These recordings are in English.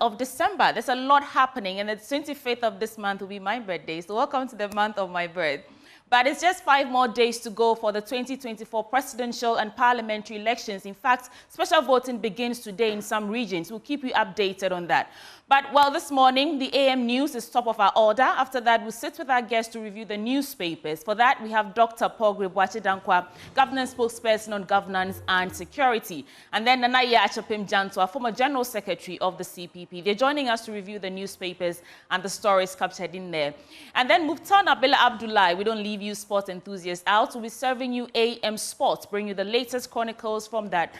of December. There's a lot happening, and the 25th of this month will be my birthday. So welcome to the month of my birth. But it's just 5 more days to go for the 2024 presidential and parliamentary elections. In fact, special voting begins today in some regions. We'll keep you updated on that. But, well, this morning, the AM News is top of our order. After that, we'll sit with our guests to review the newspapers. For that, we have Dr. Paul Dankwa, governance spokesperson on governance and security. And then Nanaya Achapim Jantwa, former general secretary of the CPP. They're joining us to review the newspapers and the stories captured in there. And then Muftan Abela Abdullah, we don't leave you sport enthusiasts out. We'll be serving you AM Sports, bring you the latest chronicles from that,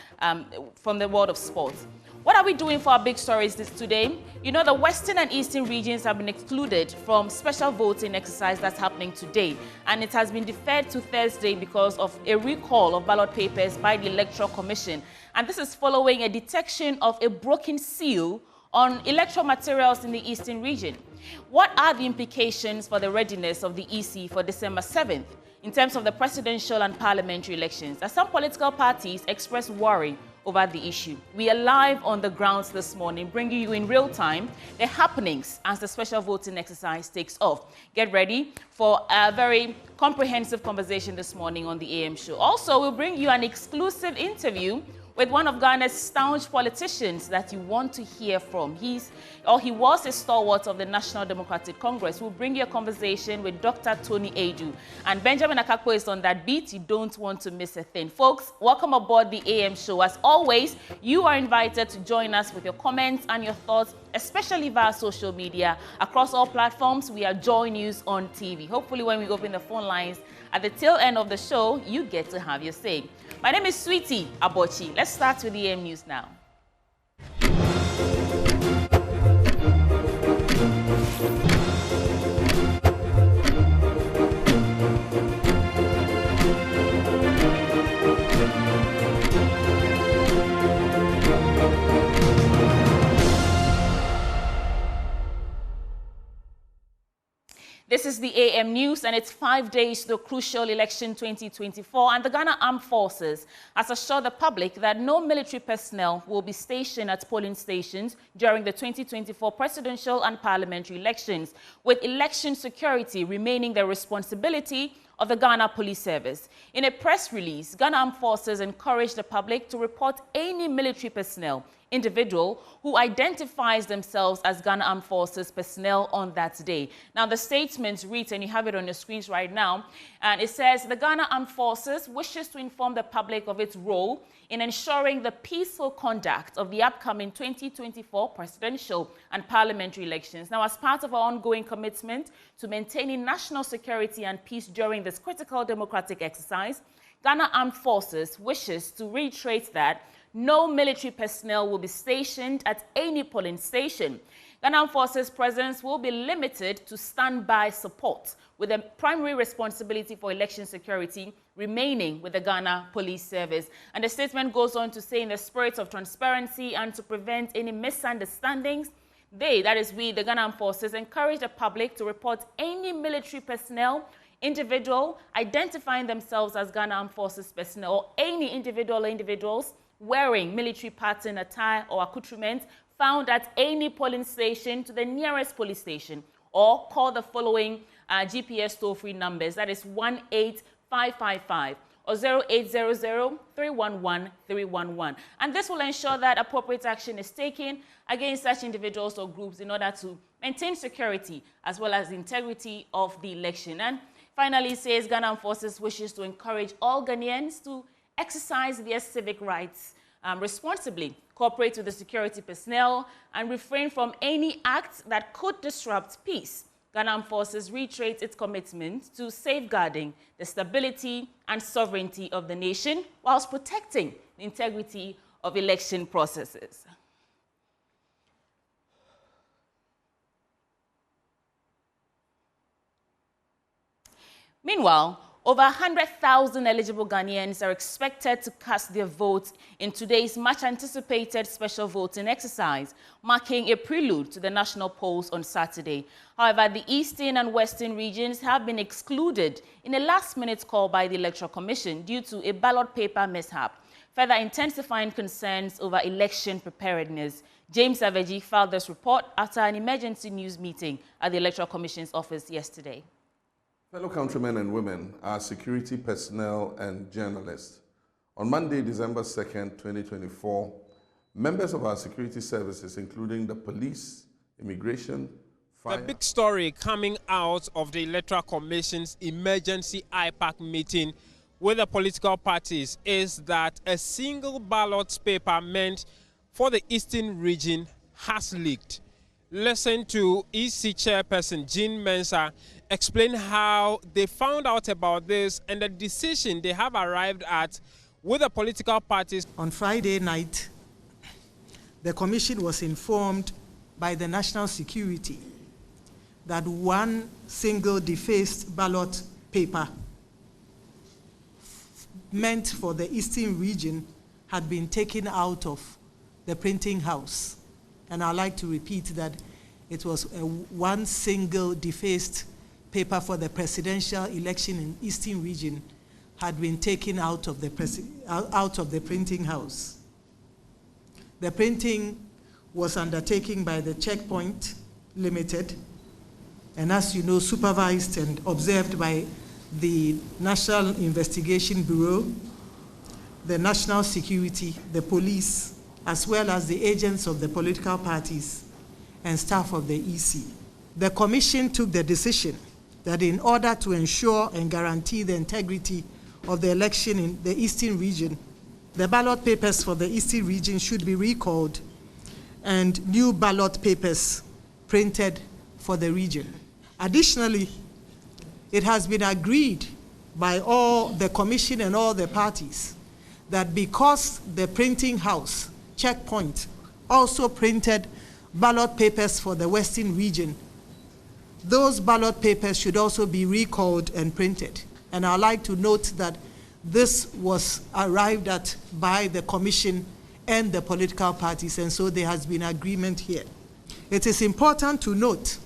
from the world of sports. What are we doing for our big stories today? You know, the western and eastern regions have been excluded from special voting exercise that's happening today. And it has been deferred to Thursday because of a recall of ballot papers by the Electoral Commission. And this is following a detection of a broken seal on electoral materials in the eastern region. What are the implications for the readiness of the EC for December 7th in terms of the presidential and parliamentary elections? As some political parties express worry over the issue. We are live on the grounds this morning, bringing you in real time the happenings as the special voting exercise takes off. Get ready for a very comprehensive conversation this morning on the AM show. Also, we'll bring you an exclusive interview with one of Ghana's staunch politicians that you want to hear from. He was a stalwart of the National Democratic Congress. We'll bring you a conversation with Dr. Tony Aidoo. And Benjamin Akakpo is on that beat. You don't want to miss a thing. Folks, welcome aboard the AM show. As always, you are invited to join us with your comments and your thoughts, especially via social media. Across all platforms, we are Joy News on TV. Hopefully, when we open the phone lines at the tail end of the show, you get to have your say. My name is Sweetie Abochi. Let's start with the AM News now. This is the AM News, and it's 5 days to the crucial election 2024, and the Ghana Armed Forces has assured the public that no military personnel will be stationed at polling stations during the 2024 presidential and parliamentary elections, with election security remaining the responsibility of the Ghana Police Service. In a press release, Ghana Armed Forces encouraged the public to report any military personnel, individual who identifies themselves as Ghana Armed Forces personnel on that day. Now, the statement reads, and you have it on your screens right now, and it says, the Ghana Armed Forces wishes to inform the public of its role in ensuring the peaceful conduct of the upcoming 2024 presidential and parliamentary elections. Now, as part of our ongoing commitment to maintaining national security and peace during this critical democratic exercise, Ghana Armed Forces wishes to reiterate that no military personnel will be stationed at any polling station. Ghana Armed Forces presence will be limited to standby support, with the primary responsibility for election security remaining with the Ghana Police Service. And the statement goes on to say, in the spirit of transparency and to prevent any misunderstandings, they, that is we, the Ghana Armed Forces, encourage the public to report any military personnel, individual identifying themselves as Ghana Armed Forces personnel, or any individual or individuals wearing military pattern attire or accoutrement found at any polling station to the nearest police station, or call the following GPS toll-free numbers, that is 18555 or 0800-311-311. And this will ensure that appropriate action is taken against such individuals or groups in order to maintain security as well as the integrity of the election. And finally, it says Ghana Armed Forces wishes to encourage all Ghanaians to exercise their civic rights responsibly, cooperate with the security personnel, and refrain from any act that could disrupt peace. Ghana Armed Forces reiterates its commitment to safeguarding the stability and sovereignty of the nation whilst protecting the integrity of election processes. Meanwhile, over 100,000 eligible Ghanaians are expected to cast their votes in today's much-anticipated special voting exercise, marking a prelude to the national polls on Saturday. However, the eastern and western regions have been excluded in a last-minute call by the Electoral Commission due to a ballot paper mishap, further intensifying concerns over election preparedness. James Savage filed this report after an emergency news meeting at the Electoral Commission's office yesterday. Fellow countrymen and women, our security personnel and journalists. On Monday, December 2nd, 2024, members of our security services, including the police, immigration, fire... The big story coming out of the Electoral Commission's emergency IPAC meeting with the political parties is that a single ballot paper meant for the Eastern region has leaked. Listen to EC Chairperson Jean Mensah explain how they found out about this and the decision they have arrived at with the political parties. On Friday night, the Commission was informed by the National Security that one single defaced ballot paper meant for the Eastern region had been taken out of the printing house. And I'd like to repeat that it was one single defaced paper for the presidential election in Eastern region had been taken out of the printing house. The printing was undertaken by the Checkpoint Limited, and as you know, supervised and observed by the National Investigation Bureau, the National Security, the police, as well as the agents of the political parties and staff of the EC. The Commission took the decision that in order to ensure and guarantee the integrity of the election in the Eastern region, the ballot papers for the Eastern region should be recalled and new ballot papers printed for the region. Additionally, it has been agreed by all the Commission and all the parties that because the printing house, Checkpoint, also printed ballot papers for the Western region, those ballot papers should also be recalled and printed. And I'd like to note that this was arrived at by the Commission and the political parties, and so there has been agreement here. It is important to note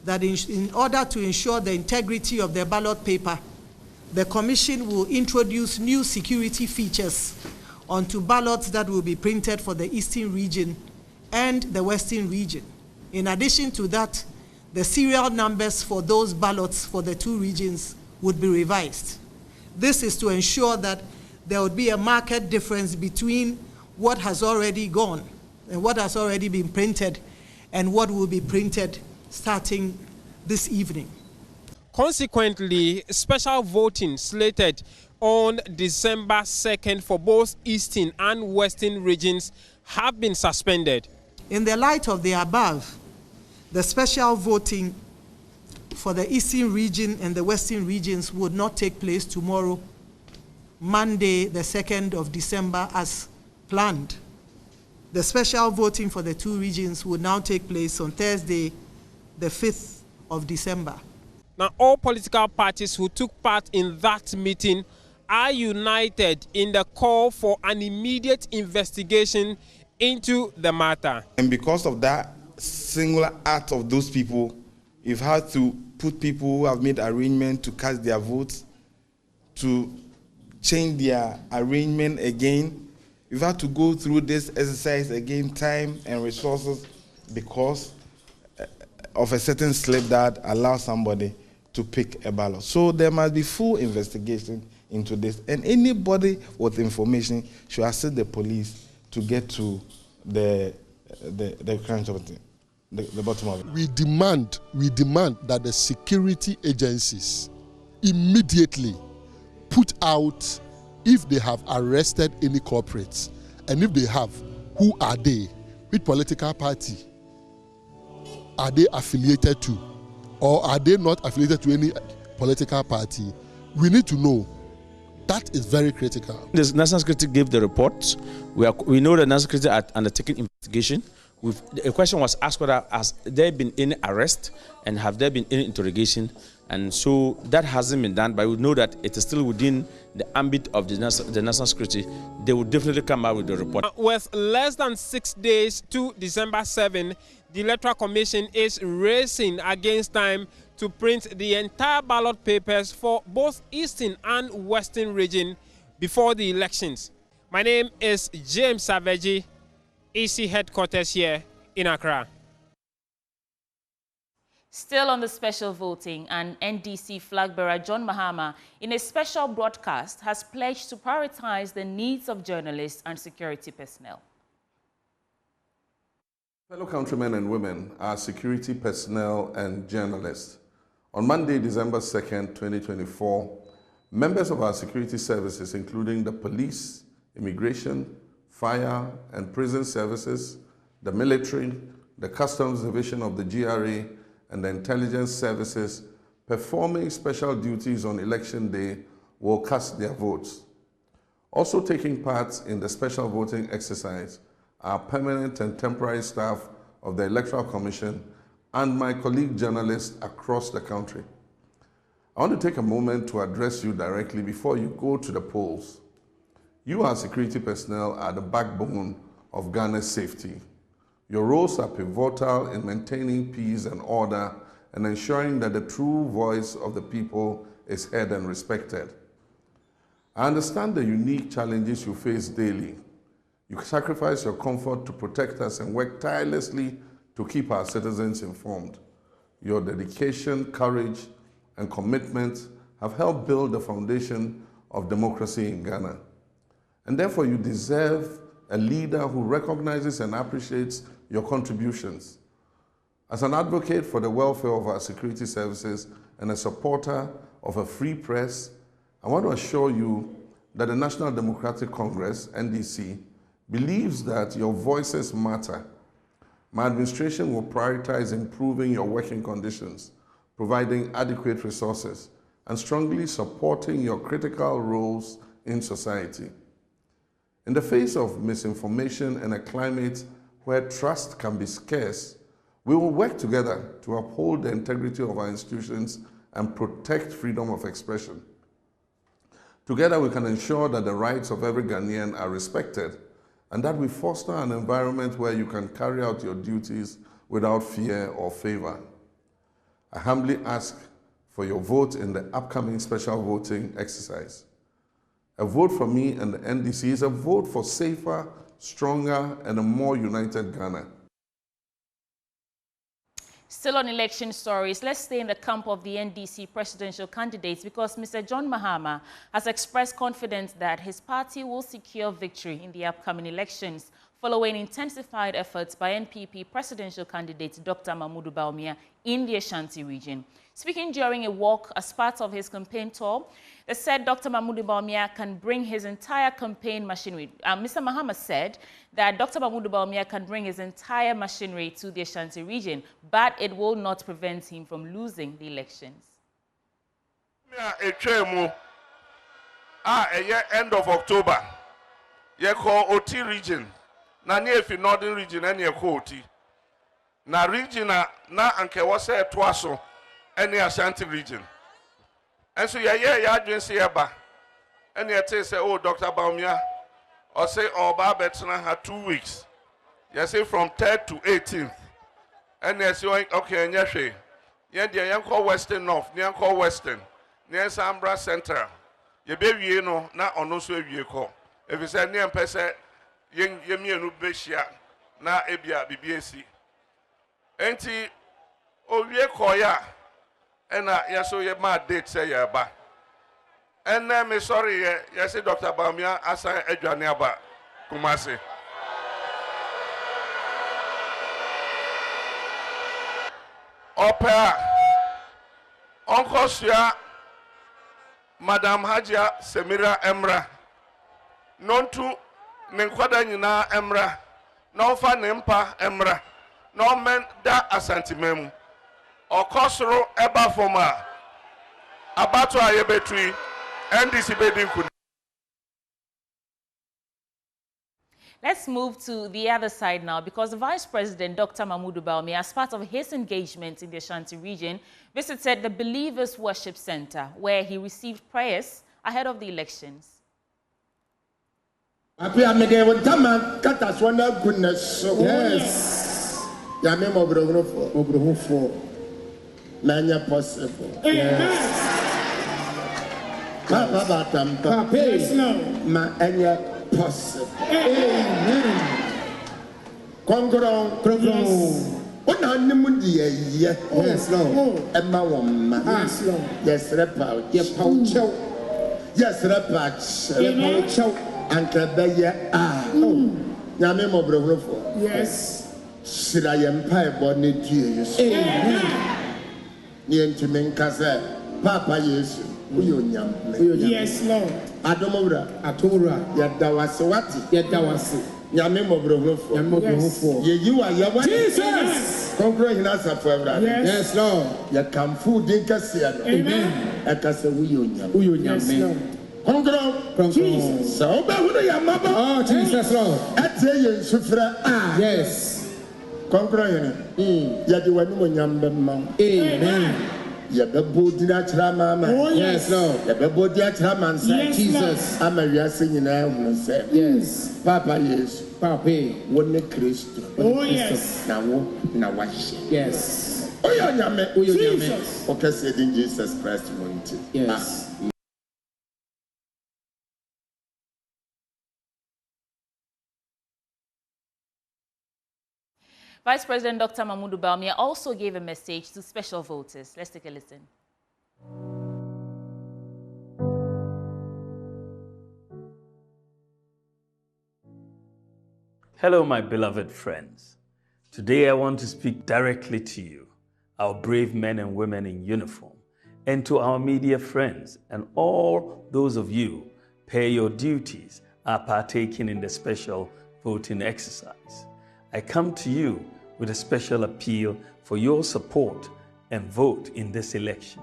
that in order to ensure the integrity of the ballot paper, the Commission will introduce new security features onto ballots that will be printed for the Eastern region and the Western region. In addition to that, the serial numbers for those ballots for the two regions would be revised. This is to ensure that there would be a marked difference between what has already gone and what has already been printed and what will be printed starting this evening. Consequently, special voting slated on December 2nd for both Eastern and Western regions have been suspended. In the light of the above, the special voting for the Eastern region and the Western regions would not take place tomorrow, Monday, the 2nd of December, as planned. The special voting for the two regions would now take place on Thursday, the 5th of December. Now, all political parties who took part in that meeting are united in the call for an immediate investigation into the matter. And because of that singular act of those people, you've had to put people who have made arrangement to cast their votes, to change their arrangement again. You've had to go through this exercise again, time and resources, because of a certain slip that allows somebody to pick a ballot. So there must be full investigation into this, and anybody with information should assist the police to get to the crunch of it, the bottom of it. We demand that the security agencies immediately put out if they have arrested any culprits, and if they have, who are they, which political party are they affiliated to, or are they not affiliated to any political party? We need to know. That is very critical. The National Security gave the report. We know the National Security are undertaking investigation. A question was asked whether has there been any arrest and have there been any interrogation, and so that hasn't been done, but we know that it is still within the ambit of the National Security. They will definitely come out with the report. With less than 6 days to December 7, the Electoral Commission is racing against time to print the entire ballot papers for both Eastern and Western region before the elections. My name is James Savage. EC headquarters here in Accra. Still on the special voting, and NDC flag bearer John Mahama, in a special broadcast, has pledged to prioritize the needs of journalists and security personnel. Fellow countrymen and women are security personnel and journalists. On Monday, December 2nd, 2024, members of our security services, including the police, immigration, fire and prison services, the military, the customs division of the GRA, and the intelligence services performing special duties on election day will cast their votes. Also taking part in the special voting exercise are permanent and temporary staff of the Electoral Commission and my colleague journalists across the country. I want to take a moment to address you directly before you go to the polls. You, our security personnel, are the backbone of Ghana's safety. Your roles are pivotal in maintaining peace and order and ensuring that the true voice of the people is heard and respected. I understand the unique challenges you face daily. You sacrifice your comfort to protect us and work tirelessly to keep our citizens informed. Your dedication, courage, and commitment have helped build the foundation of democracy in Ghana. And therefore, you deserve a leader who recognizes and appreciates your contributions. As an advocate for the welfare of our security services and a supporter of a free press, I want to assure you that the National Democratic Congress, NDC, believes that your voices matter. My administration will prioritize improving your working conditions, providing adequate resources, and strongly supporting your critical roles in society. In the face of misinformation and a climate where trust can be scarce, we will work together to uphold the integrity of our institutions and protect freedom of expression. Together, we can ensure that the rights of every Ghanaian are respected and that we foster an environment where you can carry out your duties without fear or favor. I humbly ask for your vote in the upcoming special voting exercise. A vote for me and the NDC is a vote for safer, stronger, and a more united Ghana. Still on election stories, let's stay in the camp of the NDC presidential candidates because Mr. John Mahama has expressed confidence that his party will secure victory in the upcoming elections following intensified efforts by NPP presidential candidate Dr. Mahamudu Bawumia in the Ashanti region. Speaking during a walk as part of his campaign tour, they said Dr. Mahamudu Bawumia can bring his entire campaign machinery. Mr. Mahama said that Dr. Mahamudu Bawumia can bring his entire machinery to the Ashanti region, but it will not prevent him from losing the elections. End of October, you call OT region. Na near fi northern region any Oti. Na region na anke wase twaso any Ashanti region. And so ya agency eba. And ya say, oh, Dr. Bawumia, or say, oh, Babetna had 2 weeks. You say from 3rd to 18th. And you say, okay, and yes, you call Western North, you call Western, near Sambra Central. You baby, you know, not on no swear you call. If you say near Pesa, Yemianu Beshia, na Ebia BBAC. Enti, oh, ye koya, and yaso ye ma date say ya ba. And then me sorry, yes, Dr. Bawumia, asa Edwaniaba, Kumasi. Opera, Uncle Sia, Madam Hajia Semira Emra, non to Nenkwada Nina Emra, no fa Nempa Emra, no men da asantimemu, or Kosoro Eba Foma, Abato Ayebetri, NDC Bedin Kun. Let's move to the other side now because the Vice President, Dr. Mahamudu Bawumia, as part of his engagement in the Ashanti region, visited the Believers Worship Center where he received prayers ahead of the elections. Yes. Yame Mobrohufo. Manya possible. Yes. Papa Tampa. Ma anya possible. Amen. Kongorong. What are the moody? Yes, Lord. Emma woman. Yes, repouch. Yes, repouch. Uncle Beya. Yame Mobrofo. Yes. Should I empire bonnet years? Nientimen Casa, Papa, yes. Yes, Lord. Atomura. Yet that was what? Yet that was Yame Mobrofo. You are your Jesus. Conquering us up forever. Yes, Lord. You come food in Cassia. Amen. At Casa Uyunyam. Jesus. So, oh, Jesus, Lord. At the Sufra. Yes. Conquering. Yet you were no Yam. Amen. Yes, Lord. Jesus. I'm a singing. Yes. Papa, yes. Papa, one Christ. Oh, yes. Now, yes. Oh, yeah, Jesus. Okay, said in Jesus Christ. Yes. Vice President Dr. Mahmoud Bawumia also gave a message to special voters. Let's take a listen. Hello, my beloved friends. Today I want to speak directly to you, our brave men and women in uniform, and to our media friends and all those of you pay your duties are partaking in the special voting exercise. I come to you with a special appeal for your support and vote in this election.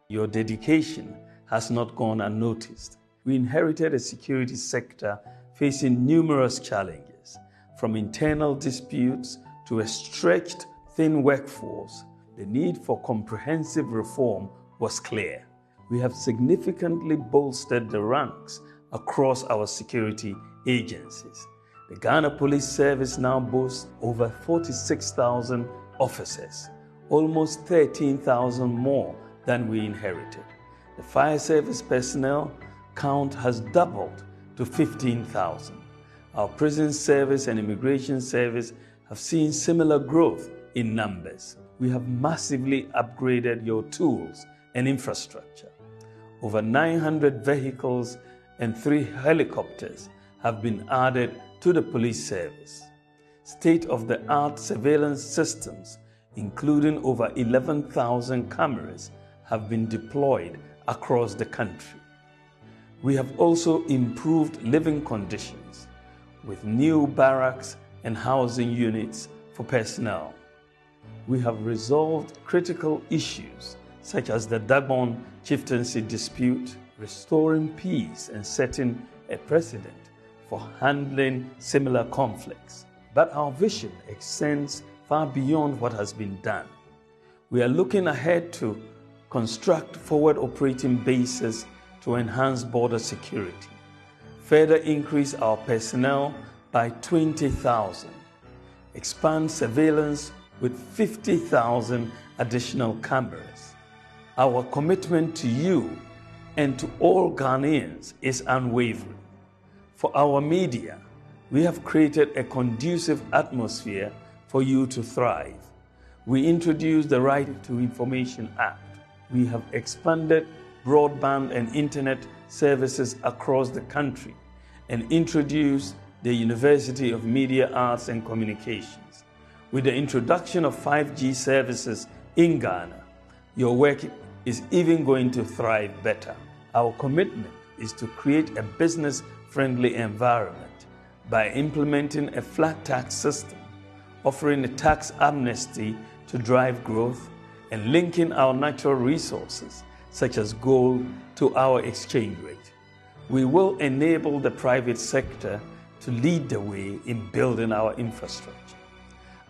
Your dedication has not gone unnoticed. We inherited a security sector facing numerous challenges, from internal disputes to a stretched, thin workforce. The need for comprehensive reform was clear. We have significantly bolstered the ranks across our security agencies. The Ghana Police Service now boasts over 46,000 officers, almost 13,000 more than we inherited. The Fire Service personnel count has doubled to 15,000. Our Prison Service and Immigration Service have seen similar growth in numbers. We have massively upgraded your tools and infrastructure. Over 900 vehicles and 3 helicopters have been added to the police service. State-of-the-art surveillance systems, including over 11,000 cameras, have been deployed across the country. We have also improved living conditions with new barracks and housing units for personnel. We have resolved critical issues such as the Dagbon chieftaincy dispute, restoring peace and setting a precedent for handling similar conflicts. But our vision extends far beyond what has been done. We are looking ahead to construct forward operating bases to enhance border security, further increase our personnel by 20,000, expand surveillance with 50,000 additional cameras. Our commitment to you and to all Ghanaians is unwavering. For our media, we have created a conducive atmosphere for you to thrive. We introduced the Right to Information Act. We have expanded broadband and internet services across the country and introduced the University of Media Arts and Communications. With the introduction of 5G services in Ghana, your work is even going to thrive better. Our commitment is to create a business-friendly environment by implementing a flat tax system, offering a tax amnesty to drive growth, and linking our natural resources, such as gold, to our exchange rate. We will enable the private sector to lead the way in building our infrastructure.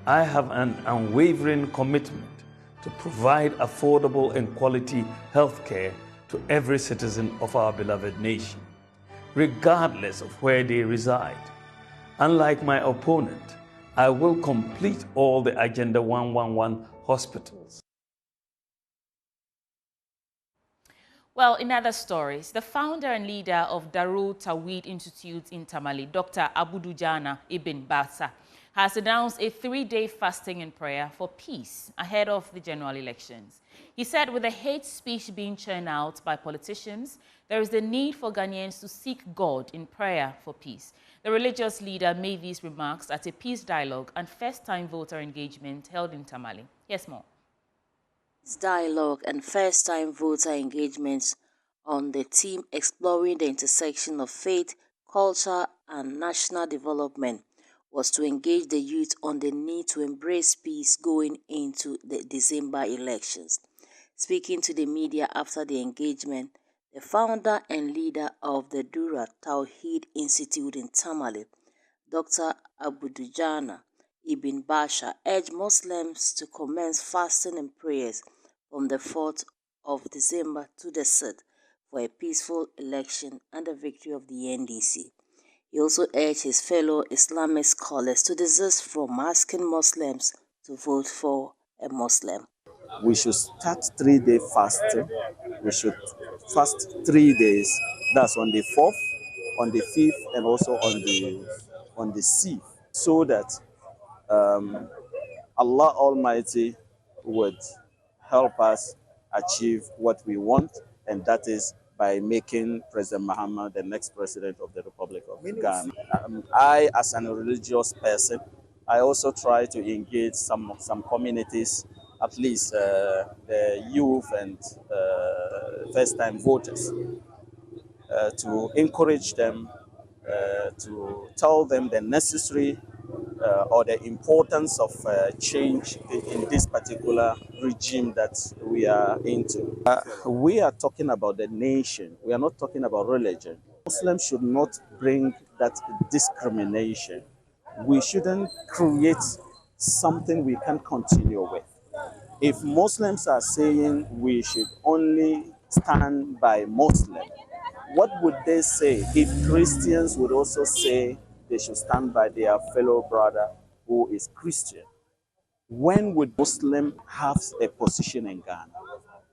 I have an unwavering commitment to provide affordable and quality health care to every citizen of our beloved nation, regardless of where they reside. Unlike my opponent, I will complete all the Agenda 111 hospitals. Well, in other stories, the founder and leader of Darul Tawhid Institute in Tamale, Dr. Abudu Jana Ibn Basa, has announced a 3-day fasting and prayer for peace ahead of the general elections. He said with the hate speech being churned out by politicians, there is the need for Ghanaians to seek God in prayer for peace. The religious leader made these remarks at a peace dialogue and first-time voter engagement held in Tamale. Yes, more. Dialogue and first-time voter engagements on the theme exploring the intersection of faith, culture and national development was to engage the youth on the need to embrace peace going into the December elections. Speaking to the media after the engagement, the founder and leader of the Dura Tawhid Institute in Tamale, Dr. Abudujana Ibn Basha, urged Muslims to commence fasting and prayers from the 4th of December to the 3rd for a peaceful election and the victory of the NDC. He also urged his fellow Islamic scholars to desist from asking Muslims to vote for a Muslim. We should start 3-day fasting. We should fast 3 days. That's on the 4th, on the 5th, and also on the 6th, so that Allah Almighty would help us achieve what we want, and that is by making President Muhammad the next president of the Republic of Ghana. I, as a religious person, I also try to engage some communities, at least the youth and first-time voters, to encourage them, to tell them the necessary or the importance of change in this particular regime that we are into. We are talking about the nation. We are not talking about religion. Muslims should not bring that discrimination. We shouldn't create something we can continue with. If Muslims are saying we should only stand by Muslim, what would they say if Christians would also say they should stand by their fellow brother who is Christian? When would Muslim have a position in Ghana?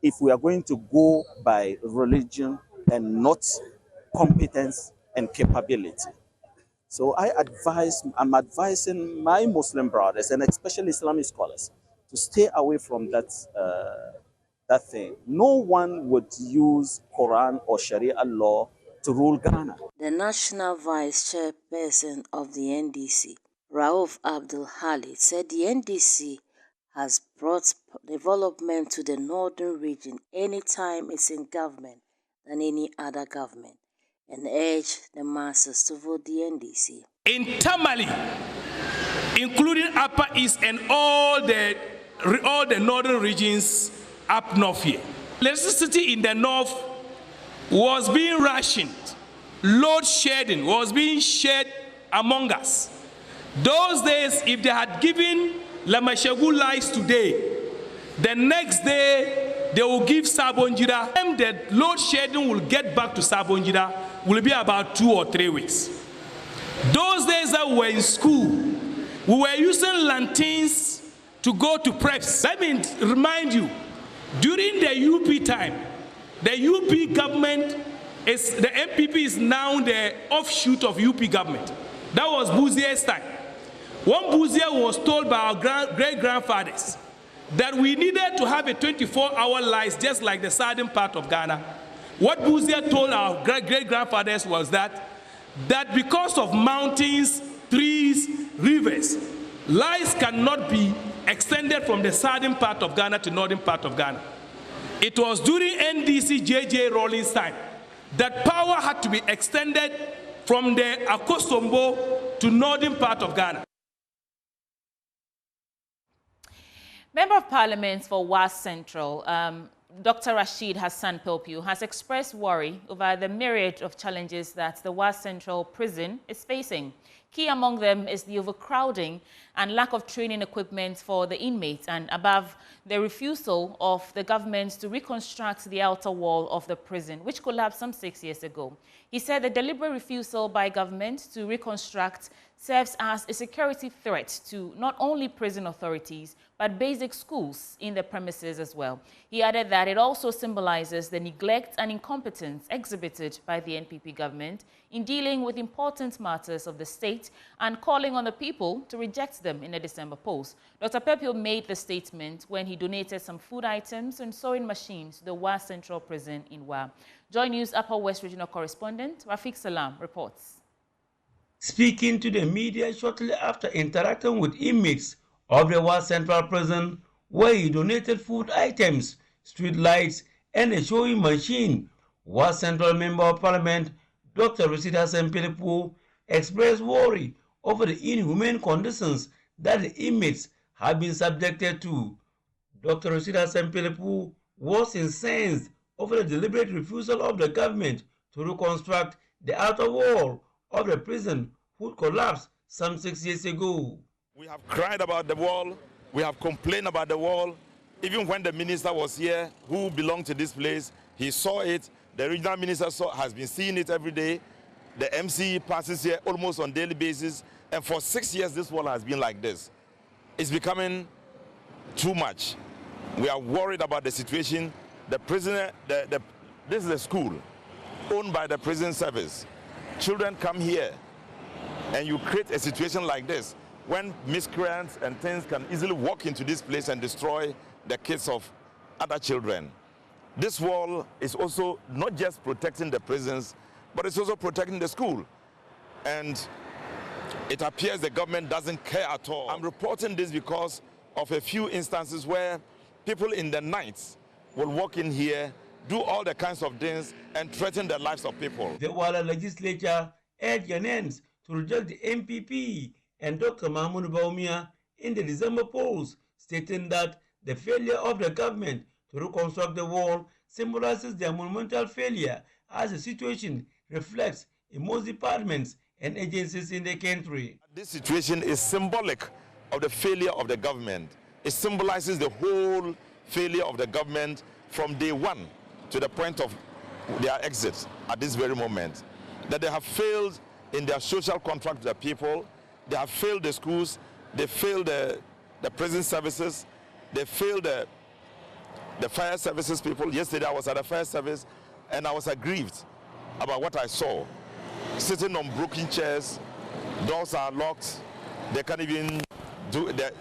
If we are going to go by religion and not competence and capability. So I'm advising my Muslim brothers and especially Islamic scholars to stay away from that thing. No one would use Quran or Sharia law to rule Ghana. The National Vice Chairperson of the NDC, Rauf Abdul Khalid, said the NDC has brought development to the northern region anytime it's in government than any other government, and urged the masses to vote the NDC. In Tamale, including Upper East and all the northern regions up north here, electricity in the north was being rationed. Load shedding was being shared among us. Those days, if they had given Lamashegu lights today, the next day they will give Sabonjira. And the load shedding will get back to Sabonjira will be about 2 or 3 weeks. Those days that we were in school, we were using lanterns to go to preps. Let me remind you, during the UP time, the UP government the NPP is now the offshoot of UP government. That was Bouzier's time. One Bouzier was told by our great-grandfathers that we needed to have a 24-hour light just like the southern part of Ghana. What Bouzier told our great-grandfathers was that because of mountains, trees, rivers, lights cannot be extended from the southern part of Ghana to northern part of Ghana. It was during NDC J.J. Rawlings' time that power had to be extended from the Akosombo to northern part of Ghana. Member of Parliament for Was Central, Dr. Rashid Hassan Pelpiu, has expressed worry over the myriad of challenges that the Was Central prison is facing. Key among them is the overcrowding and lack of training equipment for the inmates, and above, the refusal of the government to reconstruct the outer wall of the prison, which collapsed some 6 years ago. He said the deliberate refusal by government to reconstruct serves as a security threat to not only prison authorities, but basic schools in the premises as well. He added that it also symbolizes the neglect and incompetence exhibited by the NPP government in dealing with important matters of the state and calling on the people to reject them in a December post. Dr. Pepio made the statement when he donated some food items and sewing machines to the Wa Central Prison in Wa. Joy News Upper West Regional Correspondent Rafiq Salam reports. Speaking to the media shortly after interacting with inmates of the Wa Central Prison, where he donated food items, street lights, and a sewing machine, Wa Central Member of Parliament Dr. Rosita Sempelepu expressed worry over the inhumane conditions that the inmates have been subjected to. Dr. Rosita Sempelepu was incensed over the deliberate refusal of the government to reconstruct the outer wall of the prison who collapsed some 6 years ago. We have cried about the wall, we have complained about the wall. Even when the minister was here, who belonged to this place, he saw it. The regional minister has been seeing it every day. The MC passes here almost on a daily basis. And for 6 years, this wall has been like this. It's becoming too much. We are worried about the situation. The prisoner, this is a school owned by the prison service. Children come here and you create a situation like this when miscreants and things can easily walk into this place and destroy the kids of other children. This wall is also not just protecting the prisons, but it's also protecting the school. And it appears the government doesn't care at all. I'm reporting this because of a few instances where people in the nights will walk in here, do all the kinds of things, and threaten the lives of people. The Wala legislature urged Ghanaians to reject the NPP and Dr. Mahmoud Bawumia in the December polls, stating that the failure of the government to reconstruct the wall symbolizes their monumental failure as the situation reflects in most departments and agencies in the country. This situation is symbolic of the failure of the government. It symbolizes the whole failure of the government from day one to the point of their exit at this very moment. That they have failed in their social contract with the people, they have failed the schools, they failed the prison services, they failed the fire services people. Yesterday I was at a fire service and I was aggrieved about what I saw. Sitting on broken chairs, doors are locked, they can't even do that.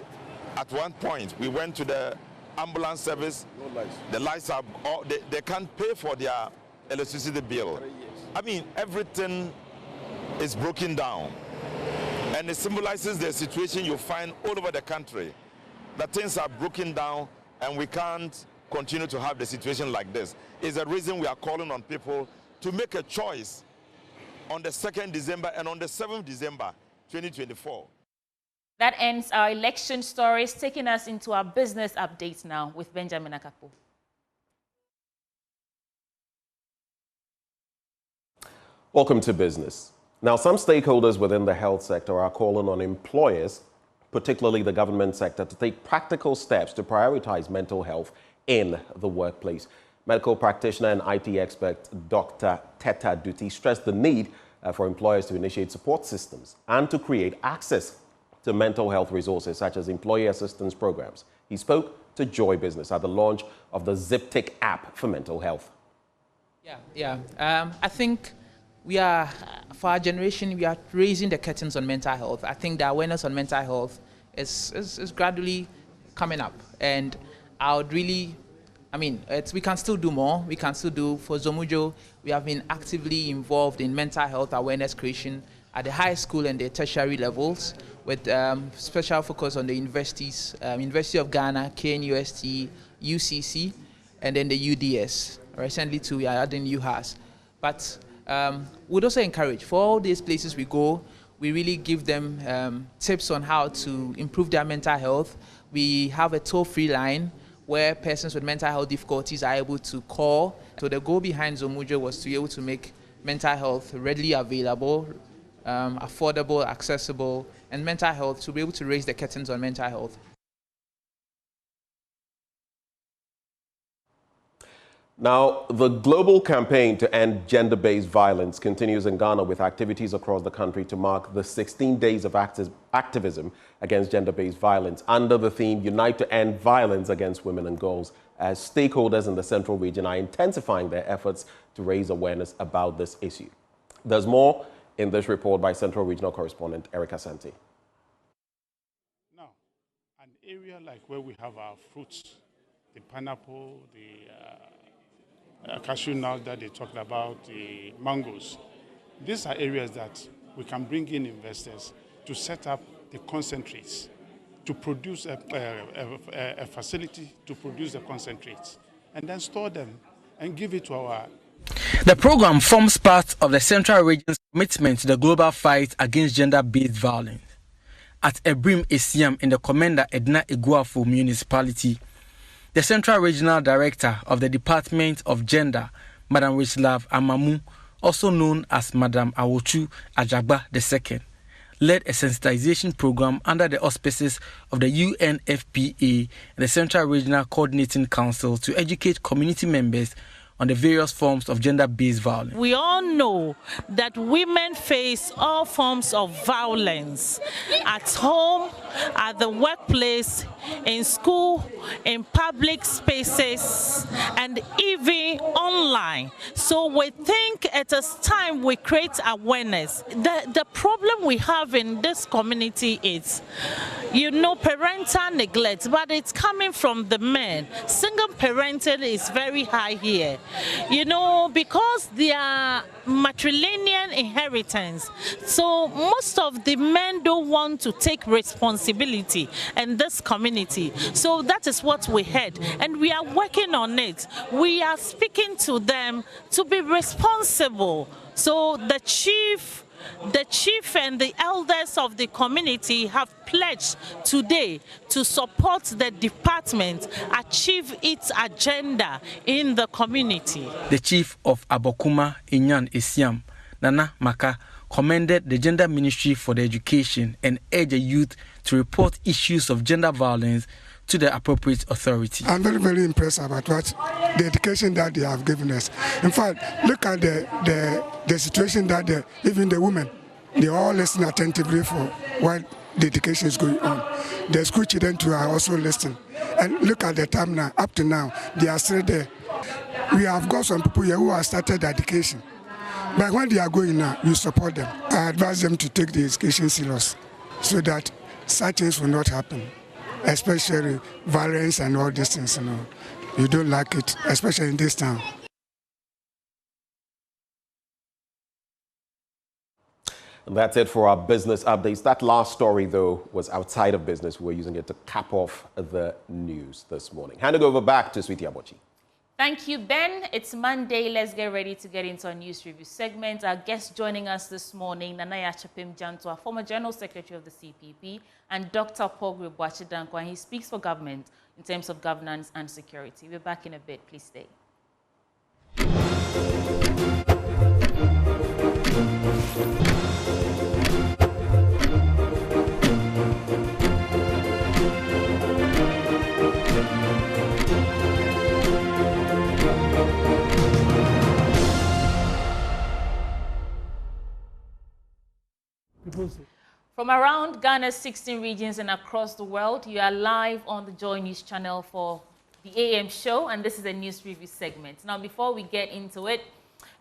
At one point we went to the ambulance service, no lights. The lights are, they can't pay for their electricity bill. I mean, everything is broken down. And it symbolizes the situation you find all over the country. That things are broken down and we can't continue to have the situation like this. It's the reason we are calling on people to make a choice on the 2nd December and on the 7th December 2024. That ends our election stories, taking us into our business updates now with Benjamin Akapo. Welcome to business. Now, some stakeholders within the health sector are calling on employers, particularly the government sector, to take practical steps to prioritize mental health in the workplace. Medical practitioner and IT expert Dr. Teta Duty stressed the need for employers to initiate support systems and to create access to mental health resources such as employee assistance programs. He spoke to Joy Business at the launch of the ZipTick app for mental health. I think we are, for our generation, we are raising the curtains on mental health. I think the awareness on mental health is gradually coming up. And I would really, we can still do more. We can still do, for Zomujo, we have been actively involved in mental health awareness creation at the high school and the tertiary levels, with special focus on the universities, University of Ghana, KNUST, UCC, and then the UDS. Recently too, we are adding UHAS. But we'd also encourage, for all these places we go, we really give them tips on how to improve their mental health. We have a toll-free line where persons with mental health difficulties are able to call. So the goal behind Zomujo was to be able to make mental health readily available, affordable, accessible, and mental health, to be able to raise the curtains on mental health. Now, the global campaign to end gender-based violence continues in Ghana with activities across the country to mark the 16 days of activism against gender-based violence under the theme Unite to End Violence Against Women and Girls, as stakeholders in the Central Region are intensifying their efforts to raise awareness about this issue. There's more in this report by Central Regional Correspondent Erica Santi. Now, an area like where we have our fruits, the pineapple, the cashew nut that they talked about, the mangoes. These are areas that we can bring in investors to set up the concentrates, to produce a facility to produce the concentrates, and then store them and give it to our... The program forms part of the Central Region's commitment to the global fight against gender-based violence. At Ebrim Esiam in the Commander Edna Iguafo municipality, the Central Regional Director of the Department of Gender, Madam Richlav Amamu, also known as Madam Awochu Ajagba II, led a sensitization program under the auspices of the UNFPA and the Central Regional Coordinating Council to educate community members on the various forms of gender-based violence. We all know that women face all forms of violence at home, at the workplace, in school, in public spaces, and even online. So we think it is time we create awareness. The problem we have in this community is, parental neglect, but it's coming from the men. Single parenting is very high here. Because they are matrilineal inheritance. So most of the men don't want to take responsibility in this community. So that is what we had. And we are working on it. We are speaking to them to be responsible. So the chief and the elders of the community have pledged today to support the department achieve its agenda in the community. The chief of Abokuma, Inyan Esiam, Nana Maka, commended the Gender Ministry for the education and urged the youth to report issues of gender violence to the appropriate authority. I'm very, very impressed about the education that they have given us. In fact, look at the situation that even the women, they all listen attentively for what the education is going on. The school children too are also listening. And look at the time now, up to now, they are still there. We have got some people here who have started education. But when they are going now, we support them. I advise them to take the education serious so that such things will not happen. Especially violence and all these things, You don't like it, especially in this town. And that's it for our business updates. That last story, though, was outside of business. We're using it to cap off the news this morning. Hand it over back to Sweetie Abochi. Thank you, Ben. It's Monday. Let's get ready to get into our news review segment. Our guest joining us this morning, Nanaya Chapim Jantua, former General Secretary of the CPP, and Dr. Paul Grebwachidankwa, and he speaks for government in terms of governance and security. We're back in a bit. Please stay. From around Ghana's 16 regions and across the world, you are live on the Joy News channel for the AM show, and this is a news review segment. Now, before we get into it,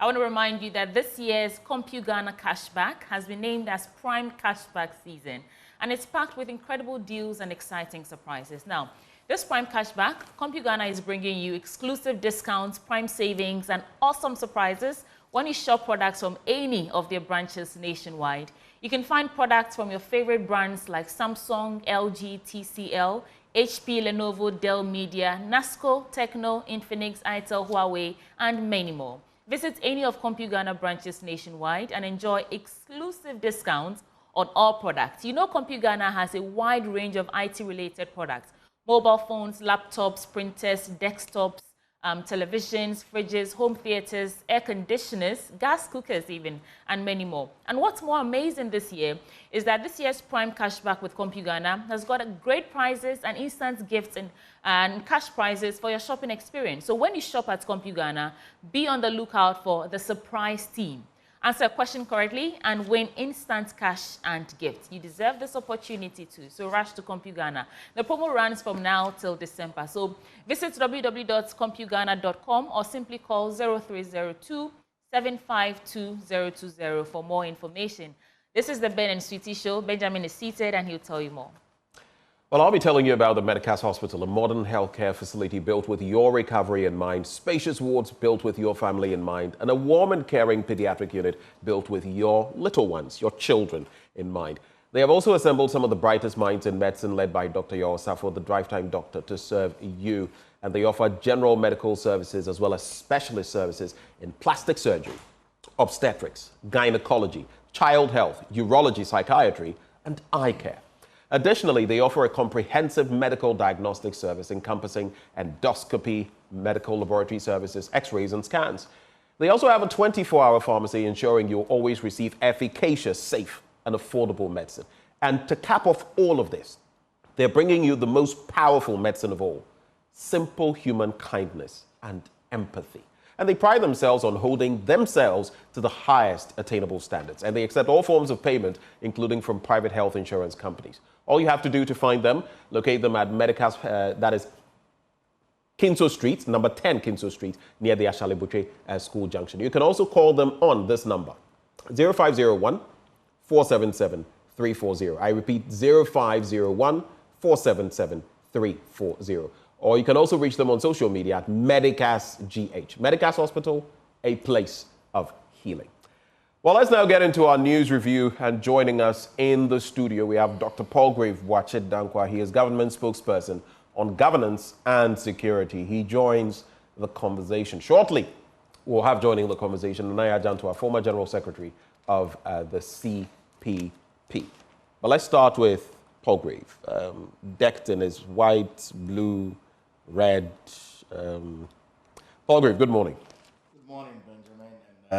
I want to remind you that this year's CompuGhana Cashback has been named as Prime Cashback Season, and it's packed with incredible deals and exciting surprises. Now, this Prime Cashback, CompuGhana is bringing you exclusive discounts, prime savings, and awesome surprises when you shop products from any of their branches nationwide. You can find products from your favorite brands like Samsung, LG, TCL, HP, Lenovo, Dell Media, Nasco, Tecno, Infinix, Itel, Huawei, and many more. Visit any of CompuGhana branches nationwide and enjoy exclusive discounts on all products. CompuGhana has a wide range of IT-related products: mobile phones, laptops, printers, desktops, televisions, fridges, home theaters, air conditioners, gas cookers even, and many more. And what's more amazing this year is that this year's Prime Cashback with CompuGhana has got great prizes and instant gifts and cash prizes for your shopping experience. So when you shop at CompuGhana, be on the lookout for the surprise team. Answer a question correctly and win instant cash and gifts. You deserve this opportunity too, so rush to CompuGhana. The promo runs from now till December. So visit www.compughana.com or simply call 0302 752 020 for more information. This is the Ben and Sweetie Show. Benjamin is seated and he'll tell you more. Well, I'll be telling you about the Medicas Hospital, a modern healthcare facility built with your recovery in mind, spacious wards built with your family in mind, and a warm and caring pediatric unit built with your little ones, your children, in mind. They have also assembled some of the brightest minds in medicine, led by Dr. Yor Safo, the drive-time doctor, to serve you. And they offer general medical services as well as specialist services in plastic surgery, obstetrics, gynecology, child health, urology, psychiatry, and eye care. Additionally, they offer a comprehensive medical diagnostic service encompassing endoscopy, medical laboratory services, x-rays, and scans. They also have a 24-hour pharmacy ensuring you'll always receive efficacious, safe, and affordable medicine. And to cap off all of this, they're bringing you the most powerful medicine of all, simple human kindness and empathy. And they pride themselves on holding themselves to the highest attainable standards. And they accept all forms of payment, including from private health insurance companies. All you have to do to find them, locate them at Medicas, that is Kinso Street, number 10 Kinso Street, near the Ashale-Buche School Junction. You can also call them on this number, 0501-477-340. I repeat, 0501-477-340. Or you can also reach them on social media at Medicas GH. Medicas Hospital, a place of healing. Well, let's now get into our news review, and joining us in the studio, we have Dr. Palgrave Wachid Dankwa. He is government spokesperson on governance and security. He joins the conversation. Shortly, we'll have joining the conversation Naya Jantua, former General Secretary of the CPP. But let's start with Palgrave, decked in his white, blue, red. Palgrave, good morning. Good morning, Benjamin.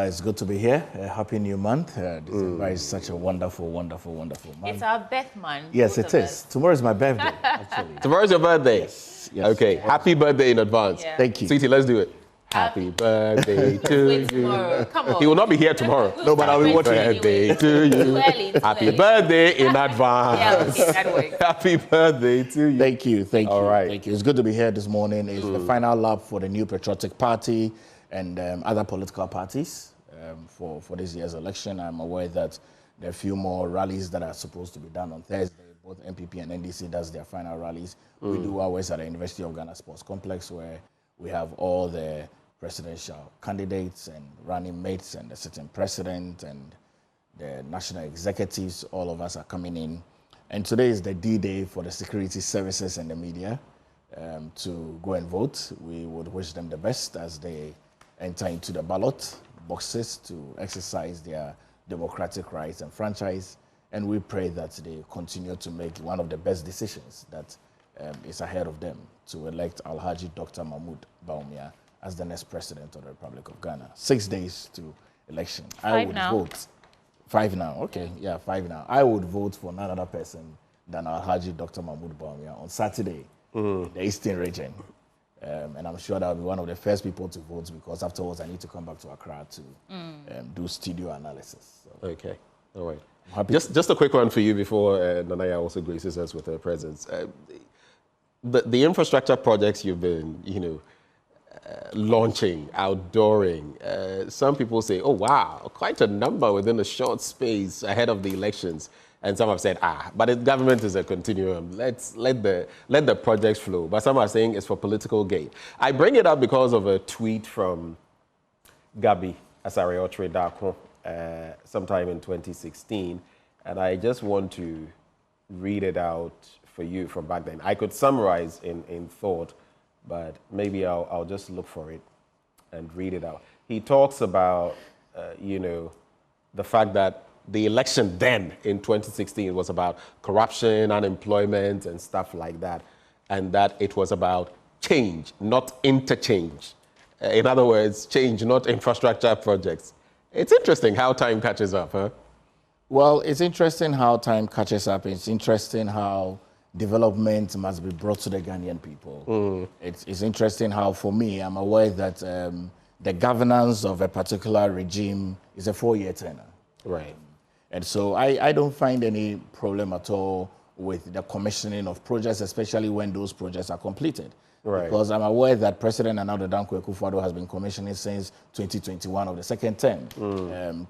It's good to be here. Happy new month. December is such a wonderful, wonderful, wonderful month. It's our birth month. Yes, it is. Tomorrow is my birthday, actually. Tomorrow's your birthday? Yes. Yes. Okay, happy birthday in advance. Yeah. Thank you. Sweetie, let's do it. Happy birthday to you. Tomorrow. Come on. He will not be here tomorrow. No, but I'll be watching. Happy birthday to you. Too early, too Happy early. birthday in advance. Yeah, okay, that works. Happy birthday to you. Thank you. Thank you. All right. Thank you. It's good to be here this morning. It's the final lap for the New Patriotic Party and other political parties for this year's election. I'm aware that there are a few more rallies that are supposed to be done on Thursday. Both NPP and NDC does their final rallies. We do ours at the University of Ghana Sports Complex, where we have all the presidential candidates and running mates and the sitting president and the national executives. All of us are coming in. And today is the D-Day for the security services and the media to go and vote. We would wish them the best as they enter into the ballot boxes to exercise their democratic rights and franchise. And we pray that they continue to make one of the best decisions that is ahead of them to elect Alhaji Dr. Mahmoud Bawumia as the next president of the Republic of Ghana. 6 days to election. I would vote. 5 now. Okay, yeah, 5 now. I would vote for none other person than Alhaji Dr. Mahmoud Bawumia on Saturday, the Eastern region. And I'm sure that will be one of the first people to vote, because afterwards I need to come back to Accra to do studio analysis. So. Okay, all right. Just a quick one for you before Nanaya also graces us with her presence. The infrastructure projects you've been, launching, outdooring, some people say, oh, wow, quite a number within a short space ahead of the elections. And some have said, but the government is a continuum. Let the projects flow. But some are saying it's for political gain. I bring it up because of a tweet from Gabi Asare-Otre Darko sometime in 2016. And I just want to read it out for you from back then. I could summarize in thought, but maybe I'll just look for it and read it out. He talks about, the fact that the election then in 2016 was about corruption, unemployment, and stuff like that, and that it was about change, not interchange. In other words, change, not infrastructure projects. It's interesting how time catches up, huh? Well, it's interesting how time catches up. It's interesting how development must be brought to the Ghanaian people. It's interesting how, for me, I'm aware that the governance of a particular regime is a 4-year tenure. Right. And so I don't find any problem at all with the commissioning of projects, especially when those projects are completed. Right. Because I'm aware that President Nana Dankwa Akufo-Addo has been commissioning since 2021 of the second term,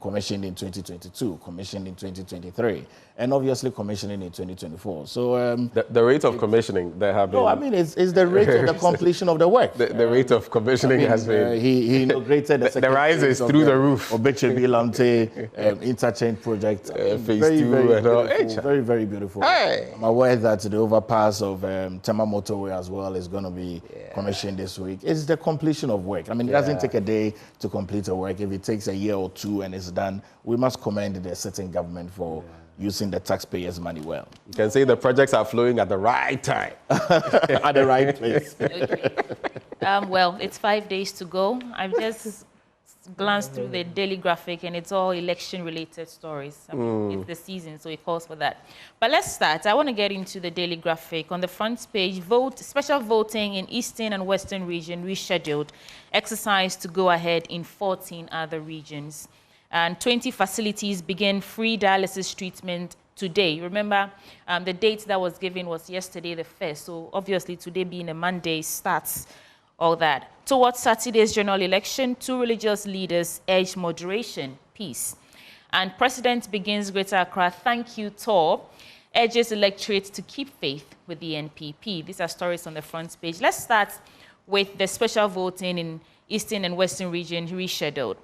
commissioned in 2022, commissioned in 2023, and obviously commissioning in 2024. So the rate of commissioning there have been. No, I mean it's the rate of the completion of the work. The rate of commissioning has been. He inaugurated the rise is through the roof. Obechebi Lante interchange project, phase 2 and all. Very, very beautiful. Hey. I'm aware that the overpass of Tema Motorway as well is going to be commissioned this week. It's the completion of work. I mean, it doesn't take a day to complete a work. If it takes a year or two and it's done, we must commend the sitting government for using the taxpayers' money well. You can say the projects are flowing at the right time. At the right place. Well, it's 5 days to go. I've just glanced through the daily graphic and it's all election-related stories. I mean, it's the season, so it calls for that. But let's start. I want to get into the daily graphic. On the front page, special voting in Eastern and Western region rescheduled. Exercise to go ahead in 14 other regions. And 20 facilities begin free dialysis treatment today. Remember, the date that was given was yesterday, the 1st. So obviously, today being a Monday starts all that. Towards Saturday's general election, 2 religious leaders urge moderation, peace. And President begins Greater Accra Thank You Tour, urges electorate to keep faith with the NPP. These are stories on the front page. Let's start with the special voting in Eastern and Western region rescheduled.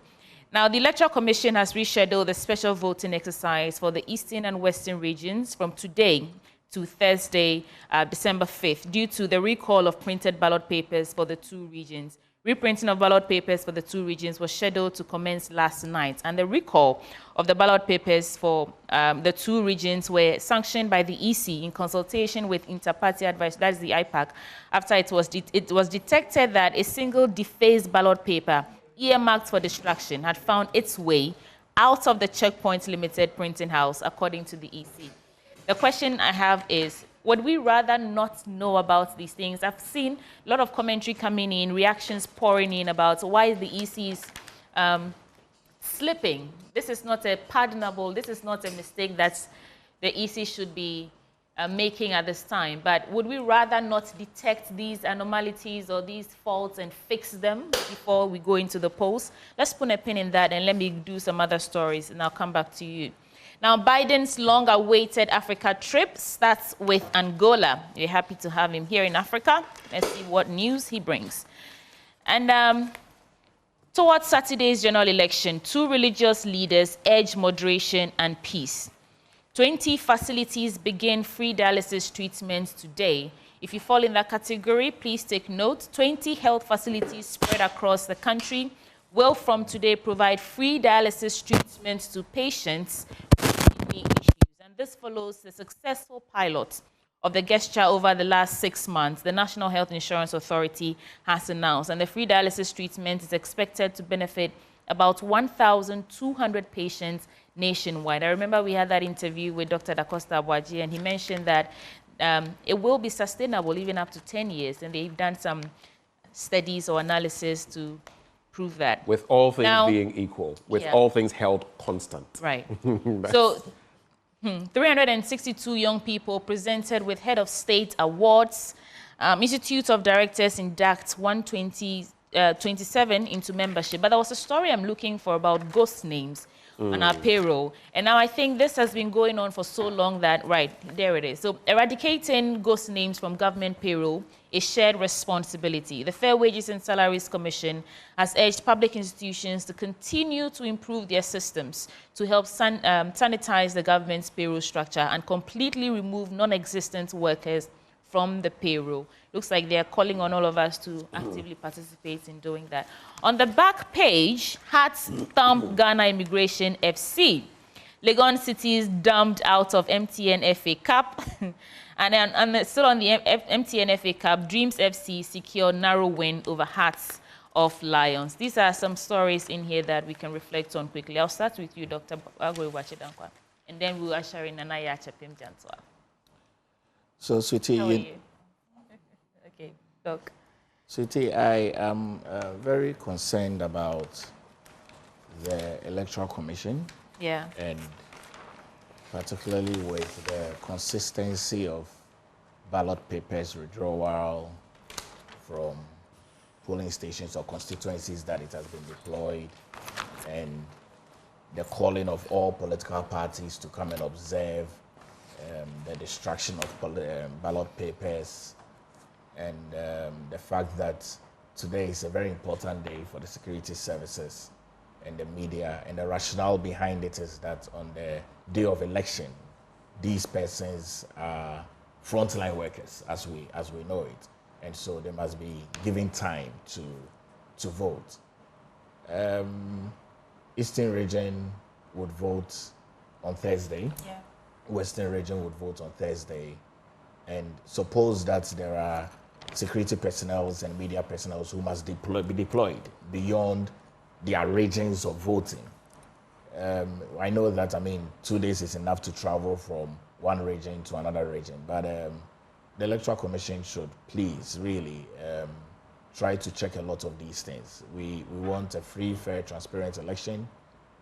Now, the Electoral Commission has rescheduled the special voting exercise for the Eastern and Western regions from today to Thursday, December 5th, due to the recall of printed ballot papers for the 2 regions. Reprinting of ballot papers for the 2 regions was scheduled to commence last night, and the recall of the ballot papers for the 2 regions were sanctioned by the EC in consultation with Inter-Party Advice, that's the IPAC, after it was detected that a single defaced ballot paper earmarked for destruction had found its way out of the Checkpoint Limited printing house, according to the EC. The question I have is, would we rather not know about these things? I've seen a lot of commentary coming in, reactions pouring in about why the EC is slipping. This is not a pardonable, this is not a mistake that the EC should be making at this time. But would we rather not detect these anomalies or these faults and fix them before we go into the polls? Let's put a pin in that and let me do some other stories and I'll come back to you. Now, Biden's long-awaited Africa trip starts with Angola. We're happy to have him here in Africa. Let's see what news he brings. And towards Saturday's general election, 2 religious leaders urge moderation and peace. 20 facilities begin free dialysis treatments today. If you fall in that category, please take note. 20 health facilities spread across the country will from today provide free dialysis treatments to patients with kidney issues. And this follows the successful pilot of the gesture over the last 6 months, the National Health Insurance Authority has announced. And the free dialysis treatment is expected to benefit about 1,200 patients nationwide. I remember we had that interview with Dr. Da Costa Abuaji, and he mentioned that it will be sustainable even up to 10 years. And they've done some studies or analysis to prove that. With all things being equal, with all things held constant. Right. So 362 young people presented with Head of State awards. Institute of Directors induct 127 into membership. But there was a story I'm looking for about ghost names on our payroll. And now I think this has been going on for so long that, right, there it is. So eradicating ghost names from government payroll is shared responsibility. The Fair Wages and Salaries Commission has urged public institutions to continue to improve their systems to help sanitize the government's payroll structure and completely remove non-existent workers from the payroll. Looks like they're calling on all of us to actively participate in doing that. On the back page, Hats Thump Ghana Immigration FC. Legon City is dumped out of MTN FA Cup. And then still on the MTN FA Cup, Dreams FC secured narrow win over Hearts of Lions. These are some stories in here that we can reflect on quickly. I'll start with you, Dr. Agwe Wachidankwa, and then we'll usher in Anaya Chapim Janswa. So, Sweetie, how are you? Okay, Doc. Sweetie, I am very concerned about the Electoral Commission. Yeah. And particularly with the consistency of ballot papers withdrawal from polling stations or constituencies that it has been deployed, and the calling of all political parties to come and observe the destruction of ballot papers, and the fact that today is a very important day for the security services and the media, and the rationale behind it is that on the day of election, these persons are frontline workers, as we know it, and so they must be given time to vote. Eastern Region would vote on Thursday. Yeah. Western Region would vote on Thursday, and suppose that there are security personnel and media personnel who must be deployed beyond their regions of voting. I know that, 2 days is enough to travel from one region to another region, but the Electoral Commission should please really try to check a lot of these things. We want a free, fair, transparent election.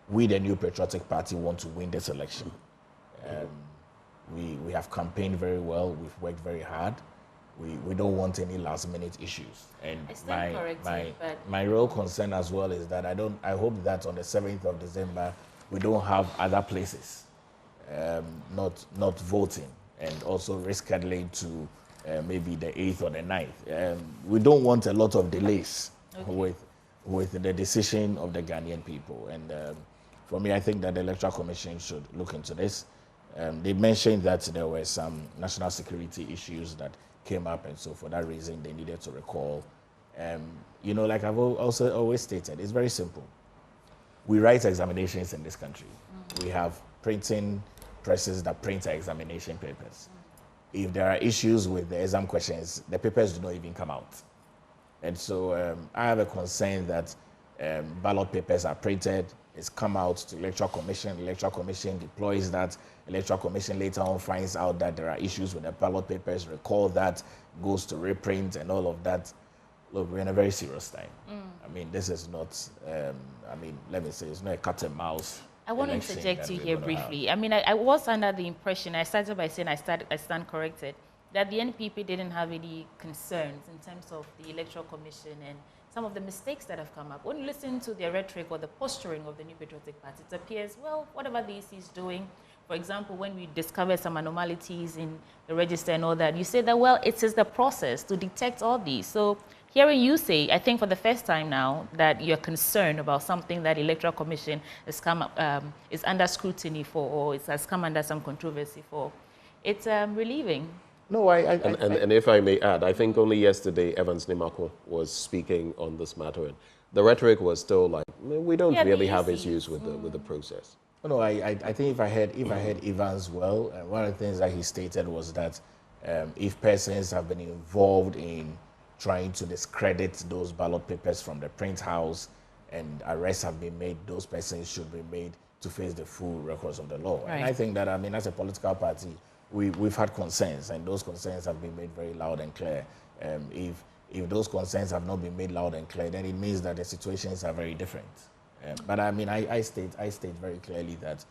We, the New Patriotic Party, want to win this election. We have campaigned very well. We've worked very hard. We don't want any last-minute issues. And my real concern as well is that I hope that on the 7th of December we don't have other places not voting, and also rescheduling to maybe the 8th or the 9th. We don't want a lot of delays with the decision of the Ghanaian people. And for me, I think that the Electoral Commission should look into this. They mentioned that there were some national security issues that came up, and so for that reason they needed to recall. Like I've also always stated, it's very simple. We write examinations in this country. We have printing presses that print our examination papers. If there are issues with the exam questions, the papers do not even come out. And so I have a concern that ballot papers are printed, it's come out to Electoral Commission deploys that, Electoral Commission later on finds out that there are issues with the ballot papers, recall that, goes to reprint and all of that. Look, we're in a very serious time. This is not, let me say, it's not a cat and mouse. I want to interject you here briefly. I was under the impression, I started by saying I stand corrected, that the NPP didn't have any concerns in terms of the Electoral Commission and some of the mistakes that have come up. When you listen to the rhetoric or the posturing of the New Patriotic Party, it appears, well, whatever the EC is doing, for example, when we discover some anomalies in the register and all that, you say that, well, it is the process to detect all these. So hearing you say, I think for the first time now, that you're concerned about something that the Electoral Commission has come up, is under scrutiny for, or it has come under some controversy for, it's relieving. No, and if I may add, I think only yesterday Evans Nimako was speaking on this matter, and the rhetoric was still like, we don't really have issues with the process. No, I think if I heard Evans well, one of the things that he stated was that if persons have been involved in trying to discredit those ballot papers from the print house and arrests have been made, those persons should be made to face the full records of the law. Right. And I think that, as a political party, we've had concerns, and those concerns have been made very loud and clear. If those concerns have not been made loud and clear, then it means that the situations are very different. But I state very clearly that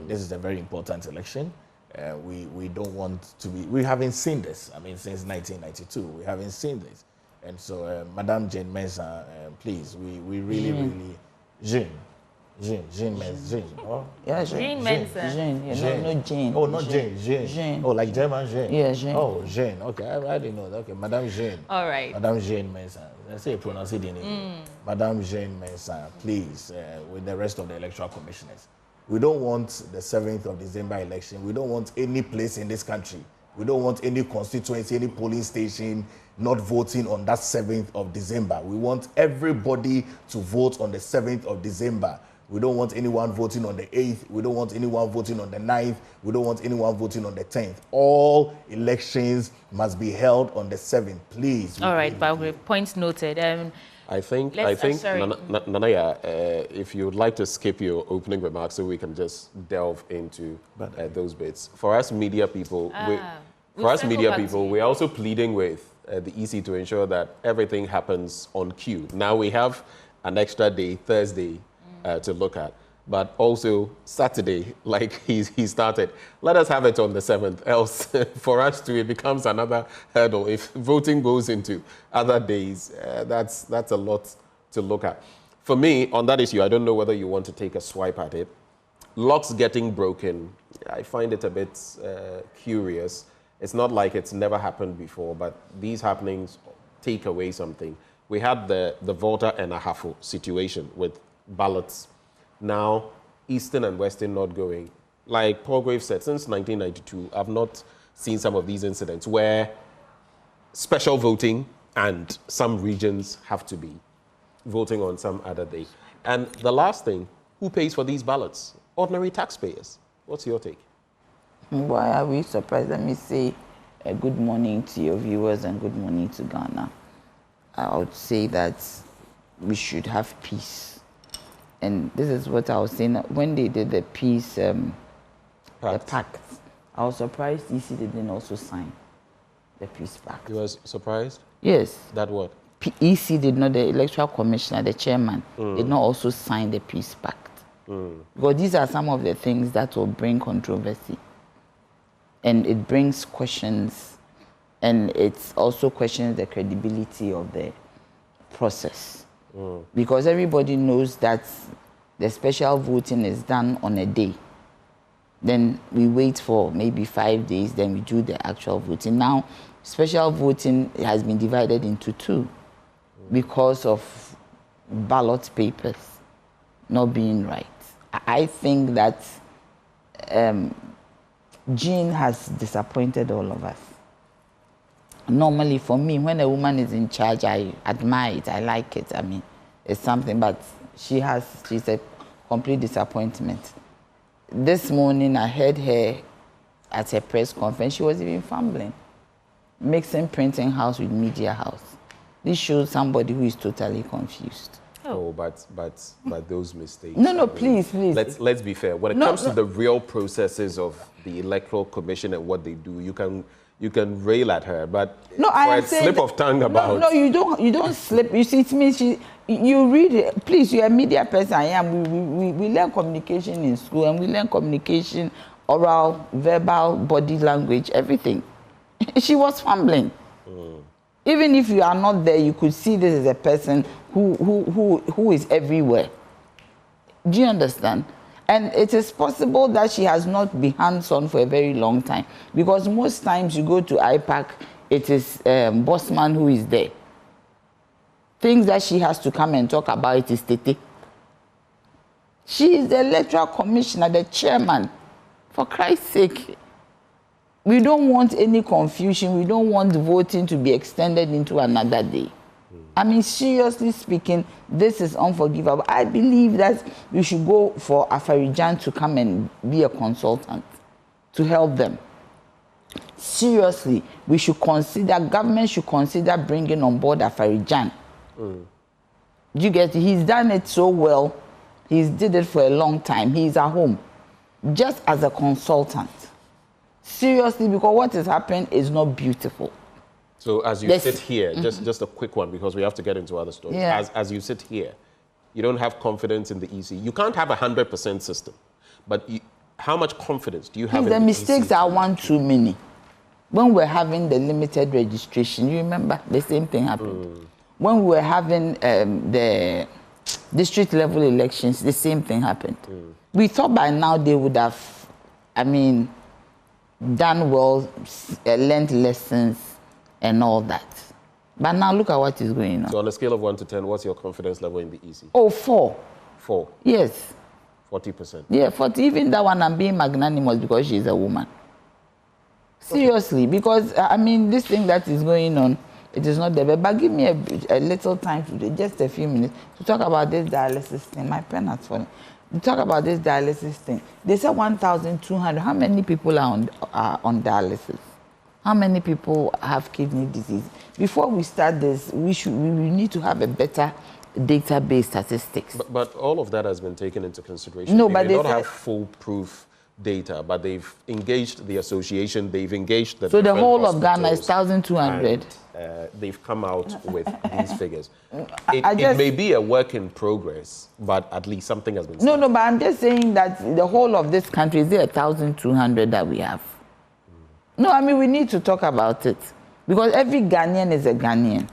this is a very important election. We don't want to be. We haven't seen this. Since 1992, we haven't seen this. And so, Madame Jane Mensah, please, we really, Jean Mensah. Oh, yeah, Jean Mensah. Jean. No Jane. Oh, not Jane. Jean. Oh, like German Jean. Yeah, Jean. Oh, Jean. Okay, I didn't know that. Okay, Madame Jean. All right. Madame Jane Mensah. Let's say pronounce it in English. Madame Jane Mensah, please, with the rest of the electoral commissioners. We don't want the 7th of December election. We don't want any place in this country. We don't want any constituency, any polling station not voting on that 7th of December. We want everybody to vote on the 7th of December. We don't want anyone voting on the 8th. We don't want anyone voting on the 9th. We don't want anyone voting on the 10th. All elections must be held on the 7th, please. All right, but points noted. I think, Nanaya, if you would like to skip your opening remarks so we can just delve into those bits. For us media people, we're also pleading with the EC to ensure that everything happens on cue. Now we have an extra day, Thursday, to look at. But also Saturday, like he started. Let us have it on the 7th, else for us to, it becomes another hurdle. If voting goes into other days, that's a lot to look at. For me, on that issue, I don't know whether you want to take a swipe at it. Locks getting broken, I find it a bit curious. It's not like it's never happened before, but these happenings take away something. We had the voter and a Ahafo situation with ballots. Now, Eastern and Western not going. Like Paul Graves said, since 1992, I've not seen some of these incidents where special voting and some regions have to be voting on some other day. And the last thing, who pays for these ballots? Ordinary taxpayers. What's your take? Why are we surprised? Let me say good morning to your viewers and good morning to Ghana. I would say that we should have peace. And this is what I was saying. When they did the peace, the pact, I was surprised EC didn't also sign the peace pact. You was surprised? Yes. That what? EC did not, the electoral commissioner, the chairman, did not also sign the peace pact. Because these are some of the things that will bring controversy. And it brings questions, and it also questions the credibility of the process. Because everybody knows that the special voting is done on a day. Then we wait for maybe 5 days, then we do the actual voting. Now, special voting has been divided into two because of ballot papers not being right. I think that Jean has disappointed all of us. Normally, for me, when a woman is in charge, I admire it, I like it. I mean, it's something, but she's a complete disappointment. This morning, I heard her at her press conference, she was even fumbling, mixing printing house with media house. This shows somebody who is totally confused. Oh, but those mistakes. No, please. Let's be fair. When it comes to the real processes of the Electoral Commission and what they do, you can rail at her, but for a slip of tongue about. No, you don't slip. You see, it means you read it. Please, you're a media person. I am. We learn communication in school, and we learn communication, oral, verbal, body language, everything. She was fumbling. Even if you are not there, you could see this as a person who is everywhere. Do you understand? And it is possible that she has not been hands-on for a very long time, because most times you go to IPAC, it is Bossman who is there. Things that she has to come and talk about, it is Tete. She is the electoral commissioner, the chairman. For Christ's sake, we don't want any confusion. We don't want voting to be extended into another day. I mean, seriously speaking, this is unforgivable. I believe that we should go for Afarijan to come and be a consultant to help them. Seriously, we should consider, government should consider bringing on board Afarijan. You get it? He's done it so well. He's did it for a long time. He's at home, just as a consultant. Seriously, because what is happening is not beautiful. So as you sit here, just a quick one, because we have to get into other stories. Yeah. As you sit here, you don't have confidence in the EC. You can't have a 100% system, but how much confidence do you have in the EC? The mistakes are one too many. When we're having the limited registration, you remember the same thing happened. When we were having the district level elections, the same thing happened. We thought by now they would have, done well, learned lessons and all that. But now look at what is going on. So on a scale of 1 to 10, what's your confidence level in the EC? Oh, 4. 4? Yes. 40%? Yeah, 40. Even that one, I'm being magnanimous because she's a woman. Seriously, because, this thing that is going on, it is not there. But give me a little time, just a few minutes, to talk about this dialysis thing. My pen has fallen. You talk about this dialysis thing. They said 1,200. How many people are on dialysis? How many people have kidney disease? Before we start this, we need to have a better database statistics. But all of that has been taken into consideration. No, they but may they not said, have foolproof data, but they've engaged the association, they've engaged the so the whole hospitals, of Ghana is 1,200. They've come out with these figures. It may be a work in progress, but at least something has been said. No, but I'm just saying that the whole of this country is there 1,200 that we have. No, I mean, we need to talk about it. Because every Ghanaian is a Ghanaian.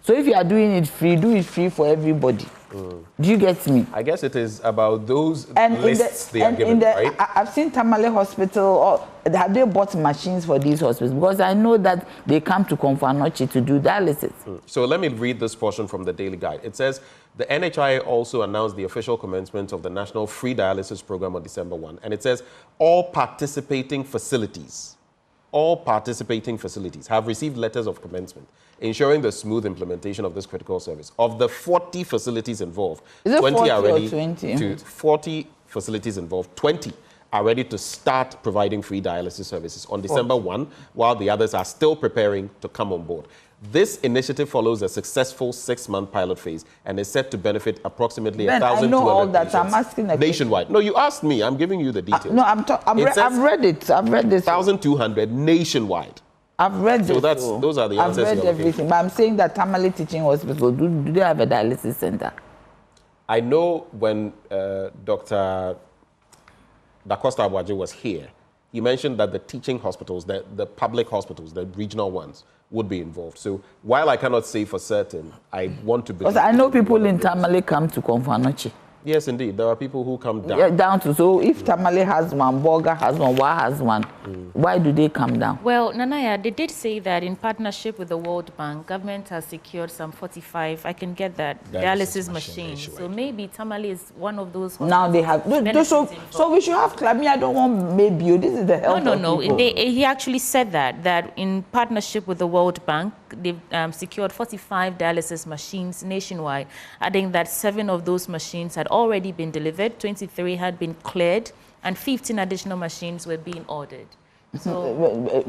So if you are doing it free, do it free for everybody. Do you get me? I guess it is about those lists they are given, right? I've seen Tamale Hospital, or have they bought machines for these hospitals? Because I know that they come to Konfanochi to do dialysis. So let me read this portion from the Daily Guide. It says, the NHI also announced the official commencement of the National Free Dialysis Program on December 1. And it says, all participating facilities have received letters of commencement, ensuring the smooth implementation of this critical service. Of the 40 facilities involved, 20 are ready 40 facilities involved, 20 are ready to start providing free dialysis services on December 1, while the others are still preparing to come on board. This initiative follows a successful 6-month pilot phase and is set to benefit approximately 1,200 I know all that. patients I'm asking nationwide. No, you asked me. I'm giving you the details. No, I've read it. I've read this. 1,200 nationwide. I've read so this. So those are the answers. I've read everything. But I'm saying that Tamale Teaching Hospital, do they have a dialysis center? I know when Dr. Da Costa Abuaje was here, he mentioned that the teaching hospitals, the public hospitals, the regional ones, would be involved. So while I cannot say for certain, I want to believe. Because I know people in Tamale come to Konfanochi. Yes, indeed. There are people who come down. Yeah, down to. So if Tamale has one, Boga has one, Wa has one, why do they come down? Well, Nanaya, they did say that in partnership with the World Bank, government has secured some 45, I can get that, dialysis machines. So maybe Tamale is one of those. Now they have. So we should have, I mean, I don't want maybe. This is the health No. He actually said that in partnership with the World Bank, they've secured 45 dialysis machines nationwide, adding that 7 of those machines had already been delivered, 23 had been cleared, and 15 additional machines were being ordered. So,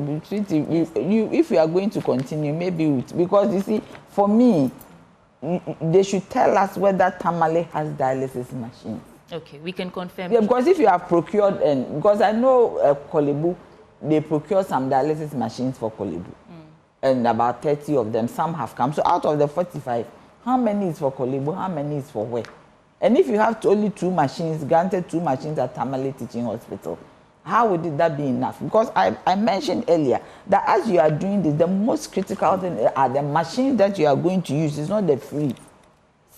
if we are going to continue, maybe because you see, for me, they should tell us whether Tamale has dialysis machines. Okay, we can confirm. Yeah, because if you have procured, because I know Kolebu, they procure some dialysis machines for Kolebu, and about 30 of them, some have come. So out of the 45, how many is for Kolebu? How many is for where? And if you have only 2 machines, granted 2 machines at Tamale Teaching Hospital, how would that be enough? Because I mentioned earlier that as you are doing this, the most critical thing are the machines that you are going to use. It's not the free.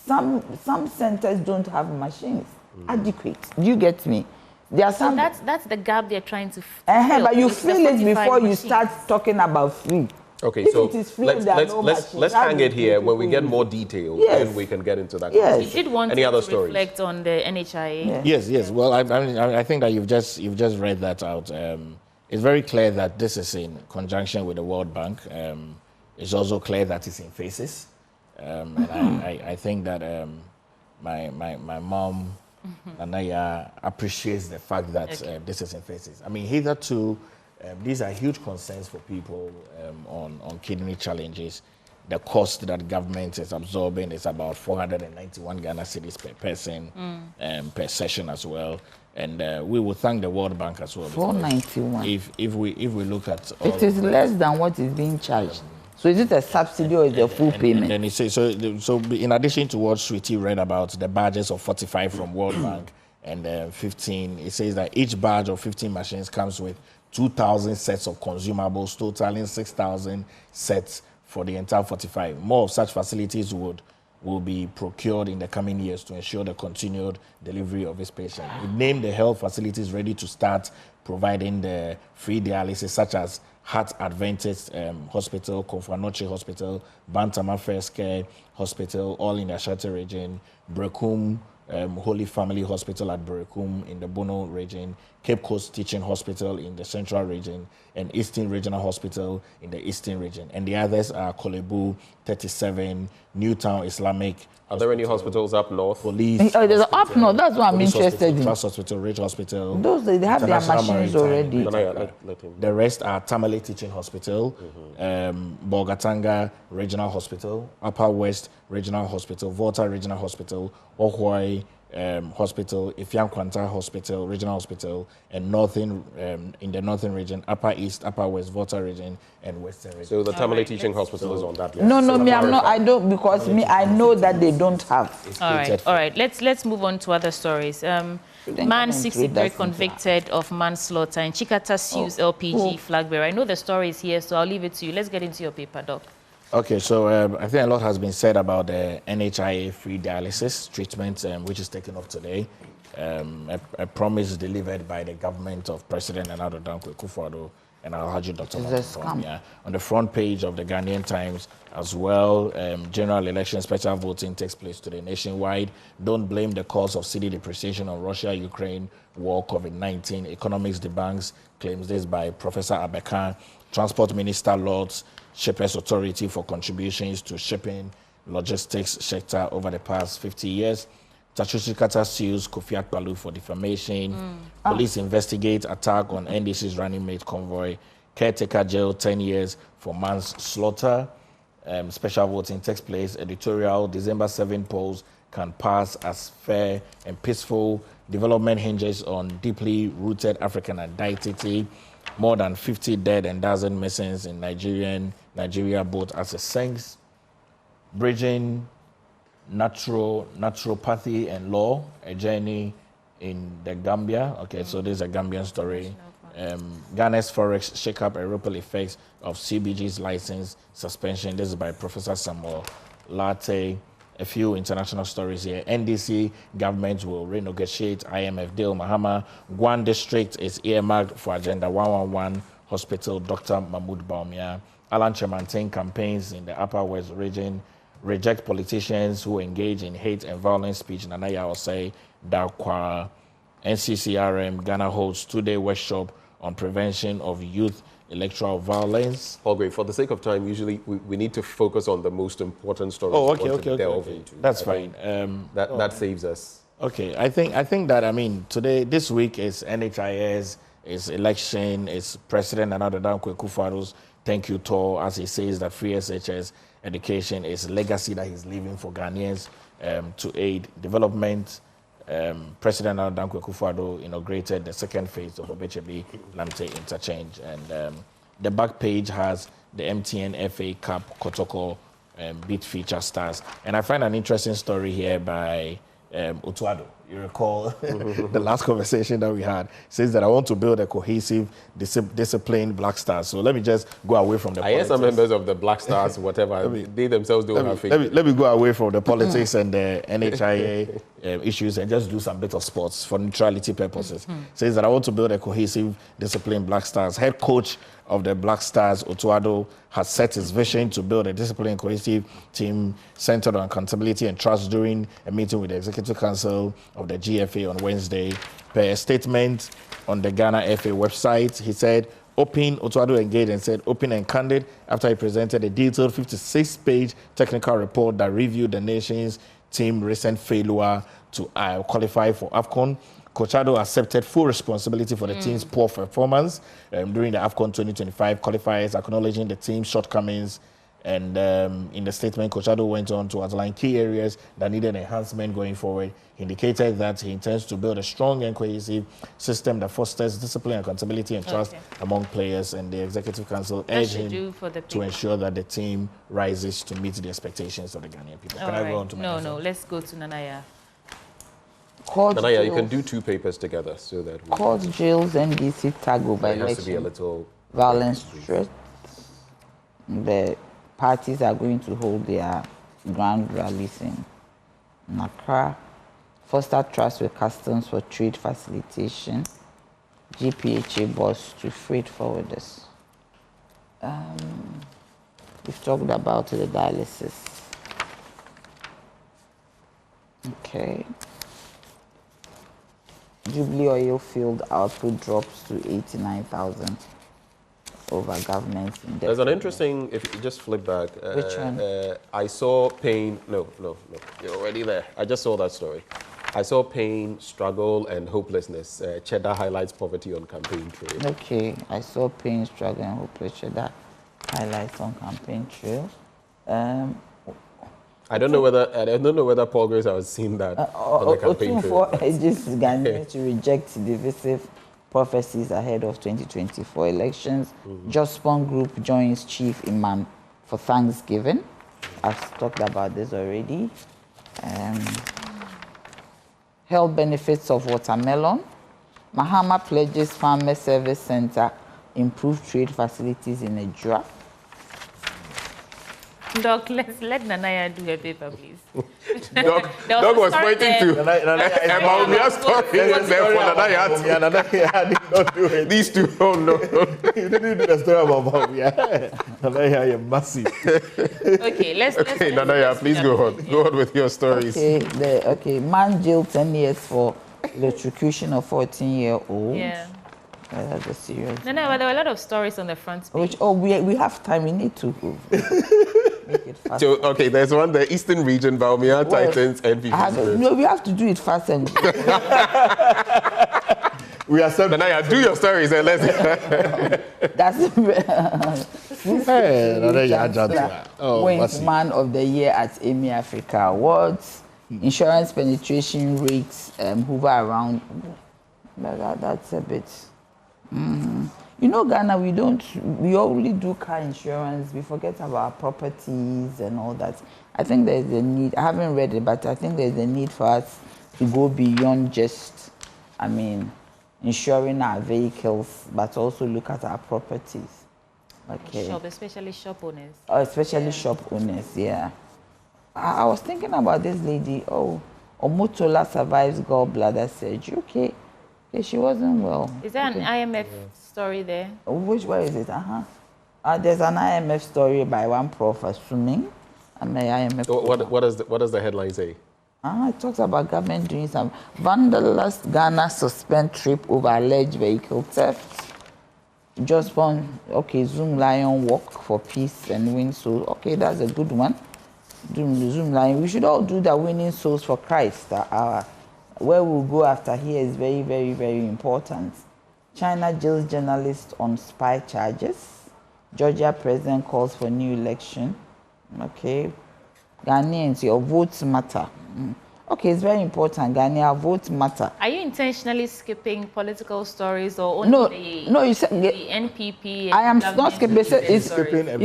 Some centers don't have machines adequate. Do you get me? There are some. So that's the gap they're trying to fill. But you fill it before you start talking about free. Okay, if so it is free, let's hang it here. When we get more details, then we can get into that. Yes. You did want Any other to stories? reflect on the NHIA. Yes. Well, I think that you've just read that out. It's very clear that this is in conjunction with the World Bank. It's also clear that it's in phases. And I think that my mom, Anaya, appreciates the fact that this is in phases. I mean, hitherto, these are huge concerns for people on kidney challenges. The cost that government is absorbing is about 491 Ghana cedis per person, per session as well. And we will thank the World Bank as well. 491. If we look at it is less than what is being charged. So is it a subsidy or is it a full payment? And it says, so in addition to what Sweetie read about the badges of 45 from World Bank and 15, it says that each badge of 15 machines comes with 2,000 sets of consumables, totaling 6,000 sets for the entire 45. More of such facilities will be procured in the coming years to ensure the continued delivery of this patient. We named the health facilities ready to start providing the free dialysis, such as Heart Adventist Hospital, Konfanochi Hospital, Bantama First Care Hospital, all in the Ashante region, Brekum Holy Family Hospital at Berekum in the Bono region, Cape Coast Teaching Hospital in the Central region, and Eastern Regional Hospital in the Eastern region. And the others are Kolebu, 37, Newtown Islamic. Are there any hospitals up north? Police. Oh, there's up north. That's what I'm interested Hospital, in. Trust Hospital, Ridge Hospital. Those, they have their machines already. The rest are Tamale Teaching Hospital, Bogatanga Regional Hospital, Upper West Regional Hospital, Volta Regional Hospital, Ohwai Hospital, Ifiam Kwanta Hospital, Regional Hospital, and in the Northern region, Upper East, Upper West, Volta region, and Western region. So the Tamale Teaching Hospital is on that list. No, me, I'm not. I don't, because me, I know that they don't have. All right. Let's move on to other stories. Man 63 convicted of manslaughter in Chikata sues LPG flag bearer. I know the story is here, so I'll leave it to you. Let's get into your paper, Doc. Okay, so I think a lot has been said about the NHIA free dialysis treatment, which is taken up today. A promise delivered by the government of President Nana Dankwa Akufo-Addo and Alhaji Dr. Mahmoud. On the front page of the Ghanaian Times as well, general election special voting takes place today nationwide. Don't blame the cause of cedi depreciation on Russia-Ukraine war, COVID-19. Economics debunks claims this by Professor Abeka. Transport Minister Lords Shippers Authority for contributions to shipping logistics sector over the past 50 years. Tachusikata sues Kofi Akpalu for defamation. Police investigate attack on NDC's running mate convoy. Caretaker jail 10 years for manslaughter. Special voting takes place. Editorial, December 7 polls can pass as fair and peaceful. Development hinges on deeply rooted African identity. More than 50 dead and dozen missing in Nigeria, both as a sense. Bridging naturopathy and law, a journey in the Gambia. Okay, so this is a Gambian story. Ghana's forex shake up a ripple effects of CBG's license suspension. This is by Professor Samuel Latte. A few international stories here. NDC government will renegotiate IMF deal. Mahama Guan district is earmarked for Agenda 111 Hospital. Dr. Mahmoud Baumia. Alan Chemantin campaigns in the Upper West region reject politicians who engage in hate and violent speech. Nanaya Osei Dakwa. NCCRM Ghana holds 2-day workshop on prevention of youth electoral violence. Great. For the sake of time, usually we need to focus on the most important stories. Okay. That's fine. That saves us. Okay, I think that, this week is NHIS, it's election, it's President Nana Dankwa Akufo-Addo's thank you tour, as he says that free SHS education is legacy that he's leaving for Ghanaians to aid development. President Nana Dankwa Akufo-Addo inaugurated the second phase of Obechebe Lamte interchange, and the back page has the MTN FA Cup Kotoko beat feature stars. And I find an interesting story here by Otuado. You recall the last conversation that we had. It says that I want to build a cohesive, disciplined Black Stars. So let me just go away from the politics. I hear some members of the Black Stars, whatever, they themselves don't have faith. Let me go away from the politics and the NHIA issues and just do some bit of sports for neutrality purposes. Says that I want to build a cohesive, disciplined Black Stars. Head coach of the Black Stars, Otuado, has set his vision to build a disciplined, cohesive team centered on accountability and trust during a meeting with the Executive Council of the GFA on Wednesday. Per a statement on the Ghana FA website, he said, Otuado engaged and said, open and candid after he presented a detailed 56-page technical report that reviewed the nation's team recent failure to qualify for AFCON. Coach Addo accepted full responsibility for the team's poor performance during the AFCON 2025 qualifiers, acknowledging the team's shortcomings. And in the statement, Coach Addo went on to outline key areas that needed enhancement going forward. He indicated that he intends to build a strong and cohesive system that fosters discipline, accountability, and trust among players. And the Executive Council urged him to ensure that the team rises to meet the expectations of the Ghanaian people. Can I go on to my No, let's go to Nanaya. Nanaya, you can do two papers together so that we... Court jails NDC tag over election. It has to be a little... Violence threat. The parties are going to hold their grand rallies in Accra. Foster trust with customs for trade facilitation. GPHA boss to freight forwarders. We've talked about the dialysis. Okay. Jubilee oil field output drops to 89,000 over government's index. There's an interesting, if you just flip back. Which one? I saw pain, no, you're already there. I just saw that story. I saw pain, struggle, and hopelessness. Cheddar highlights poverty on campaign trail. Okay, I saw pain, struggle, and hopeless. Cheddar highlights on campaign trail. I don't know whether Paul Grace has seen that on the campaign trail. Urges Ghanaians to reject divisive prophecies ahead of 2024 elections. Jospon Group joins Chief Imam for Thanksgiving. I've talked about this already. Health benefits of watermelon. Mahama pledges Farmer Service Center improve trade facilities in a draft. Doc, let's let Nanaya do her paper, please. Doc was pointing to Baumia's story there for Nanaya. These two, oh no. You didn't do the story about Baumia. Nanaya, you're massive. Okay, let's Nanaya, please go on. Go on with your stories. Okay, man jailed 10 years for electrocution of 14-year-old. Yeah. That's a serious. No, but there were a lot of stories on the front page. We have time. We need to make it fast. So, okay, there's one, the Eastern Region, Baumia, Titans, NPP. No, we have to do it fast and. We are seven. Nanaya, do your stories and let's. That's. Wins Man of the Year at Emmy Africa Awards. Insurance penetration rates hover around. That's a bit. You know, Ghana, we only do car insurance. We forget about properties and all that. I think there's a need. I haven't read it, but I think there's a need for us to go beyond just, insuring our vehicles, but also look at our properties. Okay. Especially shop owners. Especially shop owners, yeah. I was thinking about this lady. Omotola survives gallbladder surgery. Okay. She wasn't well. Is there an IMF story there? Which one is it? There's an IMF story by one prof assuming. What does the headline say? It talks about government doing some vandalist Ghana suspend trip over alleged vehicle theft. Jospon, Zoom Lion walk for peace and win souls. Okay, that's a good one. Zoom Lion. We should all do that, winning souls for Christ. Where we'll go after here is very, very, very important. China jails journalists on spy charges. Georgia president calls for new election. Okay. Ghanaians, your votes matter. Okay, it's very important. Ghanaian votes matter. Are you intentionally skipping political stories or only No, you said the NPP? I am not skipping. You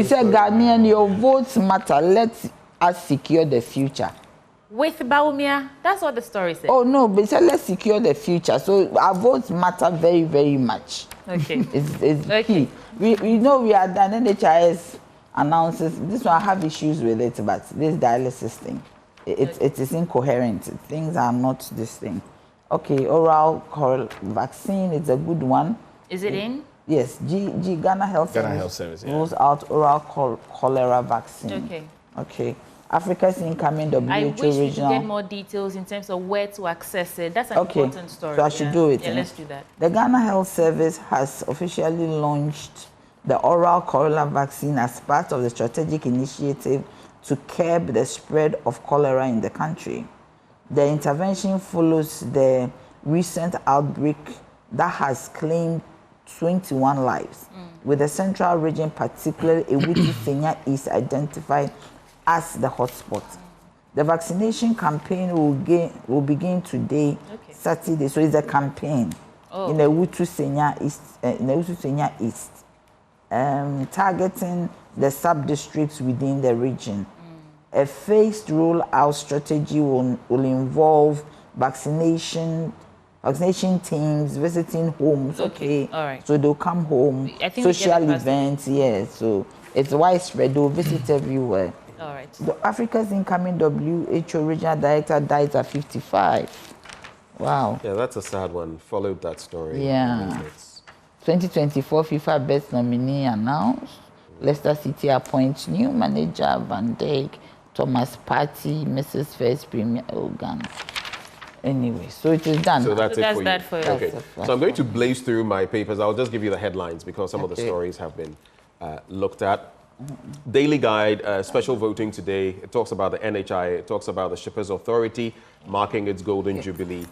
said Ghanaian, your votes matter. Let us secure the future. With Baumia, that's what the story said. Oh no, but it said let's secure the future. So our votes matter very, very much. Okay. It's key. We know we are done. NHIS announces this one. I have issues with it, but this dialysis thing, it is incoherent. Things are not this thing. Okay, oral vaccine is a good one. Is it in? Yes, Ghana Health Service rolls out oral cholera vaccine. Okay. Africa's incoming WHO regional. I wish we could regional. get more details in terms of where to access it. That's an important story. So I should do it. Yeah, let's do that. The Ghana Health Service has officially launched the oral cholera vaccine as part of the strategic initiative to curb the spread of cholera in the country. The intervention follows the recent outbreak that has claimed 21 lives, with the central region, particularly Ewutu Senya East, identified as the hotspot. The vaccination campaign will begin today, Saturday. So it's a campaign in the Ewutu Senya East, targeting the sub-districts within the region. A phased rollout strategy will involve vaccination teams visiting homes. Okay. All right. So they'll come home. Social events. Yeah. So it's widespread. They'll visit everywhere. All right. Africa's incoming WHO regional director dies at 55. Wow. Yeah, that's a sad one. Followed that story. Yeah. 2024 FIFA Best Nominee announced. Leicester City appoints new manager Van Dijk, Thomas Partey, Mrs. First Premier Ghana. anyway. So it is done. So that's it for you. That for you. Okay. So I'm going to blaze through my papers. I'll just give you the headlines because some of the stories have been looked at. Daily Guide, special voting today. It talks about the NHI. It talks about the Shippers Authority marking its golden jubilee.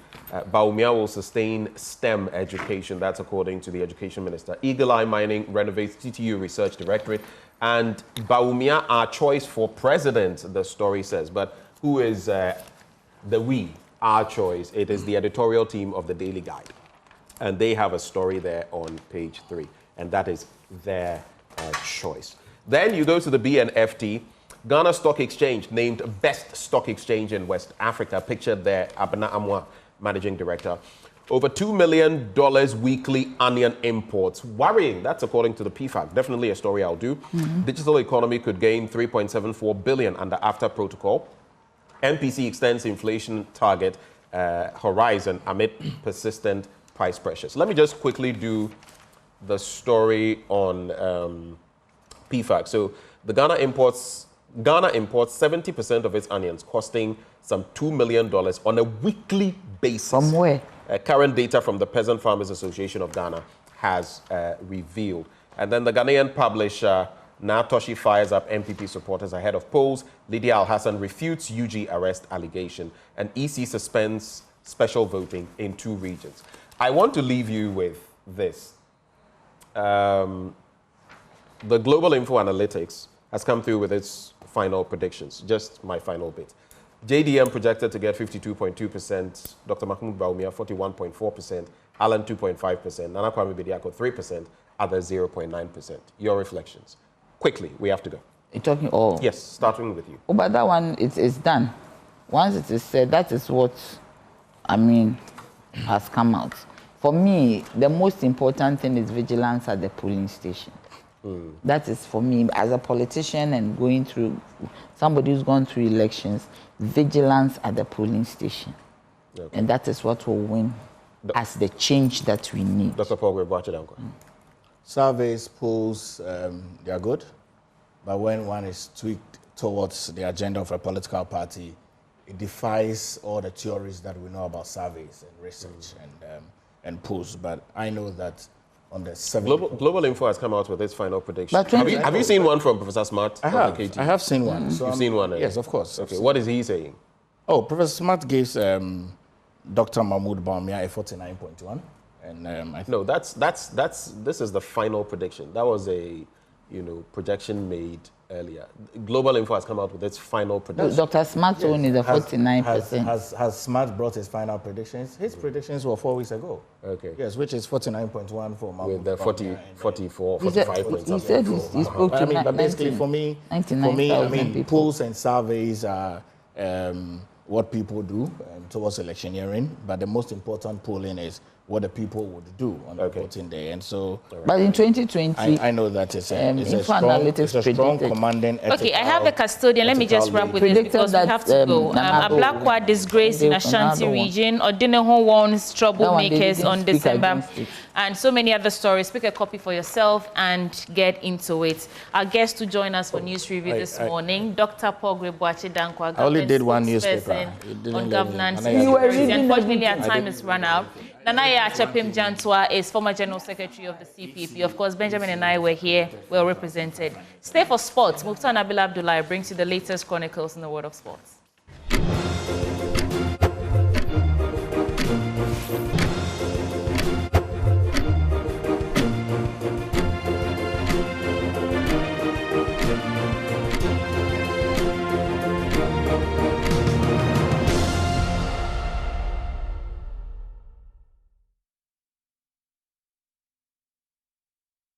Baumia will sustain STEM education. That's according to the Education Minister. Eagle Eye Mining renovates TTU Research Directorate. And Baumia, our choice for president, the story says. But who is the we? Our choice. It is the editorial team of the Daily Guide. And they have a story there on page 3. And that is their choice. Then you go to the BNFT. Ghana Stock Exchange named best stock exchange in West Africa. Pictured there, Abena Amwa, managing director. Over $2 million weekly onion imports. Worrying. That's according to the PFAC. Definitely a story I'll do. Digital economy could gain 3.74 billion under AFTA protocol. MPC extends inflation target horizon amid persistent price pressures. Let me just quickly do the story on PFAC. So the Ghana imports 70% of its onions, costing some $2 million on a weekly basis. From where? Current data from the Peasant Farmers Association of Ghana has revealed. And then the Ghanaian publisher Natoshi fires up NPP supporters ahead of polls. Lydia Al-Hassan refutes UG arrest allegation. And EC suspends special voting in 2 regions. I want to leave you with this. The Global Info Analytics has come through with its final predictions. Just my final bit. JDM projected to get 52.2%, Dr. Mahmoud Baumia 41.4%, Alan 2.5%, Nana Kwame Bediako 3%, others 0.9%. Your reflections. Quickly, we have to go. You're talking all? Yes, starting with you. Oh, but that one, it's done. Once it is said, that is what, has come out. For me, the most important thing is vigilance at the polling station. That is for me, as a politician and going through, somebody who's gone through elections, vigilance at the polling station. Okay. And that is what will win as the change that we need. Dr. Paul, we're watching Uncle. Surveys, polls, they are good. But when one is tweaked towards the agenda of a political party, it defies all the theories that we know about surveys and research and polls. But I know that on the 7th... Global Info has come out with its final prediction. Have you seen one from Professor Smart? I have seen one. So you've seen one? Yes, of course. Okay, what is he saying? Oh, Professor Smart gives Dr. Mahmoud Baumia a 49.1. And no, this is the final prediction. That was a projection made earlier. Global Info has come out with its final prediction. Dr. Smart's own is a 49%. Has Smart brought his final predictions? His predictions were 4 weeks ago. Okay. Yes, which is 49.1 for Mahmoud. With the 44, 45. He said he spoke to but basically for me, polls and surveys are what people do towards electioneering, but the most important polling is what the people would do on the voting day. And so, but in 2020, I know that it's a strong commanding ethical. Okay, I have a custodian. Let me just wrap with this because we have to go. A Blackwater disgrace in Ashanti region, Odineho warns troublemakers on December, and so many other stories. Pick a copy for yourself and get into it. Our guest to join us for news review this morning, Dr. Paul Grebwache Dankwa. I only did one newspaper on governance. Unfortunately, our time is run out. Nanaya Achapim Jantwa is former General Secretary of the CPP. Of course, Benjamin and I were here, well represented. Stay for sports. Mukhtar Nabil Abdullah brings you the latest chronicles in the world of sports.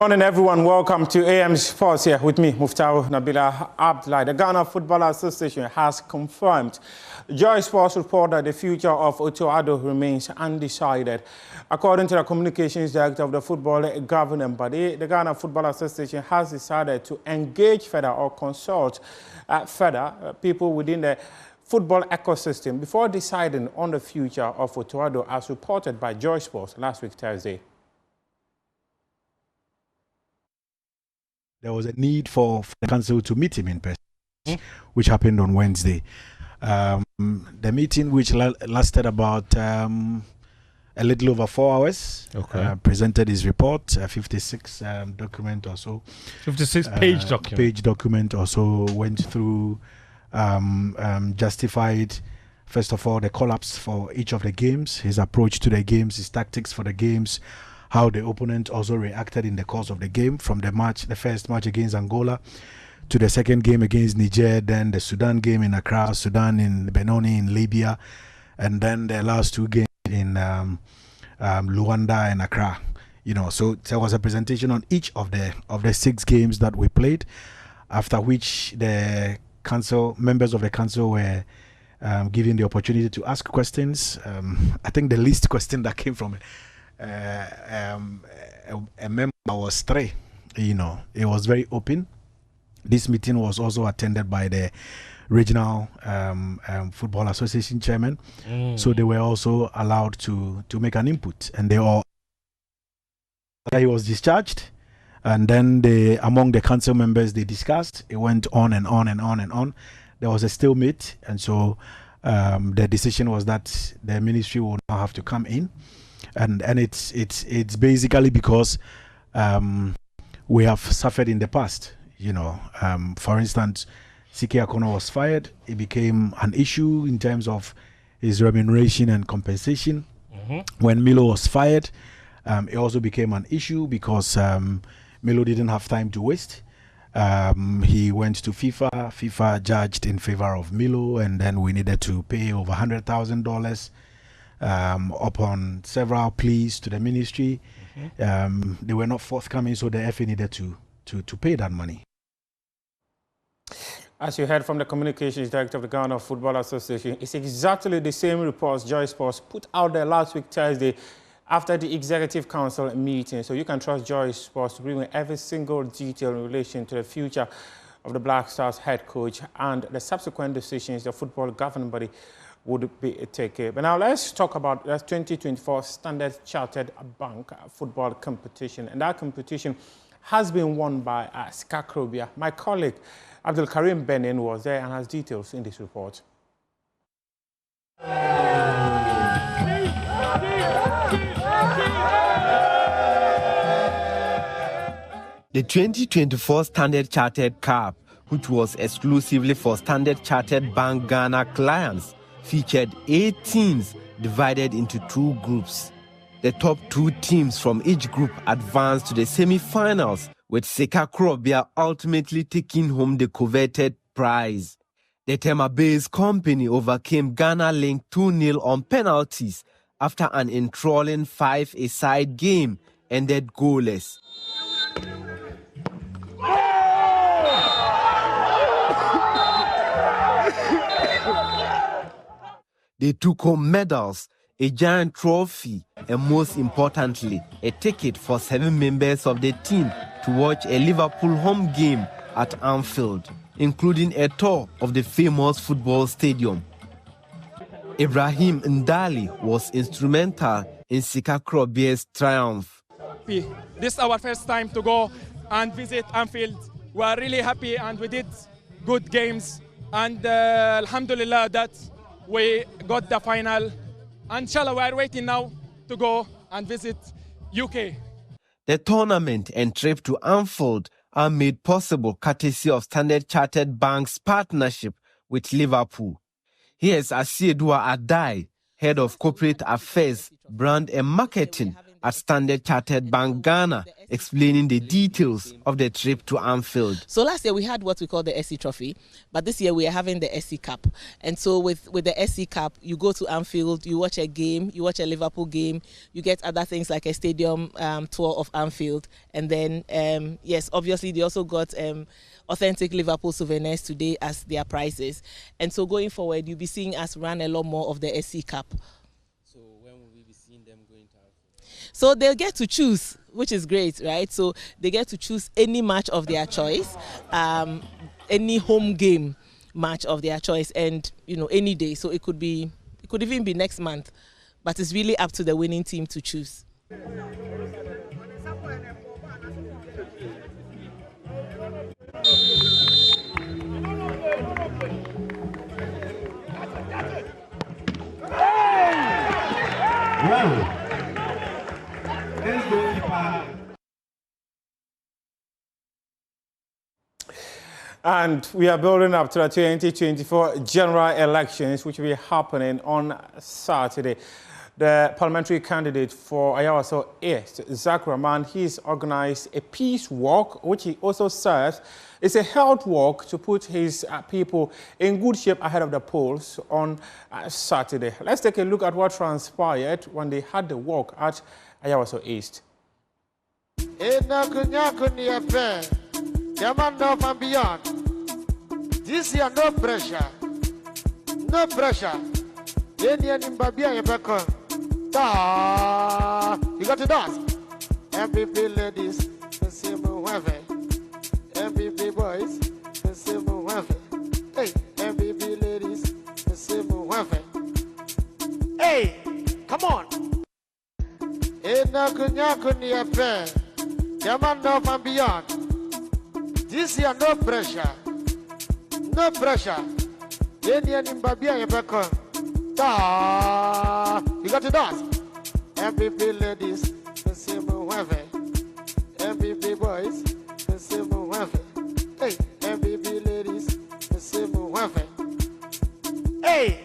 Morning, everyone. Welcome to AM Sports here with me, Mukhtar Nabil Abdullah. The Ghana Football Association has confirmed. Joy Sports report that the future of Otto Addo remains undecided. According to the communications director of the football governing body, the Ghana Football Association has decided to engage further or consult further people within the football ecosystem before deciding on the future of Otto Addo, as reported by Joy Sports last week, Thursday. There was a need for the council to meet him in person, which happened on Wednesday. The meeting, which lasted about a little over 4 hours, presented his report, a 56 document or so. 56-page document. Page document or so, went through, justified, first of all, the collapse for each of the games, his approach to the games, his tactics for the games, how the opponent also reacted in the course of the game, from the first match against Angola to the second game against Niger, then the Sudan game in Accra, Sudan in Benoni in Libya, and then the last 2 games in Luanda and Accra. So there was a presentation on each of the 6 games that we played, after which the members of the council were given the opportunity to ask questions. I think the least question that came from a member was 3. It was very open. This meeting was also attended by the Regional Football Association chairman. So they were also allowed to make an input, and he was discharged. And then among the council members, they discussed. It went on and on and on and on. There was a stalemate, and so the decision was that the ministry will now have to come in, and it's basically because we have suffered in the past. For instance, Sike Akono was fired. It became an issue in terms of his remuneration and compensation. When Milo was fired, it also became an issue because Milo didn't have time to waste. He went to FIFA. FIFA judged in favor of Milo, and then we needed to pay over $100,000 upon several pleas to the ministry. They were not forthcoming, so the FA needed to pay that money. As you heard from the communications director of the Ghana Football Association, it's exactly the same reports Joy Sports put out there last week, Thursday, after the Executive Council meeting. So you can trust Joy Sports to bring in every single detail in relation to the future of the Black Stars head coach and the subsequent decisions the football governing body would be taking. But now let's talk about the 2024 Standard Chartered Bank football competition. And that competition has been won by Skakrobia. My colleague, Abdul Karim Benin, was there and has details in this report. The 2024 Standard Chartered Cup, which was exclusively for Standard Chartered Bank Ghana clients, featured 8 teams divided into 2 groups. The top 2 teams from each group advanced to the semi-finals, with Skakrobia ultimately taking home the coveted prize. The Tema-based company overcame Ghana Link 2-0 on penalties after an enthralling 5-a-side game ended goalless. They took home medals, a giant trophy, and most importantly, a ticket for 7 members of the team to watch a Liverpool home game at Anfield, including a tour of the famous football stadium. Ibrahim Ndali was instrumental in Skakrobia's triumph. This is our first time to go and visit Anfield. We are really happy and we did good games. And alhamdulillah that we got the final. Inshallah, we are waiting now to go and visit UK. The tournament and trip to Anfield are made possible courtesy of Standard Chartered Bank's partnership with Liverpool. Here's Asiedua Adai, Head of Corporate Affairs, Brand and Marketing at Standard Chartered Bank Ghana, explaining the details of the trip to Anfield. So last year we had what we call the SC Trophy, but this year we are having the SC Cup. And so with the SC Cup, you go to Anfield, you watch a game, you watch a Liverpool game, you get other things like a stadium tour of Anfield. And then, yes, obviously they also got authentic Liverpool souvenirs today as their prizes. And so going forward, you'll be seeing us run a lot more of the SC Cup. So when will we be seeing them going to Anfield? So they'll get to choose, which is great, right? So they get to choose any match of their choice, any home game match of their choice, and any day. So it could even be next month, but it's really up to the winning team to choose. Let's go keeper. And we are building up to the 2024 general elections, which will be happening on Saturday. The parliamentary candidate for Ayawaso East, Zach Rahman, he's organized a peace walk, which he also serves. It's a health walk to put his people in good shape ahead of the polls on Saturday. Let's take a look at what transpired when they had the walk at Ayawaso East. And beyond. This year, no pressure. No pressure. You got to dance. NPP ladies, NPP boys, hey, NPP ladies, hey, come on. And beyond. This year, no pressure. No pressure. You got to dance. NPP ladies, NPP boys, hey, NPP ladies, hey.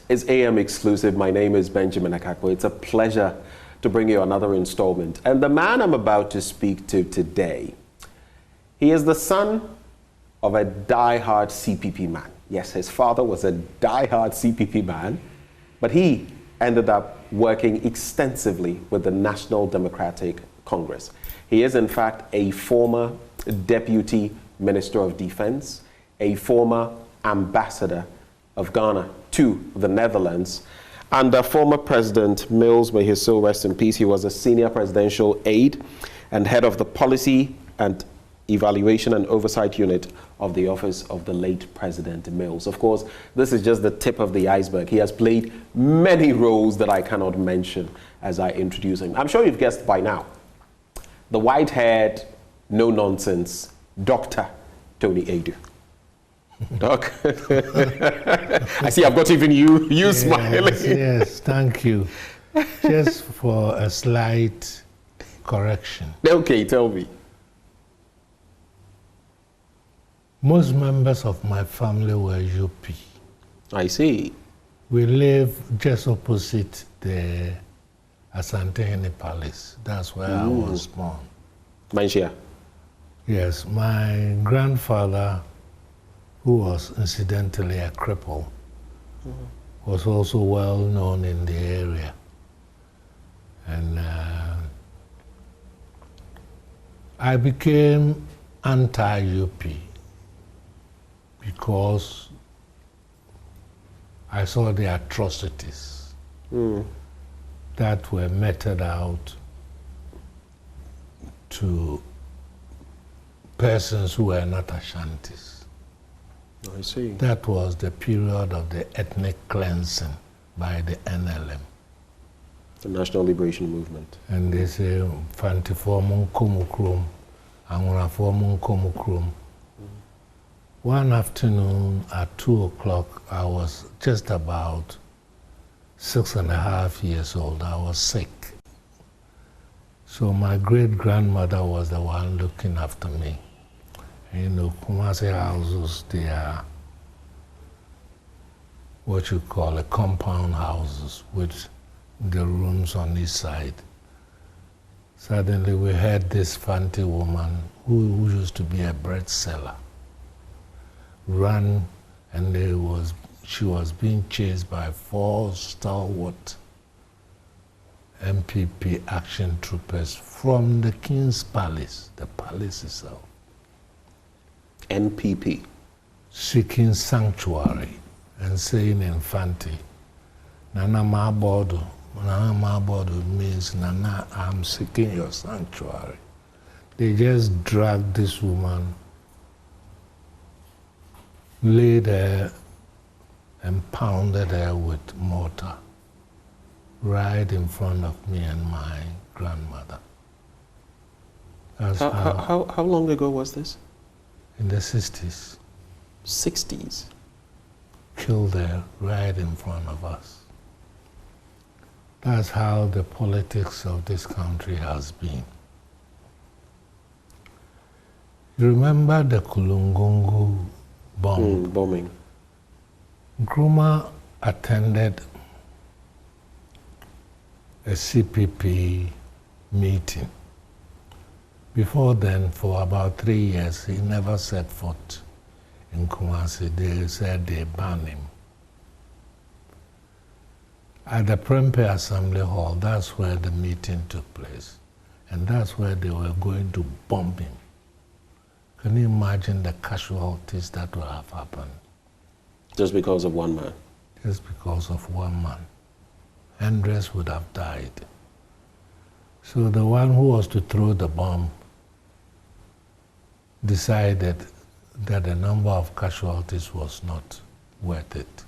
It's AM exclusive. My name is Benjamin Akakpo. It's a pleasure to bring you another installment. And the man I'm about to speak to today, he is the son of a die-hard CPP man. Yes, his father was a die-hard CPP man, but he ended up working extensively with the National Democratic Congress. He is, in fact, a former Deputy Minister of Defense, a former ambassador of Ghana to the Netherlands, and former President Mills, may his soul rest in peace. He was a senior presidential aide and head of the Policy and Evaluation and Oversight Unit of the office of the late President Mills. Of course, this is just the tip of the iceberg. He has played many roles that I cannot mention as I introduce him. I'm sure you've guessed by now. The white-haired, no-nonsense Dr. Tony Aidoo. Doc, I see I've got even you yes, smiling. Yes, thank you. Just for a slight correction. Okay, tell me. Most members of my family were UP. I see. We live just opposite the Asante Palace. That's where I was born. Manchia? Yes, my grandfather, who was incidentally a cripple, was also well known in the area. And I became anti-UP because I saw the atrocities that were meted out to persons who were not Ashantis. I see. That was the period of the ethnic cleansing by the NLM. The National Liberation Movement. And they say, Fantiformum Komukrum, Anguraformum Komukrum. One afternoon at 2 o'clock, I was just about 6.5 years old. I was sick. So my great-grandmother was the one looking after me. You know, Kumasi houses, they are what you call a compound houses with the rooms on each side. Suddenly we had this fancy woman who used to be a bread seller run, and she was being chased by 4 stalwart NPP action troopers from the King's Palace, the palace itself. NPP? Seeking sanctuary and saying Infante, Nana Mabodo. Nana Mabodo means Nana, I'm seeking your sanctuary. They just dragged this woman laid her and pounded her with mortar right in front of me and my grandmother. How long ago was this? In the 60s. 60s? Killed her right in front of us. That's how the politics of this country has been. You remember the Kulungungu bombing? Nkrumah attended a CPP meeting. Before then, for about 3 years, he never set foot in Kumasi. They said they banned him. At the Prempe Assembly Hall, that's where the meeting took place. And that's where they were going to bomb him. Can you imagine the casualties that would have happened? Just because of one man? Just because of one man. Hundreds would have died. So the one who was to throw the bomb decided that the number of casualties was not worth it.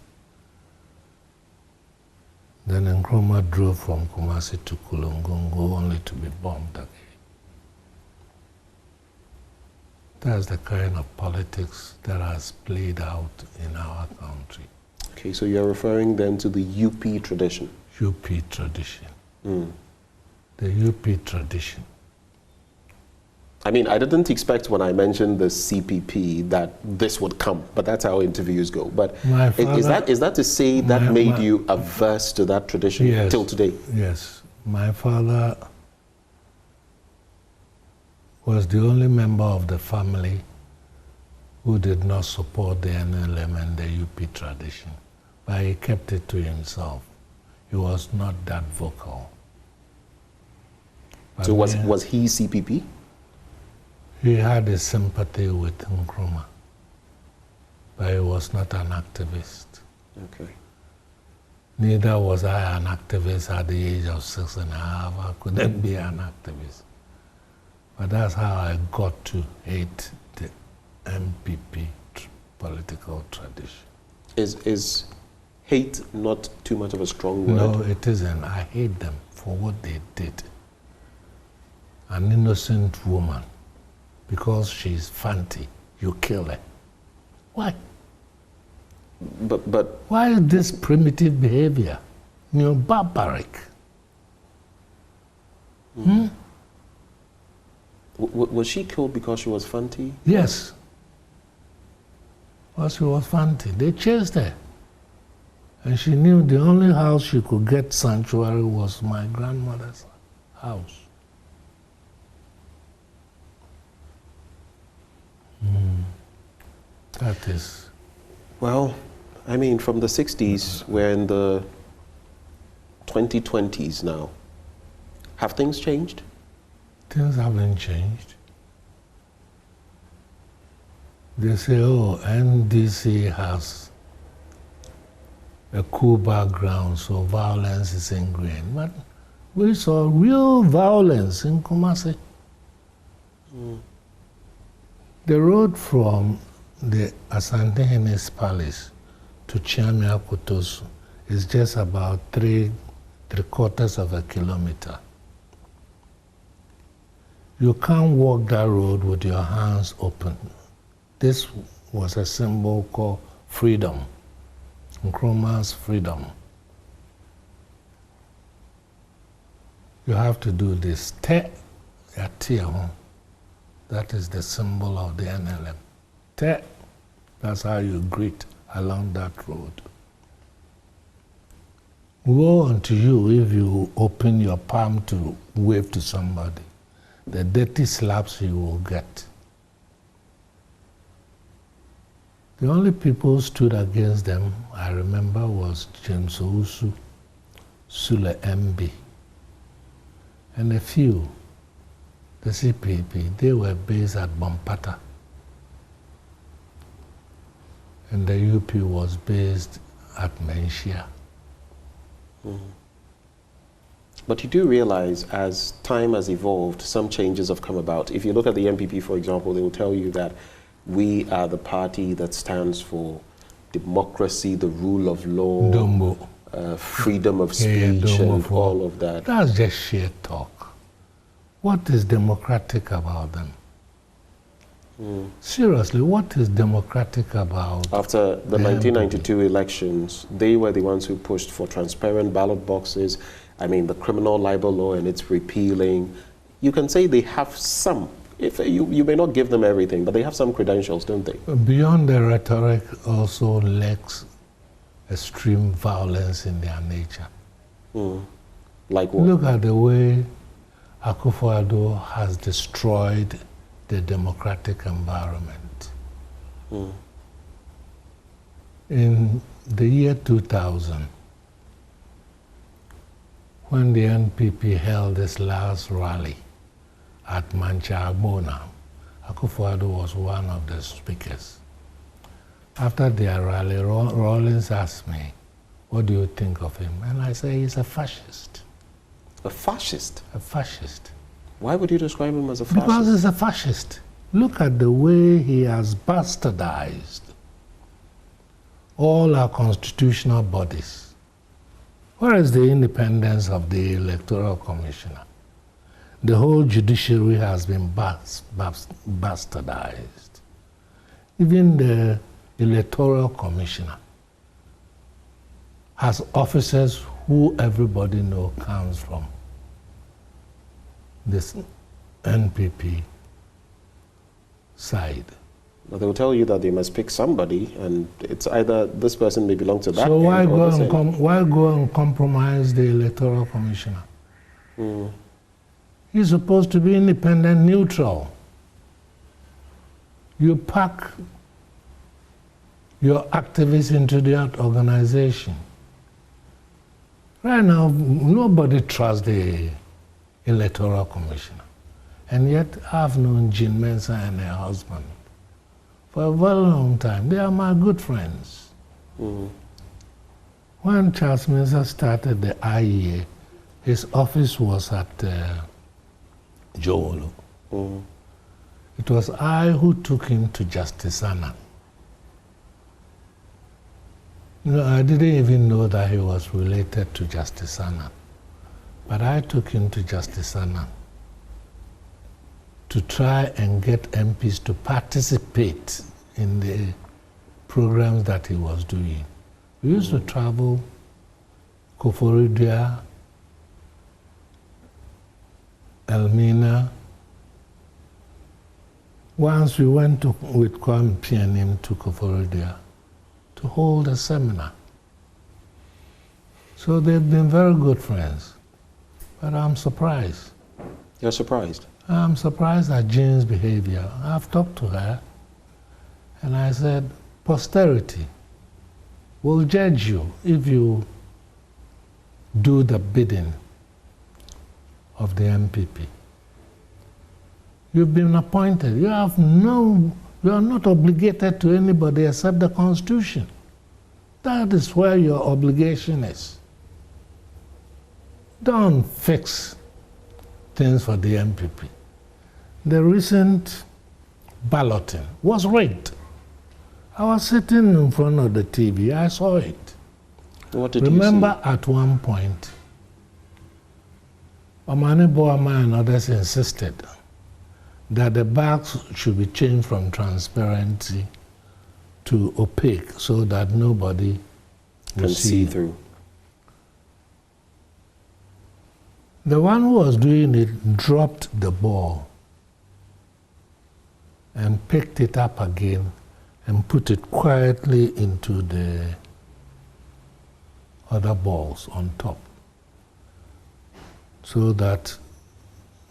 Then Nkrumah drove from Kumasi to Kulungungu only to be bombed again. That's the kind of politics that has played out in our country. Okay, so you're referring then to the UP tradition? UP tradition. The UP tradition. I mean, I didn't expect when I mentioned the CPP that this would come, but that's how interviews go. But is that to say that made you averse to that tradition till today? Yes. My father was the only member of the family who did not support the NLM and the UP tradition, but he kept it to himself. He was not that vocal. But so was he CPP? He had a sympathy with Nkrumah, but he was not an activist. Okay. Neither was I an activist at the age of 6.5. I couldn't be an activist. But that's how I got to hate the NPP political tradition. Is hate not too much of a strong word? No, it isn't. I hate them for what they did. An innocent woman, because she's fancy, you kill her. Why? But why is this primitive behavior? You're barbaric. Was she killed because she was Fanti? Yes. Well, she was Fanti. They chased her. And she knew the only house she could get sanctuary was my grandmother's house. That is. Well, I mean, from the 60s, we're in the 2020s now. Have things changed? Things haven't changed. They say, oh, NDC has a cool background, so violence is ingrained. But we saw real violence in Kumasi. The road from the Asante Hennes Palace to Chiamia Kotosu is just about 3/4 of a kilometer. You can't walk that road with your hands open. This was a symbol called freedom, Nkrumah's freedom. You have to do this. Te yatiahon. That is the symbol of the NLM. Te, that's how you greet along that road. Woe unto you if you open your palm to wave to somebody. The dirty slaps you will get. The only people who stood against them, I remember, was James Owusu, Sule MB, and a few. The CPP, they were based at Bompata. And the UP was based at Menchia. But you do realize, as time has evolved, some changes have come about. If you look at the NPP, for example, they will tell you that we are the party that stands for democracy, the rule of law, freedom of speech, and all of that. That's just sheer talk. What is democratic about them? Seriously, what is democratic about? After the 1992 elections, they were the ones who pushed for transparent ballot boxes. I mean, the criminal libel law and its repealing. You can say they have some. If you may not give them everything, but they have some credentials, don't they? Beyond the rhetoric, also lacks extreme violence in their nature. Like what? Look at the way Akufo-Addo has destroyed the democratic environment. In the year 2000, when the NPP held its last rally at Mancha-Agbona, Akufo-Addo was one of the speakers. After their rally, Rawlings asked me, "What do you think of him?" And I say, he's a fascist. A fascist? A fascist. Why would you describe him as a fascist? Because he's a fascist. Look at the way he has bastardized all our constitutional bodies. Where is the independence of the Electoral Commissioner? The whole judiciary has been bastardized. Even the Electoral Commissioner has officers who everybody knows comes from this NPP side. But they will tell you that they must pick somebody, and it's either this person may belong to that. So why go and compromise the Electoral Commissioner? He's supposed to be independent, neutral. You pack your activists into that organization. Right now, nobody trusts the Electoral Commissioner. And yet, I've known Jean Mensah and her husband for a very long time. They are my good friends. When Charles Mensah started the IEA, his office was at Jowolo. It was I who took him to Justice Annan. You know, I didn't even know that he was related to Justice Annan. But I took him to Justice Annan to try and get MPs to participate in the programs that he was doing. We used to travel Koforidua, Elmina. Once we went with Kwame Pianim to Koforidua to hold a seminar. So they've been very good friends. But I'm surprised. You're surprised? I'm surprised at Jean's behavior. I've talked to her, and I said, posterity will judge you if you do the bidding of the NPP. You've been appointed. You are not obligated to anybody except the Constitution. That is where your obligation is. Don't fix things for the NPP. The recent balloting was rigged. I was sitting in front of the TV. I saw it. What did Remember, you see? at one point, Omani Boama and others insisted that the bags should be changed from transparency to opaque so that nobody can see through. The one who was doing it dropped the ball and picked it up again and put it quietly into the other balls on top, so that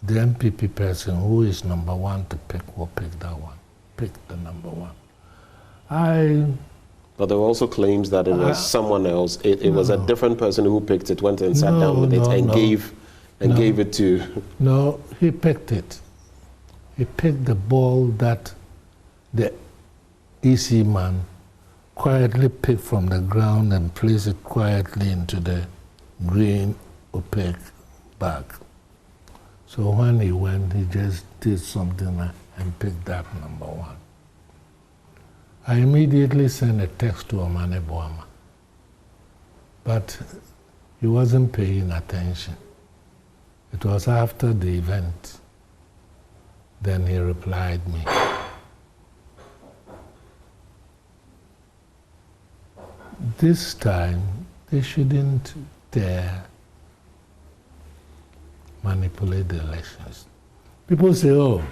the NPP person who is number one to pick will pick that one, pick the number one. But there were also claims that it was someone else. It was a different person who picked it, went and sat down with it and gave it to... No, he picked it. He picked the ball that the EC man quietly picked from the ground and placed it quietly into the green opaque bag. So when he went, he just did something and picked that number one. I immediately sent a text to Omane Boama, but he wasn't paying attention. It was after the event. Then he replied me. This time, they shouldn't dare manipulate the elections. People say, oh,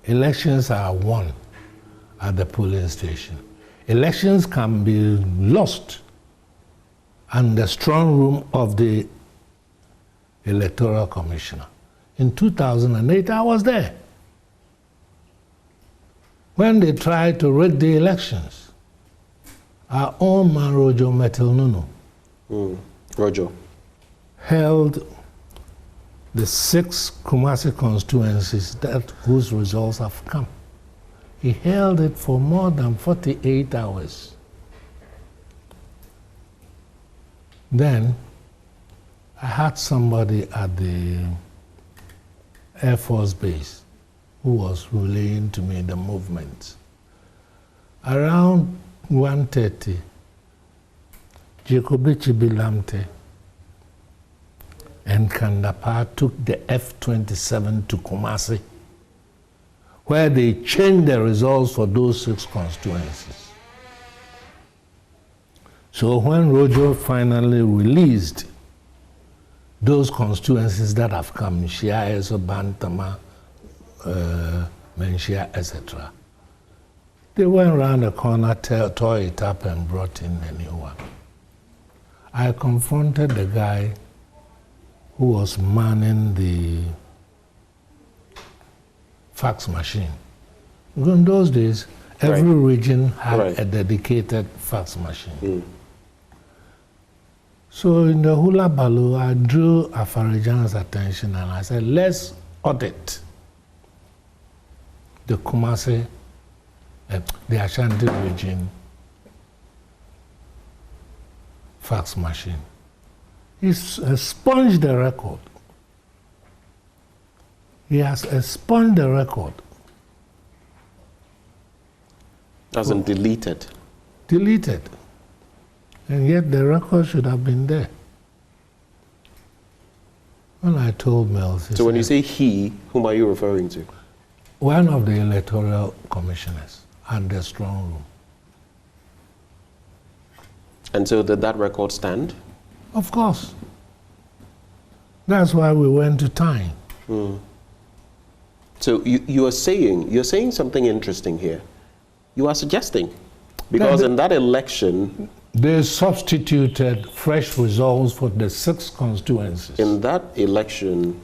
elections are won at the polling station. Elections can be lost in the strong room of the Electoral Commissioner. In 2008, I was there. When they tried to rig the elections, our own man, Rojo Metelnunu, Rojo, held the 6 Kumasi constituencies whose results have come. He held it for more than 48 hours. Then I had somebody at the Air Force Base who was relaying to me the movement. Around 1:30, Jacobichi Bilamte and Kandapa took the F-27 to Kumasi, where they changed the results for those 6 constituencies. So when Rojo finally released those constituencies that have come, Shia, Eso, Bantama, Menshia, etc., they went around the corner, tore it up, and brought in a new one. I confronted the guy who was manning the fax machine. In those days, every region had a dedicated fax machine. So in the hula baloo, I drew Afarijan's attention and I said, let's audit the Kumasi, the Ashanti region fax machine. He expunged the record. He has expunged the record. As in deleted? Deleted. And yet the record should have been there. When I told Mills... So when you say he, whom are you referring to? One of the electoral commissioners at the strong room. And so did that record stand? Of course. That's why we went to time. So you're saying something interesting here. You are suggesting, because in that election... They substituted fresh results for the 6 constituencies. In that election,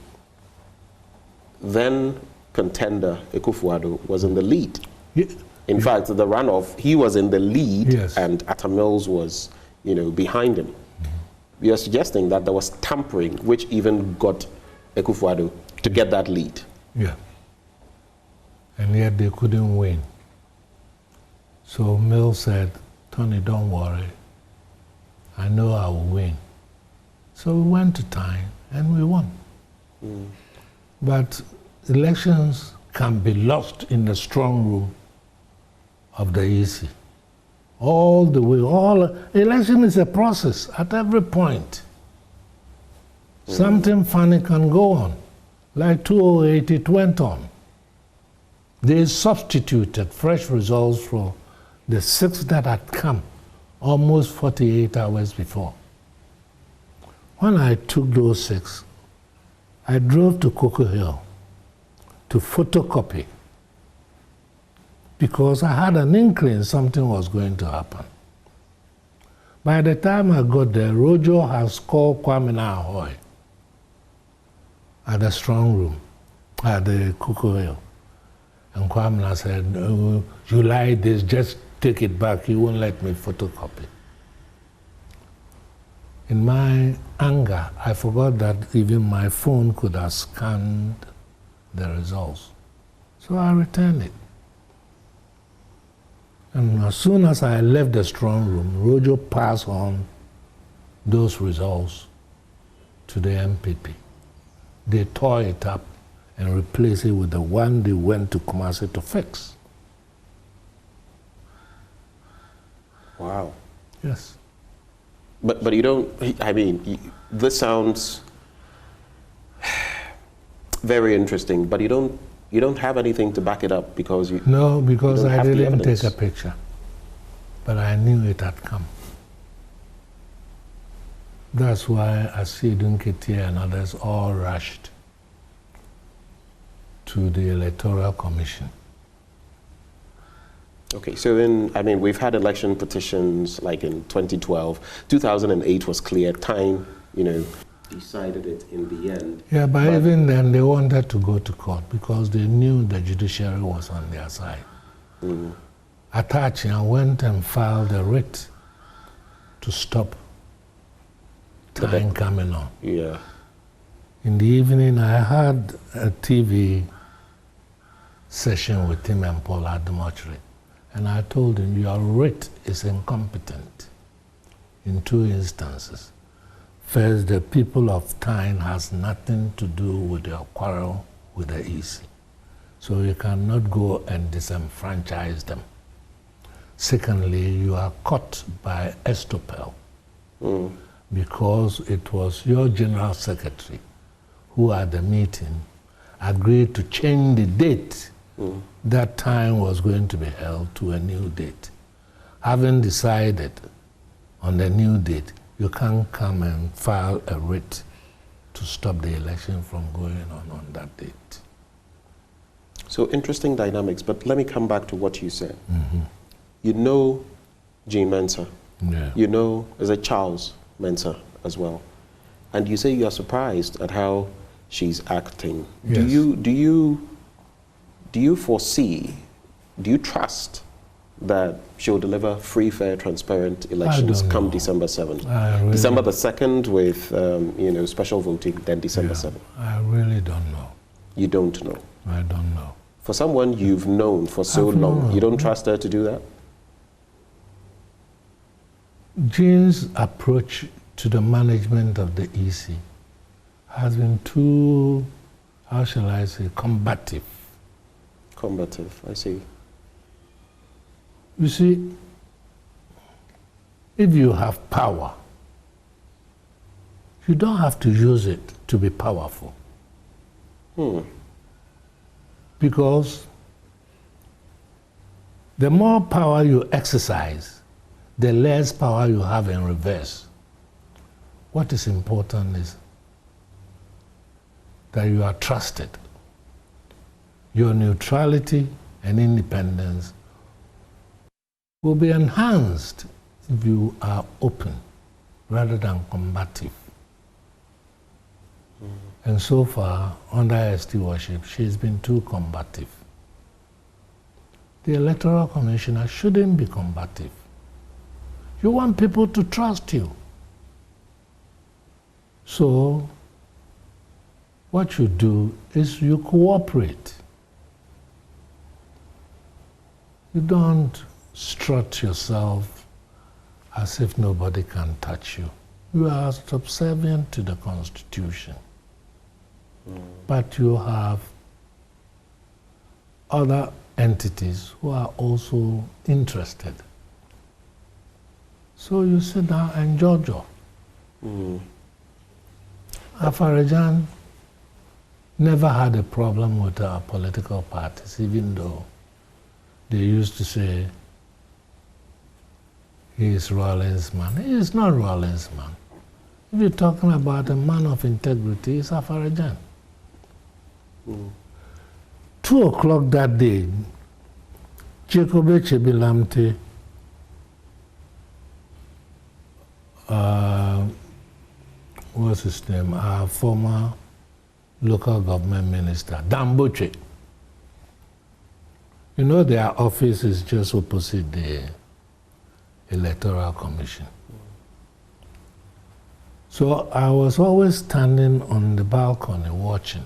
then contender Ekufuado was in the lead. In fact, the runoff, he was in the lead, and Atta Mills was, behind him. You're suggesting that there was tampering, which even got Ekufuado to get that lead. Yeah. And yet they couldn't win. So Mills said, Tony, don't worry. I know I will win. So we went to time and we won. But elections can be lost in the strong room of the EC. All the way, election is a process at every point. Something funny can go on. Like 2008, it went on. They substituted fresh results for the 6 that had come almost 48 hours before. When I took those 6, I drove to Cocoa Hill to photocopy because I had an inkling something was going to happen. By the time I got there, Rojo has called Kwame Ahoy at the strong room, at the Cocoa Hill. And Kwame said, oh, you lied this, just take it back, he won't let me photocopy. In my anger, I forgot that even my phone could have scanned the results. So I returned it. And as soon as I left the strong room, Rojo passed on those results to the NPP. They tore it up and replaced it with the one they went to Kumasi to fix. Wow. Yes. But you don't, I mean, this sounds very interesting, but you don't have anything to back it up because you... No, because you don't I have the didn't evidence. take a picture. But I knew it had come. That's why Asidun Ketia and others all rushed to the Electoral Commission. Okay, so then, I mean, we've had election petitions like in 2012. 2008 was clear. Time, decided it in the end. Yeah, but even then they wanted to go to court because they knew the judiciary was on their side. Mm. Atachian went and filed a writ to stop time coming on. Yeah. In the evening, I had a TV session with him and Paul Ademochiri, and I told him, your writ is incompetent in two instances. First, the people of Tyne has nothing to do with your quarrel with the EC. So you cannot go and disenfranchise them. Secondly, you are caught by Estopel because it was your General Secretary who at the meeting agreed to change the date that time was going to be held to a new date. Having decided on the new date, you can't come and file a writ to stop the election from going on that date. So interesting dynamics, but let me come back to what you said. Mm-hmm. You know Jean Mensah. Yeah. You know, is it Charles Mensah as well? And you say you are surprised at how she's acting. Yes. Do you foresee, do you trust that she'll deliver free, fair, transparent elections come December 7th? Really December the 2nd with special voting, then December 7th. I really don't know. You don't know? I don't know. For someone you've known for so long, you don't trust her to do that? Jean's approach to the management of the EC has been too, how shall I say, combative. Combative, I see. You see, if you have power, you don't have to use it to be powerful. Because the more power you exercise, the less power you have in reverse. What is important is that you are trusted. Your neutrality and independence will be enhanced if you are open rather than combative. And so far, under her stewardship, she's been too combative. The Electoral Commissioner shouldn't be combative. You want people to trust you. So, what you do is you cooperate. You don't strut yourself as if nobody can touch you. You are subservient to the Constitution. But you have other entities who are also interested. So you sit down and judge. Afarajan never had a problem with our political parties, even though they used to say he is Rawlings' man. He is not Rawlings' man. If you're talking about a man of integrity, it's Afarajan. 2 o'clock that day, Jacob Echebilamte, what's his name? Our former local government minister, Damboche. You know, their office is just opposite the Electoral Commission. So I was always standing on the balcony watching.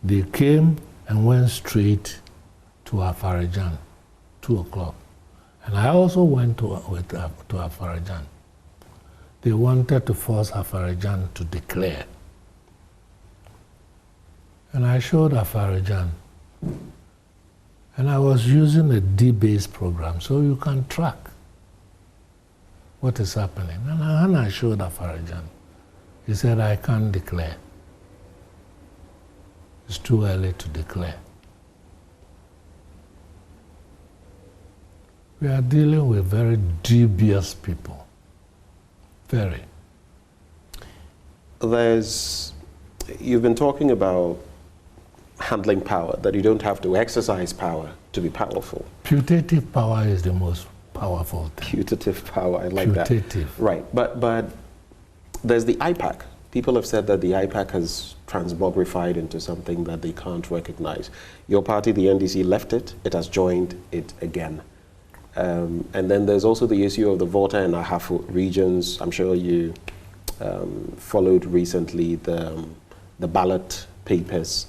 They came and went straight to Afarajan, 2 o'clock. And I also went to Afarajan. They wanted to force Afarajan to declare. And I showed Afarajan. And I was using a D-based program, so you can track what is happening? And I showed Afarajan. He said, I can't declare. It's too early to declare. We are dealing with very dubious people. Very. You've been talking about handling power, that you don't have to exercise power to be powerful. Putative power is the most powerful thing. Putative power, I like that. Putative. Right, but there's the IPAC. People have said that the IPAC has transmogrified into something that they can't recognize. Your party, the NDC, left it. It has joined it again. And then there's also the issue of the Volta and Ahafo regions. I'm sure you followed recently the ballot papers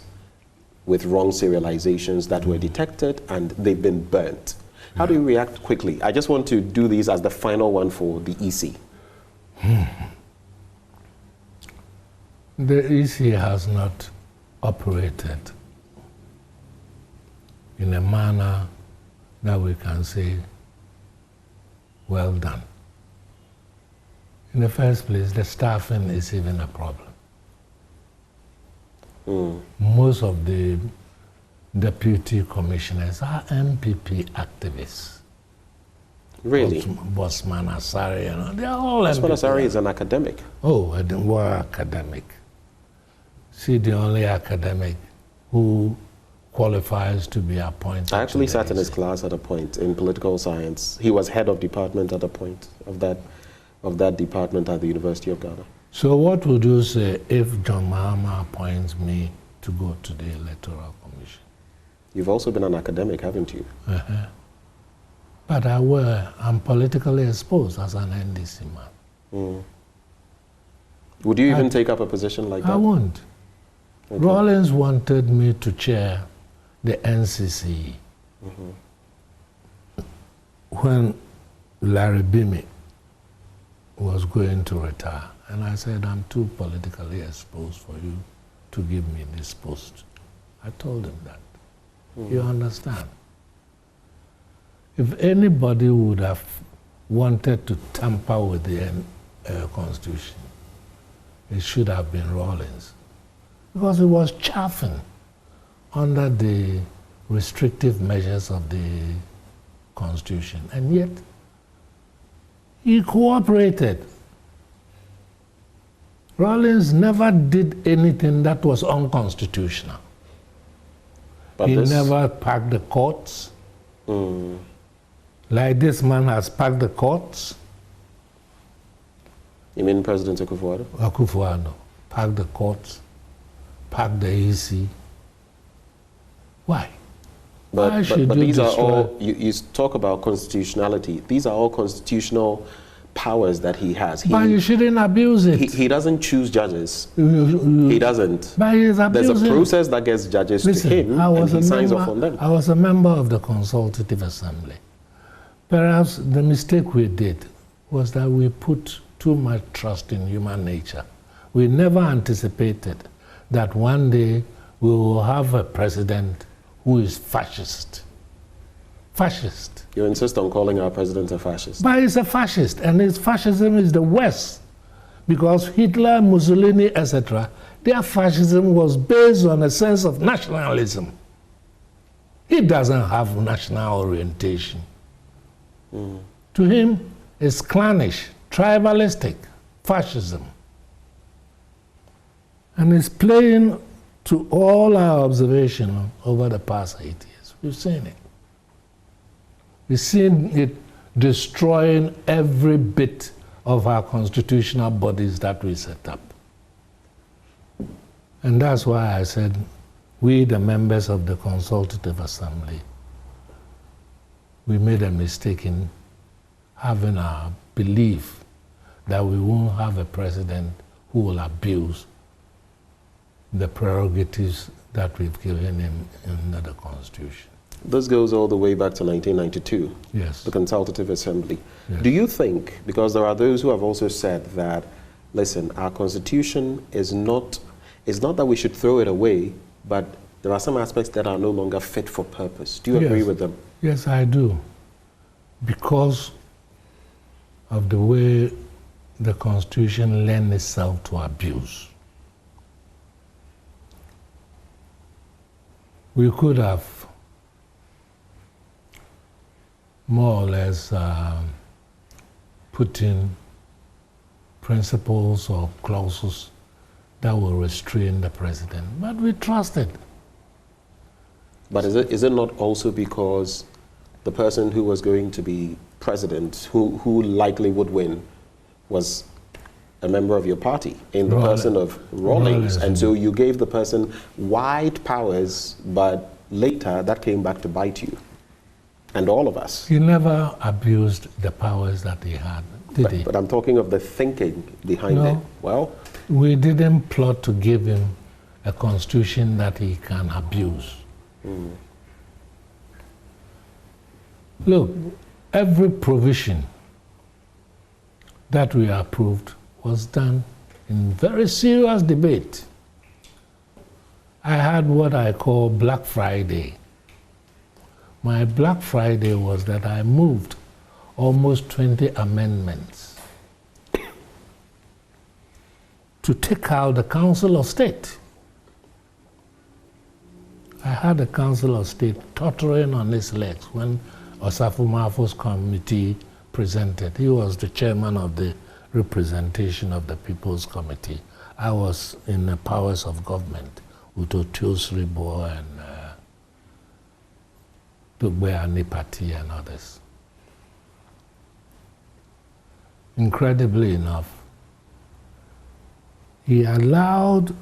with wrong serializations that were detected, and they've been burnt. How do you react quickly? I just want to do these as the final one for the EC. The EC has not operated in a manner that we can say, well done. In the first place, the staffing is even a problem. Most of the deputy commissioners are NPP activists. Really? Bosman Asari, you know, they're all Bosman NPP. Asari is an academic. Oh, I didn't work academic. See, the only academic who qualifies to be appointed. I actually sat in his class at a point in political science. He was head of department at a point of that department at the University of Ghana. So what would you say if John Mahama appoints me to go to the Electoral Commission? You've also been an academic, haven't you? But I'm politically exposed as an NDC man. Would you even take up a position like that? I won't. Okay. Rawlings wanted me to chair the NCC when Larry Bimi was going to retire. And I said, I'm too politically exposed for you to give me this post. I told him that. You understand? If anybody would have wanted to tamper with the Constitution, it should have been Rawlings. Because he was chaffing under the restrictive measures of the Constitution. And yet, he cooperated. Rawlings never did anything that was unconstitutional. But he never packed the courts. Like this man has packed the courts. You mean President Akufo-Addo? Akufo-Addo packed the courts, packed the EC. Why? But these are all, you talk about constitutionality. These are all constitutional powers that he has. But you shouldn't abuse it. He doesn't choose judges. He doesn't. But he's abusing. There's a process that gets judges to him, and he signs off on them. I was a member of the Consultative Assembly. Perhaps the mistake we did was that we put too much trust in human nature. We never anticipated that one day we will have a president who is fascist. Fascist. You insist on calling our president a fascist. But he's a fascist, and his fascism is the worst. Because Hitler, Mussolini, etc., their fascism was based on a sense of nationalism. He doesn't have national orientation. To him, it's clannish, tribalistic, fascism. And it's playing to all our observation over the past 8 years. We've seen it. We've seen it destroying every bit of our constitutional bodies that we set up. And that's why I said, we, the members of the Consultative Assembly, we made a mistake in having our belief that we won't have a president who will abuse the prerogatives that we've given him under the Constitution. This goes all the way back to 1992, yes. The Consultative Assembly. Yes. Do you think, because there are those who have also said that, listen, our Constitution is not that we should throw it away, but there are some aspects that are no longer fit for purpose. Do you agree with them? Yes, I do. Because of the way the Constitution lends itself to abuse. We could have more or less put in principles or clauses that will restrain the president, but we trusted. But is it not also because the person who was going to be president, who likely would win, was a member of your party in the person of Rawlings, and so you gave the person wide powers, but later that came back to bite you and all of us. He never abused the powers that he had, did he? But I'm talking of the thinking behind it. Well, we didn't plot to give him a constitution that he can abuse. Look, every provision that we approved was done in very serious debate. I had what I call Black Friday. My Black Friday was that I moved almost 20 amendments to take out the Council of State. I had the Council of State tottering on its legs when Osafo Mafo's committee presented. He was the chairman of the representation of the People's Committee. I was in the powers of government with Otiosribo and Tugbe Anipati and others. Incredibly enough, he allowed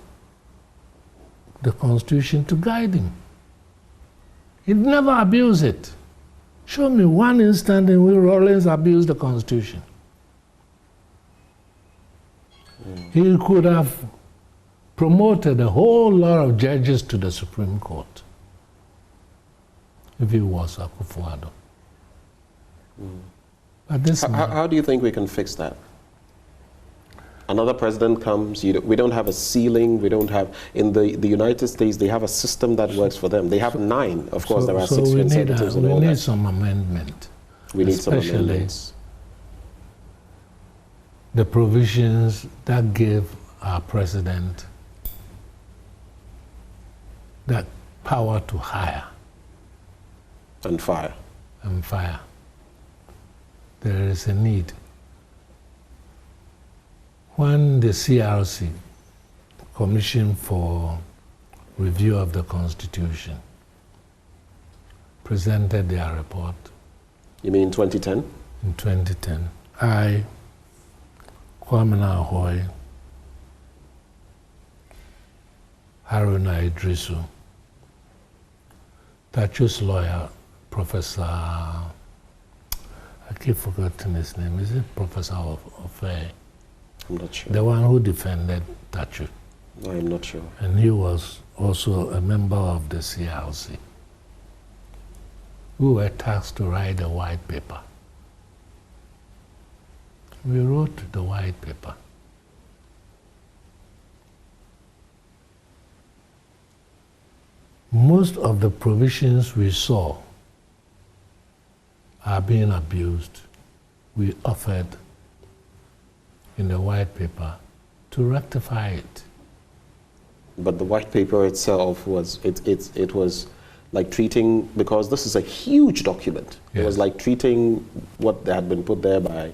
the Constitution to guide him. He never abused it. Show me one instance in which Rawlings abused the Constitution. He could have promoted a whole lot of judges to the Supreme Court if he was Akufo-Addo. But this how do you think we can fix that? Another president comes, we don't have a ceiling, we don't have, in the United States, they have a system that works for them. They have 9, of course, there are 6 conservatives and all that. We need some amendment. We need some amendments. The provisions that give our president that power to hire. And fire. And fire. There is a need. When the CRC, Commission for Review of the Constitution, presented their report. You mean 2010? In 2010. I, Kwame Nkrumah, Haruna Idrisu, Tachu's lawyer, Professor, I keep forgetting his name, is it Professor of I'm not sure. The one who defended Tachu. I'm not sure. And he was also a member of the CRC. We were tasked to write a white paper. We wrote the white paper. Most of the provisions we saw are being abused. We offered in the white paper to rectify it. But the white paper itself was, it was like treating, because this is a huge document, it was like treating what had been put there by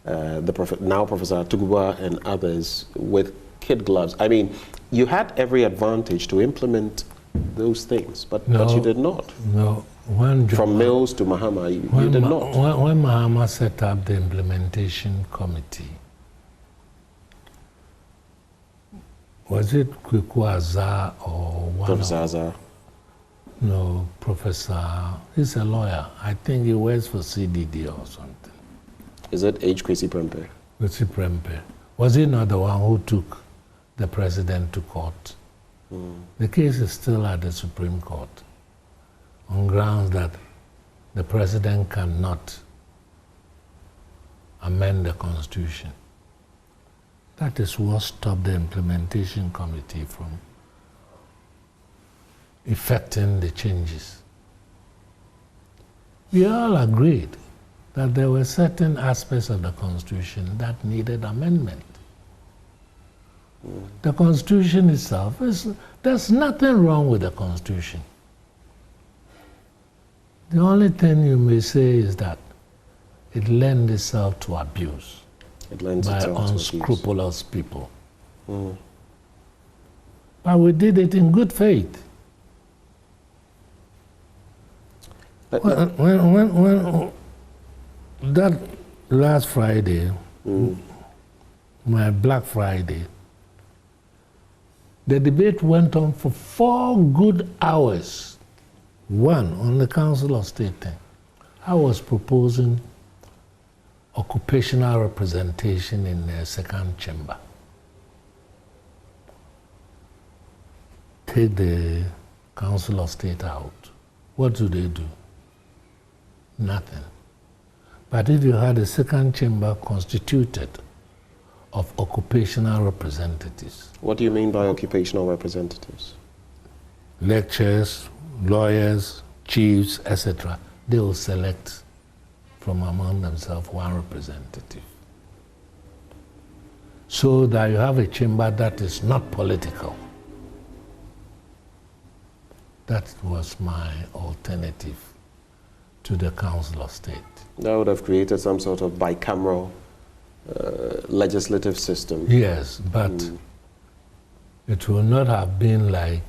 now Professor Tugba and others with kid gloves. I mean, you had every advantage to implement those things, but you did not. No. From Mills to Mahama, you did not. When Mahama set up the implementation committee, was it Kweku Azar or one? Professor Azar. No, Professor. He's a lawyer. I think he works for CDD or something. Is it H. Kwesi Prempeh? Kwesi Prempeh. Was he not the one who took the president to court? The case is still at the Supreme Court on grounds that the president cannot amend the Constitution. That is what stopped the implementation committee from effecting the changes. We all agreed that there were certain aspects of the Constitution that needed amendment. The Constitution itself, there's nothing wrong with the Constitution. The only thing you may say is that it lends itself to abuse by unscrupulous people. But we did it in good faith. When that last Friday, my Black Friday, the debate went on for 4 good hours. One, on the Council of State thing. I was proposing occupational representation in the second chamber. Take the Council of State out. What do? Nothing. But if you had a second chamber constituted of occupational representatives. What do you mean by occupational representatives? Lecturers, lawyers, chiefs, etc. They will select from among themselves one representative. So that you have a chamber that is not political. That was my alternative to the Council of State. That would have created some sort of bicameral legislative system. Yes, but it will not have been like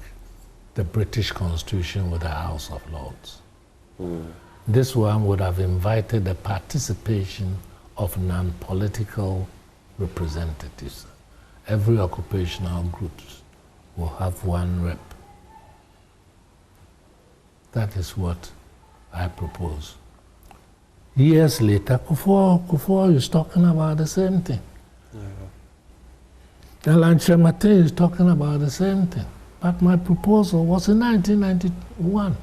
the British Constitution with the House of Lords. This one would have invited the participation of non-political representatives. Every occupational group will have one rep. That is what I propose. Years later, Kufuor is talking about the same thing. Alan Chemate is talking about the same thing. But my proposal was in 1991.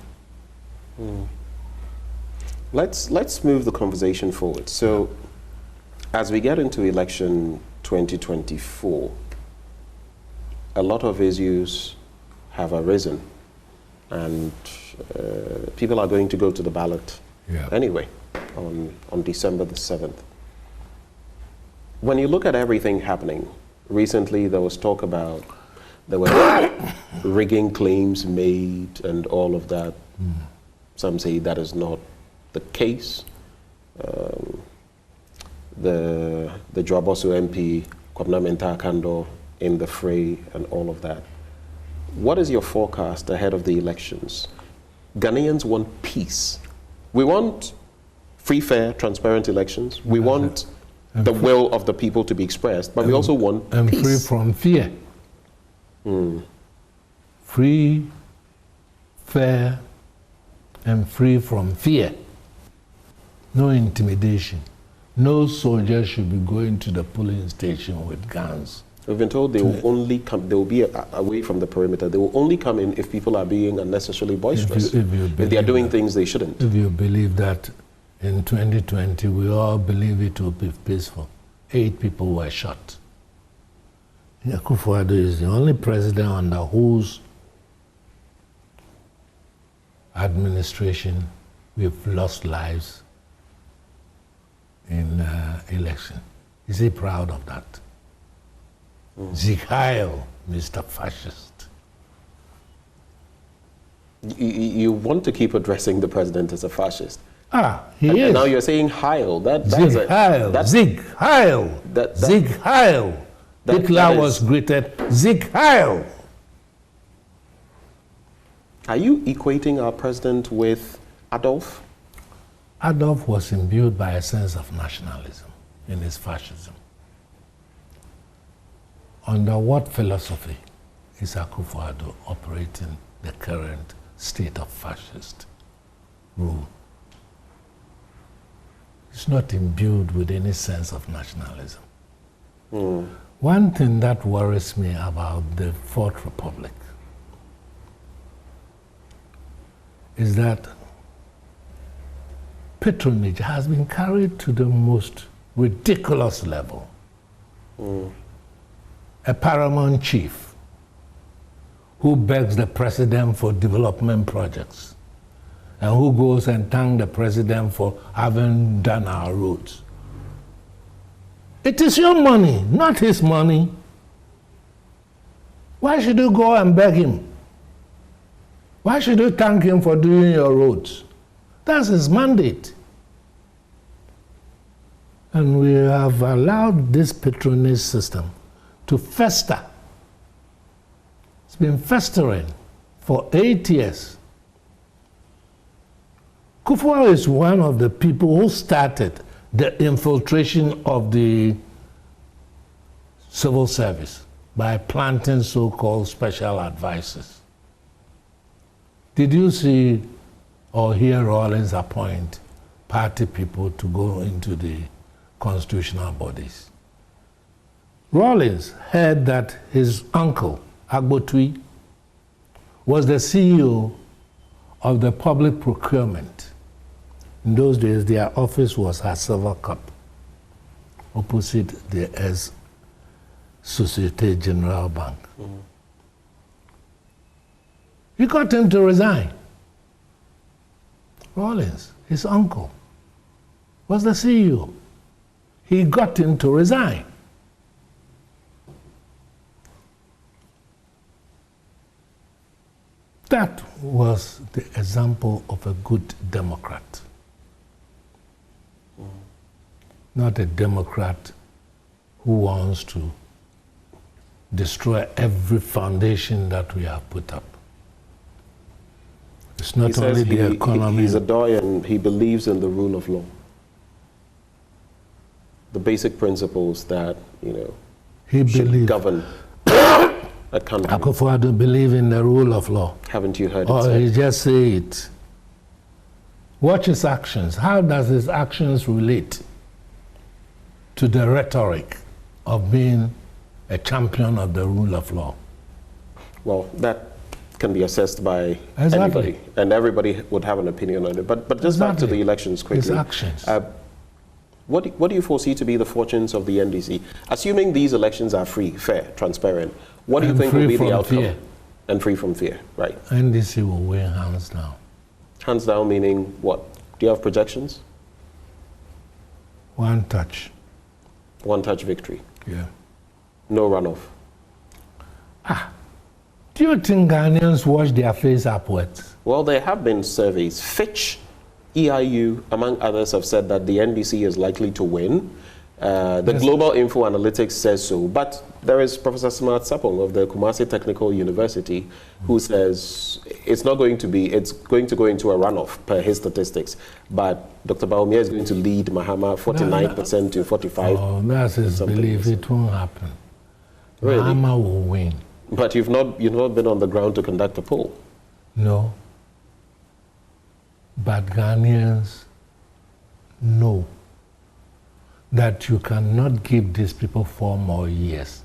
Let's move the conversation forward. So, as we get into election 2024, a lot of issues have arisen, and people are going to go to the ballot anyway on December the 7th. When you look at everything happening, recently there was talk about there were rigging claims made and all of that. Some say that is not the case. The Joaboso MP, Kwabena Mensah Kando in the fray and all of that. What is your forecast ahead of the elections? Ghanaians want peace. We want free, fair, transparent elections. We want the will of the people to be expressed, but we also want peace. And free from fear. Free, fair, and free from fear. No intimidation. No soldier should be going to the polling station with guns. We've been told they will only come, they will be away from the perimeter. They will only come in if people are being unnecessarily boisterous. If they are doing things they shouldn't. If you believe that in 2020, we all believe it will be peaceful. 8 people were shot. Akufo-Addo is the only president under whose administration we've lost lives in election. Is he proud of that? Sieg Heil, Mr. Fascist. You want to keep addressing the president as a fascist. He is. And now you're saying Heil. Sieg Heil. Sieg Heil. Sieg Heil. Hitler was greeted Sieg Heil. Are you equating our president with Adolf? Adolf was imbued by a sense of nationalism in his fascism. Under what philosophy is Akufo-Addo operating the current state of fascist rule? It's not imbued with any sense of nationalism. One thing that worries me about the Fourth Republic is that patronage has been carried to the most ridiculous level. A paramount chief who begs the president for development projects, and who goes and thanks the president for having done our roads. It is your money, not his money. Why should you go and beg him? Why should you thank him for doing your roads? That's his mandate. And we have allowed this patronage system to fester. It's been festering for 8 years. Kufuor is one of the people who started the infiltration of the civil service by planting so-called special advisors. Did you see or hear Rawlings appoint party people to go into the constitutional bodies? Rawlings heard that his uncle, Agbotui, was the CEO of the public procurement. In those days, their office was at Silver Cup, opposite the Societe Generale Bank. He got him to resign. Rawlings, his uncle, was the CEO. He got him to resign. That was the example of a good Democrat. Not a Democrat who wants to destroy every foundation that we have put up. It's not only the economy. He's a doyen. He believes in the rule of law. The basic principles that, should govern a country. Akufo don't believe in the rule of law. Haven't you heard it Or said? he just say it. Watch his actions. How does his actions relate to the rhetoric of being a champion of the rule of law? Well, that can be assessed by anybody, and everybody would have an opinion on it. But just back to the elections quickly. His actions. What do you foresee to be the fortunes of the NDC? Assuming these elections are free, fair, transparent, what do you think will be the outcome? Fear. And free from fear, right? NDC will win hands down. Hands down meaning what? Do you have projections? One touch. One touch victory? Yeah. No runoff? Do you think Ghanaians wash their face upwards? Well, there have been surveys. Fitch, EIU, among others, have said that the NDC is likely to win. The Global Info Analytics says so. But there is Professor Smart Sapong of the Kumasi Technical University who says it's not going to be, it's going to go into a runoff per his statistics. But Dr. Baumia is going to lead Mahama 49% to 45%. Oh, that's his belief. It won't happen. Really? Mahama will win. But you've not been on the ground to conduct a poll. No. But Ghanaians know that you cannot give these people 4 more years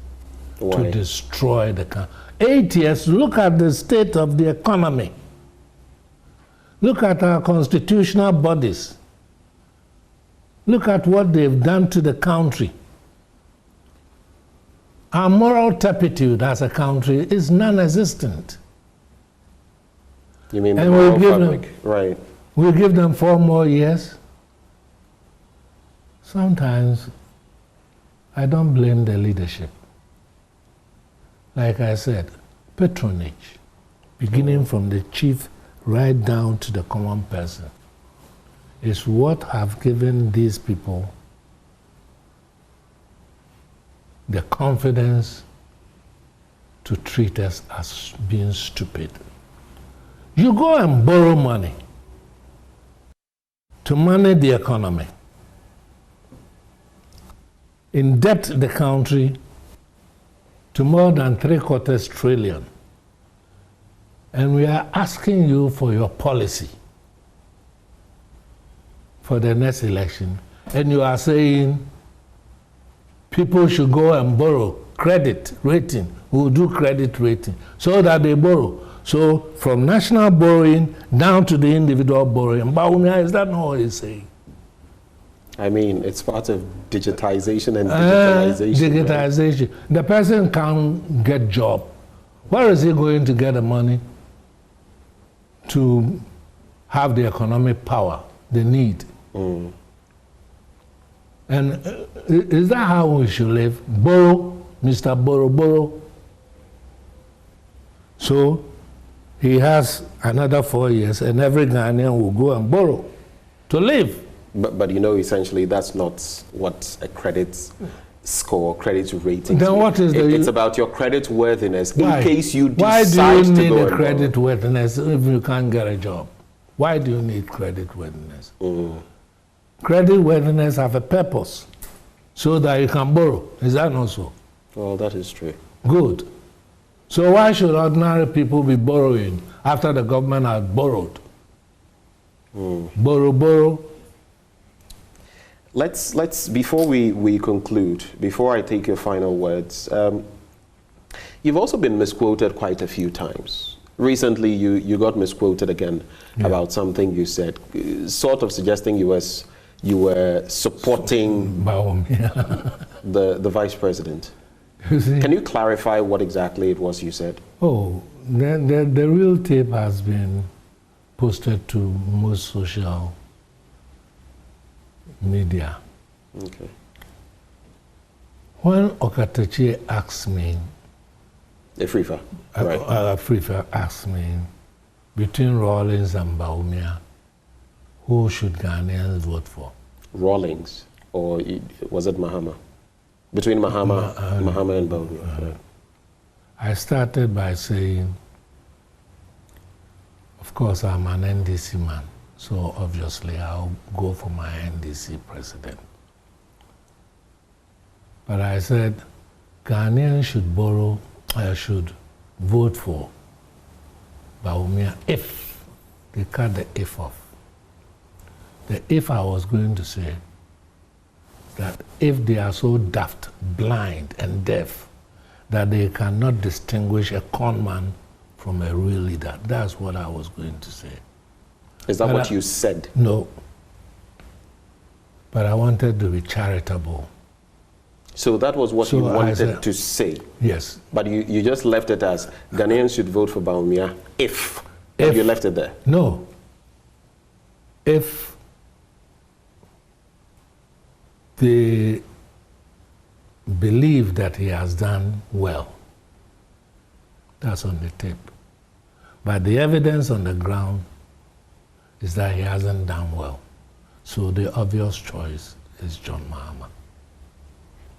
to destroy the country. 8 years, look at the state of the economy. Look at our constitutional bodies. Look at what they've done to the country. Our moral turpitude as a country is non-existent. You mean and the moral we'll give fabric, them, right? We'll give them 4 more years. Sometimes I don't blame the leadership. Like I said, patronage, beginning from the chief right down to the common person, is what have given these people the confidence to treat us as being stupid. You go and borrow money to manage the economy, indebt the country to more than $750 billion. And we are asking you for your policy for the next election. And you are saying people should go and borrow credit rating. We'll do credit rating so that they borrow. So from national borrowing down to the individual borrowing. Baumia, is that not what he's saying? I mean, it's part of digitization and digitalization. Digitization. Right? The person can't get job. Where is he going to get the money to have the economic power they need. And is that how we should live? Borrow, Mr. Borrow. So he has another 4 years, and every Ghanaian will go and borrow to live. But you know, essentially, that's not what a credit score, credit rating. Then what is it's about your credit worthiness. Why? In case you Why decide do you need to go a credit worthiness if you can't get a job? Why do you need credit worthiness? Credit worthiness have a purpose so that you can borrow. Is that not so? Well, that is true. Good. So why should ordinary people be borrowing after the government has borrowed? Borrow. Let's before we conclude, before I take your final words, you've also been misquoted quite a few times. Recently, you got misquoted again about something you said, sort of suggesting you were supporting the vice president. Can you clarify what exactly it was you said? Oh, the real tape has been posted to most social media. Okay. When Okatachi asked me, Afrifa, right. Afrifa asked me, between Rawlings and Bawumia, who should Ghanaians vote for? Rawlings, or was it Mahama? Between Mahama and Bawumia. Right. I started by saying, of course, I'm an NDC man, so obviously I'll go for my NDC president. But I said, Ghanaians should vote for Bawumia if they cut the if off. The if I was going to say that if they are so daft, blind, and deaf that they cannot distinguish a con man from a real leader. That's what I was going to say. Is that what you said? No. But I wanted to be charitable. So that was what you wanted to say? Yes. But you just left it as Ghanaians should vote for Bawumia if you left it there? No. If they believe that he has done well. That's on the tape. But the evidence on the ground is that he hasn't done well. So the obvious choice is John Mahama.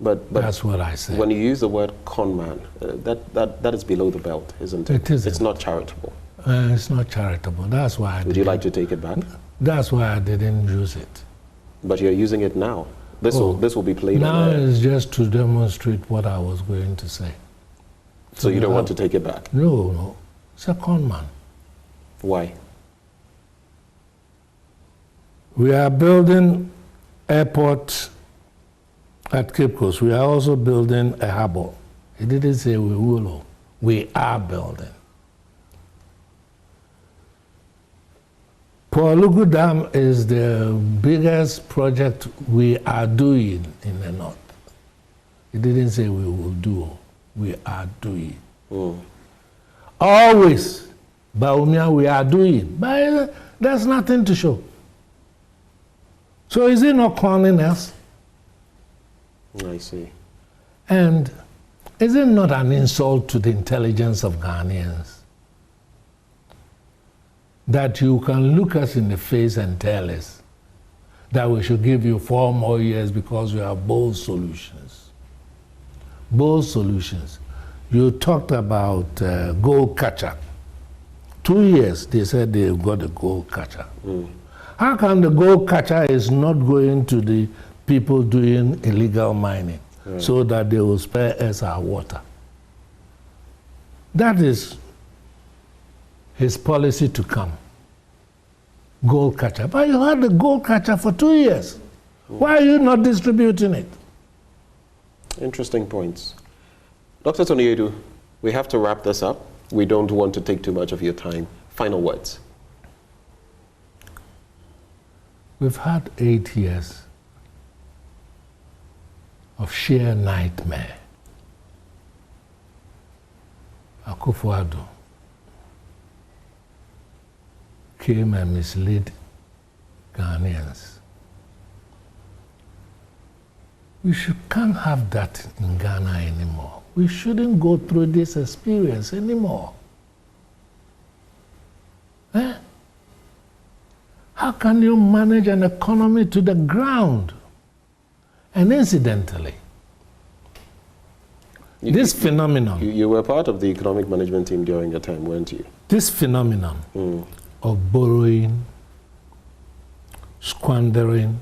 But that's what I said. When you use the word con man, that is below the belt, isn't it? It isn't. It's not charitable. It's not charitable. That's why Would you like to take it back? That's why I didn't use it. But you're using it now. This will be played now on air. It's just to demonstrate what I was going to say. So you don't want to take it back? No. It's a con man. Why? We are building airport at Cape Coast. We are also building a harbour. He didn't say we will. We are building. Polugu Dam is the biggest project we are doing in the north. He didn't say we will do. We are doing. Always, Bawumia, we are doing. But there's nothing to show. So is he not calling us? I see. And is it not an insult to the intelligence of Ghanaians that you can look us in the face and tell us that we should give you 4 more years because you have bold solutions? Bold solutions. You talked about gold catcher. 2 years, they said they've got a gold catcher. How come the gold catcher is not going to the people doing illegal mining so that they will spare us our water? That is his policy to come. Gold catcher. But you had the gold catcher for 2 years. Why are you not distributing it? Interesting points. Dr. Tony Aidoo, we have to wrap this up. We don't want to take too much of your time. Final words. We've had 8 years of sheer nightmare. Akufo-Addo came and misled Ghanaians. We can't have that in Ghana anymore. We shouldn't go through this experience anymore. Eh? How can you manage an economy to the ground? And incidentally, this phenomenon... You were part of the economic management team during your time, weren't you? This phenomenon of borrowing, squandering,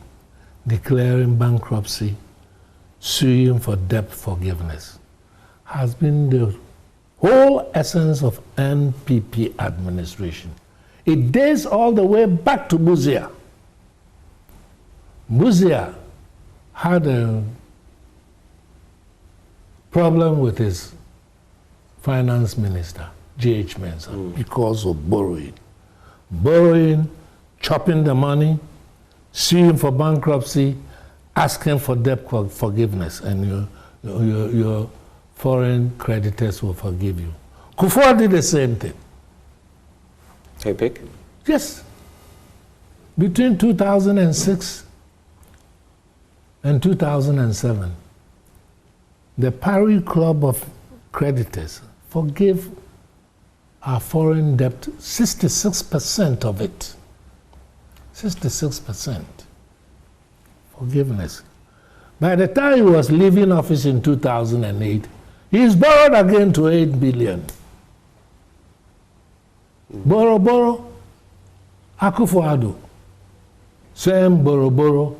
declaring bankruptcy, suing for debt forgiveness has been the whole essence of NPP administration. It dates all the way back to Buzia. Buzia had a problem with his finance minister, G.H. Mensah, because of borrowing. Borrowing, chopping the money, suing for bankruptcy, asking for debt forgiveness, and your foreign creditors will forgive you. Kufuor did the same thing. Hey, pick? Yes. Between 2006 and 2007, the Paris Club of Creditors forgave our foreign debt 66% of it. 66% forgiveness. By the time he was leaving office in 2008, he's borrowed again to 8 billion. Borrow, Akufo-Addo. Same borrow.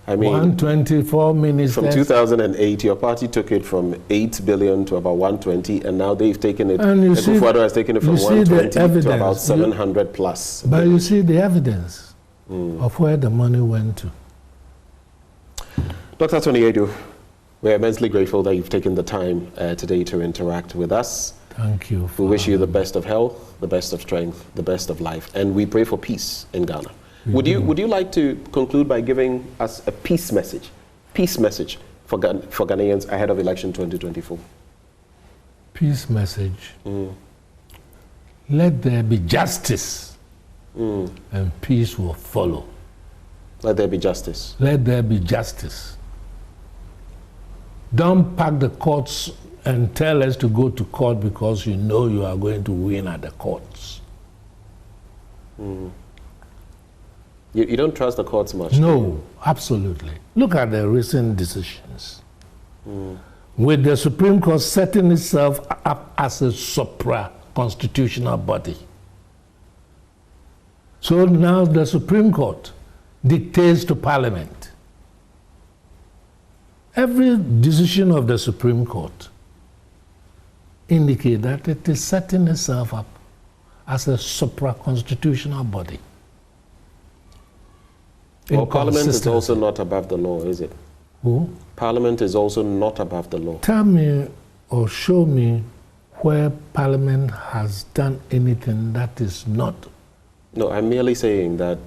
I mean, 124 ministers. From 2008, your party took it from 8 billion to about 120, and now they've taken it, Akufo-Addo has taken it from 120 to about 700 plus. But you see the evidence of where the money went to. Dr. Tony Aidoo, we're immensely grateful that you've taken the time today to interact with us. Thank you. We wish you the best of health, the best of strength, the best of life, and we pray for peace in Ghana. Would you like to conclude by giving us a peace message for Ghanaians ahead of election 2024? Peace message. Let there be justice, and peace will follow. Let there be justice. Let there be justice. Don't pack the courts and tell us to go to court because you know you are going to win at the courts. You don't trust the courts much? No, absolutely. Look at the recent decisions. With the Supreme Court setting itself up as a supra-constitutional body. So now the Supreme Court dictates to Parliament. Every decision of the Supreme Court indicates that it is setting itself up as a supra-constitutional body. Well, Parliament is also not above the law, is it? Who? Parliament is also not above the law. Tell me or show me where Parliament has done anything that is not. No, I'm merely saying that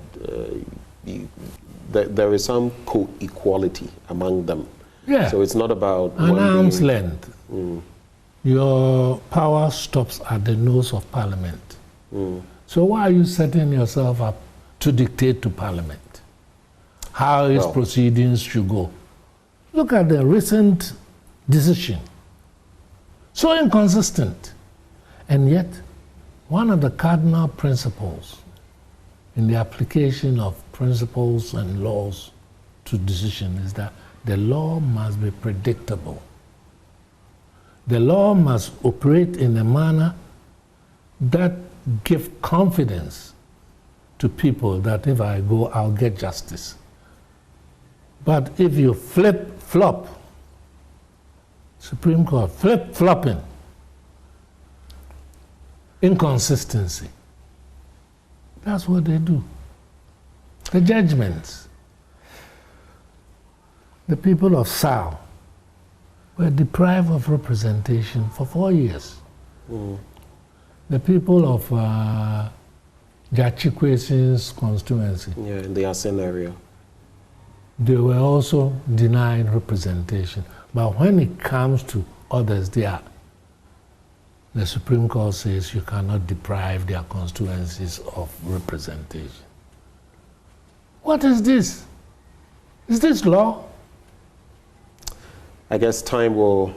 there is some co-equality among them. Yeah. So it's not about an arm's length. Your power stops at the nose of Parliament. So why are you setting yourself up to dictate to Parliament how its proceedings should go? Look at the recent decision. So inconsistent. And yet, one of the cardinal principles in the application of principles and laws to decision is that the law must be predictable. The law must operate in a manner that gives confidence to people that if I go, I'll get justice. But if you flip-flop, Supreme Court, flip-flopping, inconsistency, that's what they do. The judgments. The people of Sao were deprived of representation for 4 years. The people of Jachikwesin's constituency. Yeah, in the Asen area. They were also denied representation. But when it comes to others, they are The Supreme Court says you cannot deprive their constituencies of representation. What is this? Is this law? I guess time will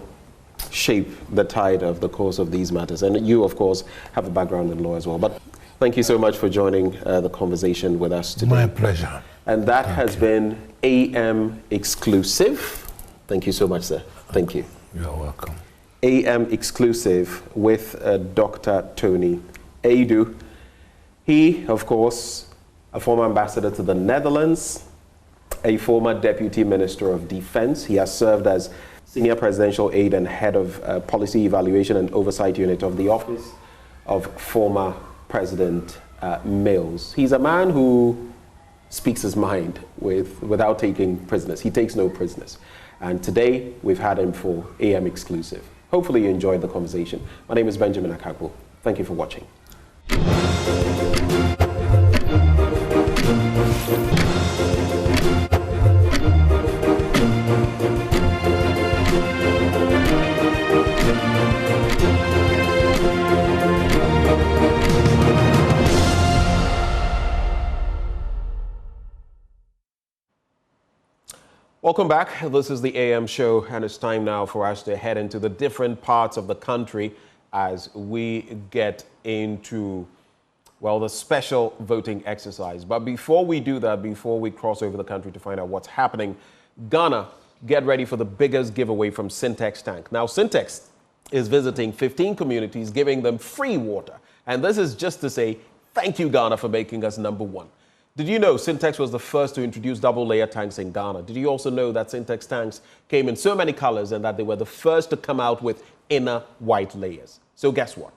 shape the tide of the course of these matters. And you, of course, have a background in law as well. But thank you so much for joining the conversation with us today. My pleasure. And that has been AM Exclusive. Thank you so much, sir. Thank you. You're welcome. AM Exclusive with Dr. Tony Aidoo. He, of course, a former ambassador to the Netherlands, a former Deputy Minister of Defense. He has served as Senior Presidential Aide and Head of Policy Evaluation and Oversight Unit of the Office of former President Mills. He's a man who speaks his mind without taking prisoners. He takes no prisoners. And today, we've had him for AM Exclusive. Hopefully you enjoyed the conversation. My name is Benjamin Akakpo. Thank you for watching. Welcome back. This is the AM show, and it's time now for us to head into the different parts of the country as we get into, well, the special voting exercise. But before we do that, before we cross over the country to find out what's happening, Ghana, get ready for the biggest giveaway from Syntex Tank. Now, Syntex is visiting 15 communities, giving them free water. And this is just to say, thank you, Ghana, for making us #1. Did you know Syntex was the first to introduce double-layer tanks in Ghana? Did you also know that Syntex tanks came in so many colors and that they were the first to come out with inner white layers? So guess what?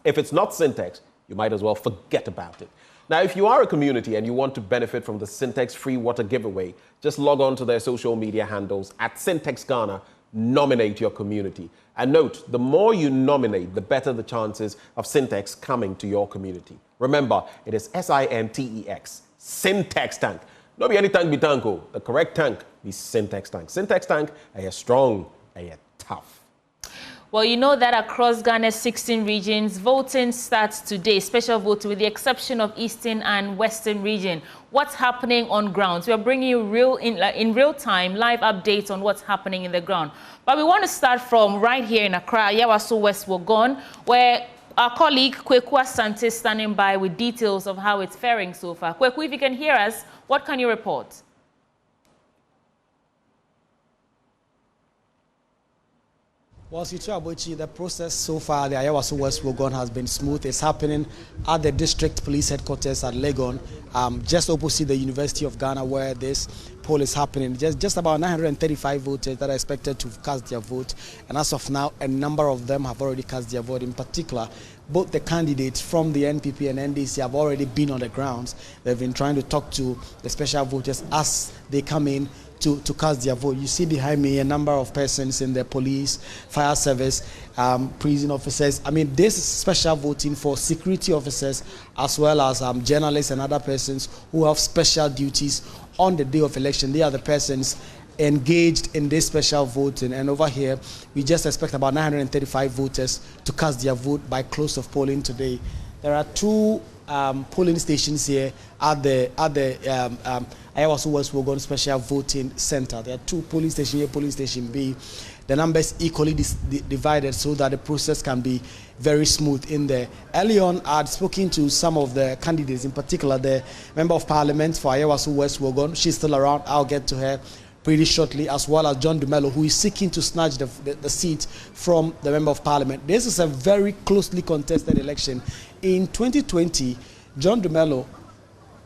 If it's not Syntex, you might as well forget about it. Now, if you are a community and you want to benefit from the Syntex free water giveaway, just log on to their social media handles at Syntex Ghana, nominate your community. And note, the more you nominate, the better the chances of Syntex coming to your community. Remember, it is SINTEX. Syntex tank. Not be any tank be tanko. The correct tank be Syntex tank. Syntex tank, are strong, are tough. Well, you know that across Ghana's 16 regions, voting starts today. Special voting with the exception of Eastern and Western region. What's happening on ground? We are bringing you in real time live updates on what's happening in the ground. But we want to start from right here in Accra, Yawaso West Wogon, where our colleague Kweku Asante is standing by with details of how it's faring so far. Kweku, if you can hear us, what can you report? Well, the process so far, the Ayawaso West Wogon has been smooth. It's happening at the district police headquarters at Legon, just opposite the University of Ghana, where this poll is happening. Just about 935 voters that are expected to cast their vote. And as of now, a number of them have already cast their vote. In particular, both the candidates from the NPP and NDC have already been on the grounds. They've been trying to talk to the special voters as they come in to cast their vote. You see behind me a number of persons in the police, fire service, prison officers. I mean, this is special voting for security officers as well as journalists and other persons who have special duties on the day of election. They are the persons engaged in this special voting. And over here, we just expect about 935 voters to cast their vote by close of polling today. There are two polling stations here at the Ayawaso West Wogon Special Voting Center. There are two polling stations here, polling station B. The numbers equally divided so that the process can be very smooth in there. Early on, I had spoken to some of the candidates, in particular the Member of Parliament for Ayawaso West Wogon. She's still around. I'll get to her pretty shortly, as well as John Dumelo, who is seeking to snatch the seat from the Member of Parliament. This is a very closely contested election. In 2020, John Dumelo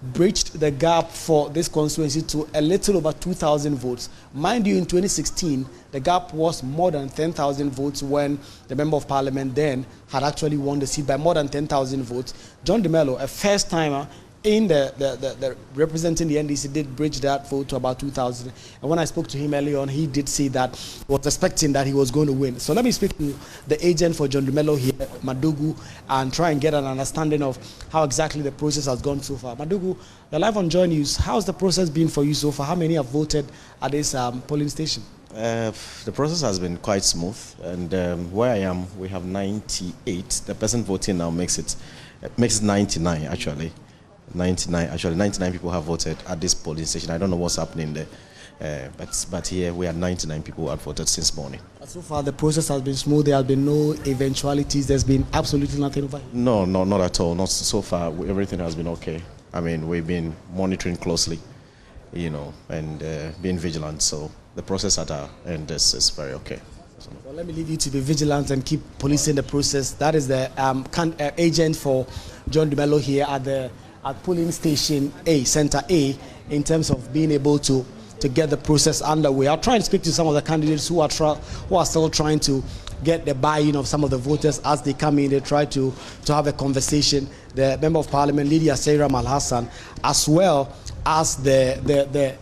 breached the gap for this constituency to a little over 2,000 votes. Mind you, in 2016, the gap was more than 10,000 votes when the Member of Parliament then had actually won the seat by more than 10,000 votes. John Dumelo, a first-timer in the representing the NDC, did bridge that vote to about 2,000. And when I spoke to him early on, he did say that he was expecting that he was going to win. So let me speak to the agent for John Dumelo here, Madugu, and try and get an understanding of how exactly the process has gone so far. Madugu, you're live on Joy News. How's the process been for you so far? How many have voted at this polling station? The process has been quite smooth, and where I am, we have 98. The person voting now makes it 99 actually. 99 people have voted at this polling station. I don't know what's happening there, but here we had 99 people who have voted since morning. So far, the process has been smooth. There have been no eventualities. There's been absolutely nothing over here. No, not at all. Not so far. Everything has been okay. I mean, we've been monitoring closely, you know, and being vigilant. So the process at our end is very okay. Well, let me leave you to be vigilant and keep policing the process. That is the agent for John DeMello here at polling station A, Center A, in terms of being able to get the process underway. I'll try and speak to some of the candidates who are still trying to get the buy-in of some of the voters as they come in. They try to have a conversation. The Member of Parliament, Lydia Sarah Malhassan, as well as the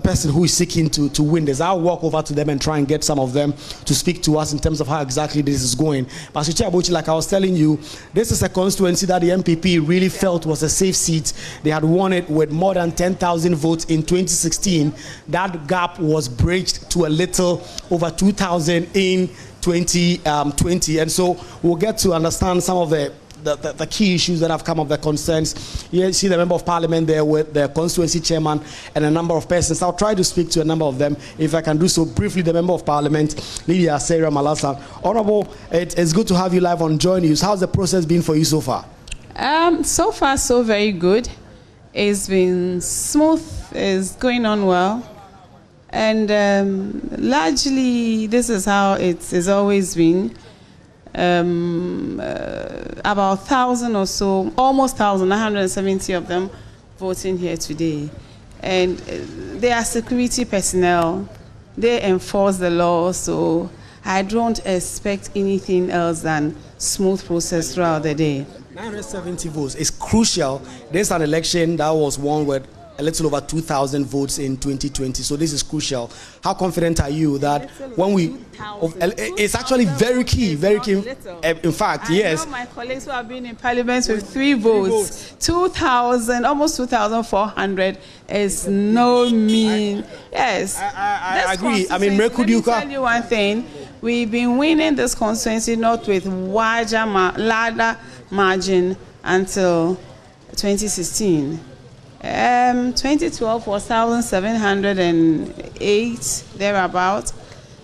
person who is seeking to win this. I'll walk over to them and try and get some of them to speak to us in terms of how exactly this is going. But Bochi, like I was telling you, this is a constituency that the NPP really felt was a safe seat. They had won it with more than 10,000 votes in 2016. That gap was bridged to a little over 2,000 in 2020. And so we'll get to understand some of the key issues that have come up, the concerns. You see the Member of Parliament there with the constituency chairman and a number of persons. I'll try to speak to a number of them if I can do so briefly. The Member of Parliament, Lydia Sarah Malhassan. Honorable, it's good to have you live on Joy News. How's the process been for you so far? So far, so very good. It's been smooth. It's going on well. And largely, this is how it's always been. About 1,000 or so, almost 1,000, 170 of them voting here today. And they are security personnel. They enforce the law, so I don't expect anything else than smooth process throughout the day. 970 votes is crucial. There's an election that was won with a little over 2,000 votes in 2020, so this is crucial. How confident are you that when it's actually very key, very key. In fact, yes. I know my colleagues who have been in Parliament with 3 votes. 2,000, almost 2,400 is no mean. Yes, I agree. I mean, let me tell you one thing. We've been winning this constituency not with larger margin until 2016. 2012 was 1,708 thereabout.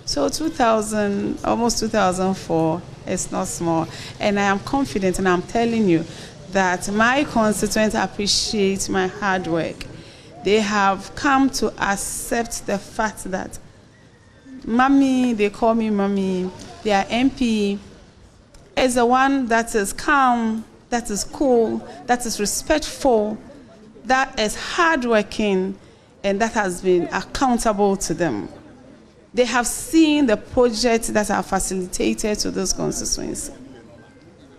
So 2,000, almost 2,004 is not small. And I am confident, and I'm telling you that my constituents appreciate my hard work. They have come to accept the fact that Mommy, they call me Mommy, their MP is the one that is calm, that is cool, that is respectful, that is hardworking, and that has been accountable to them. They have seen the projects that are facilitated to this constituency.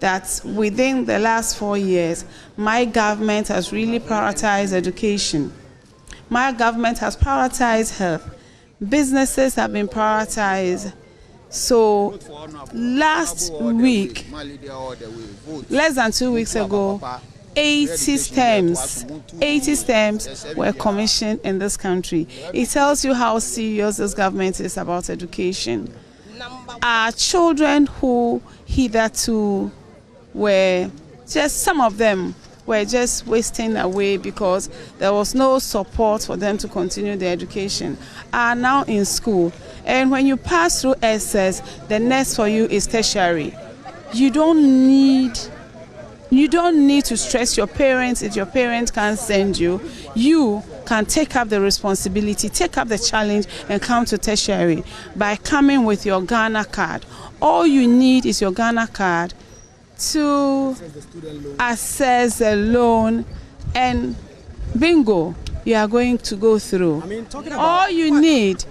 That within the last 4 years, my government has really prioritized education. My government has prioritized health. Businesses have been prioritized. So last week, less than 2 weeks ago, 80 STEMs were commissioned in this country. It tells you how serious this government is about education. Our children who hitherto were just, some of them were just wasting away because there was no support for them to continue their education, are now in school. And when you pass through SS, the next for you is tertiary. You don't need to stress your parents if your parents can't send you. You can take up the responsibility, take up the challenge, and come to tertiary by coming with your Ghana card. All you need is your Ghana card to access the loan, and bingo, you are going to go through. All you need,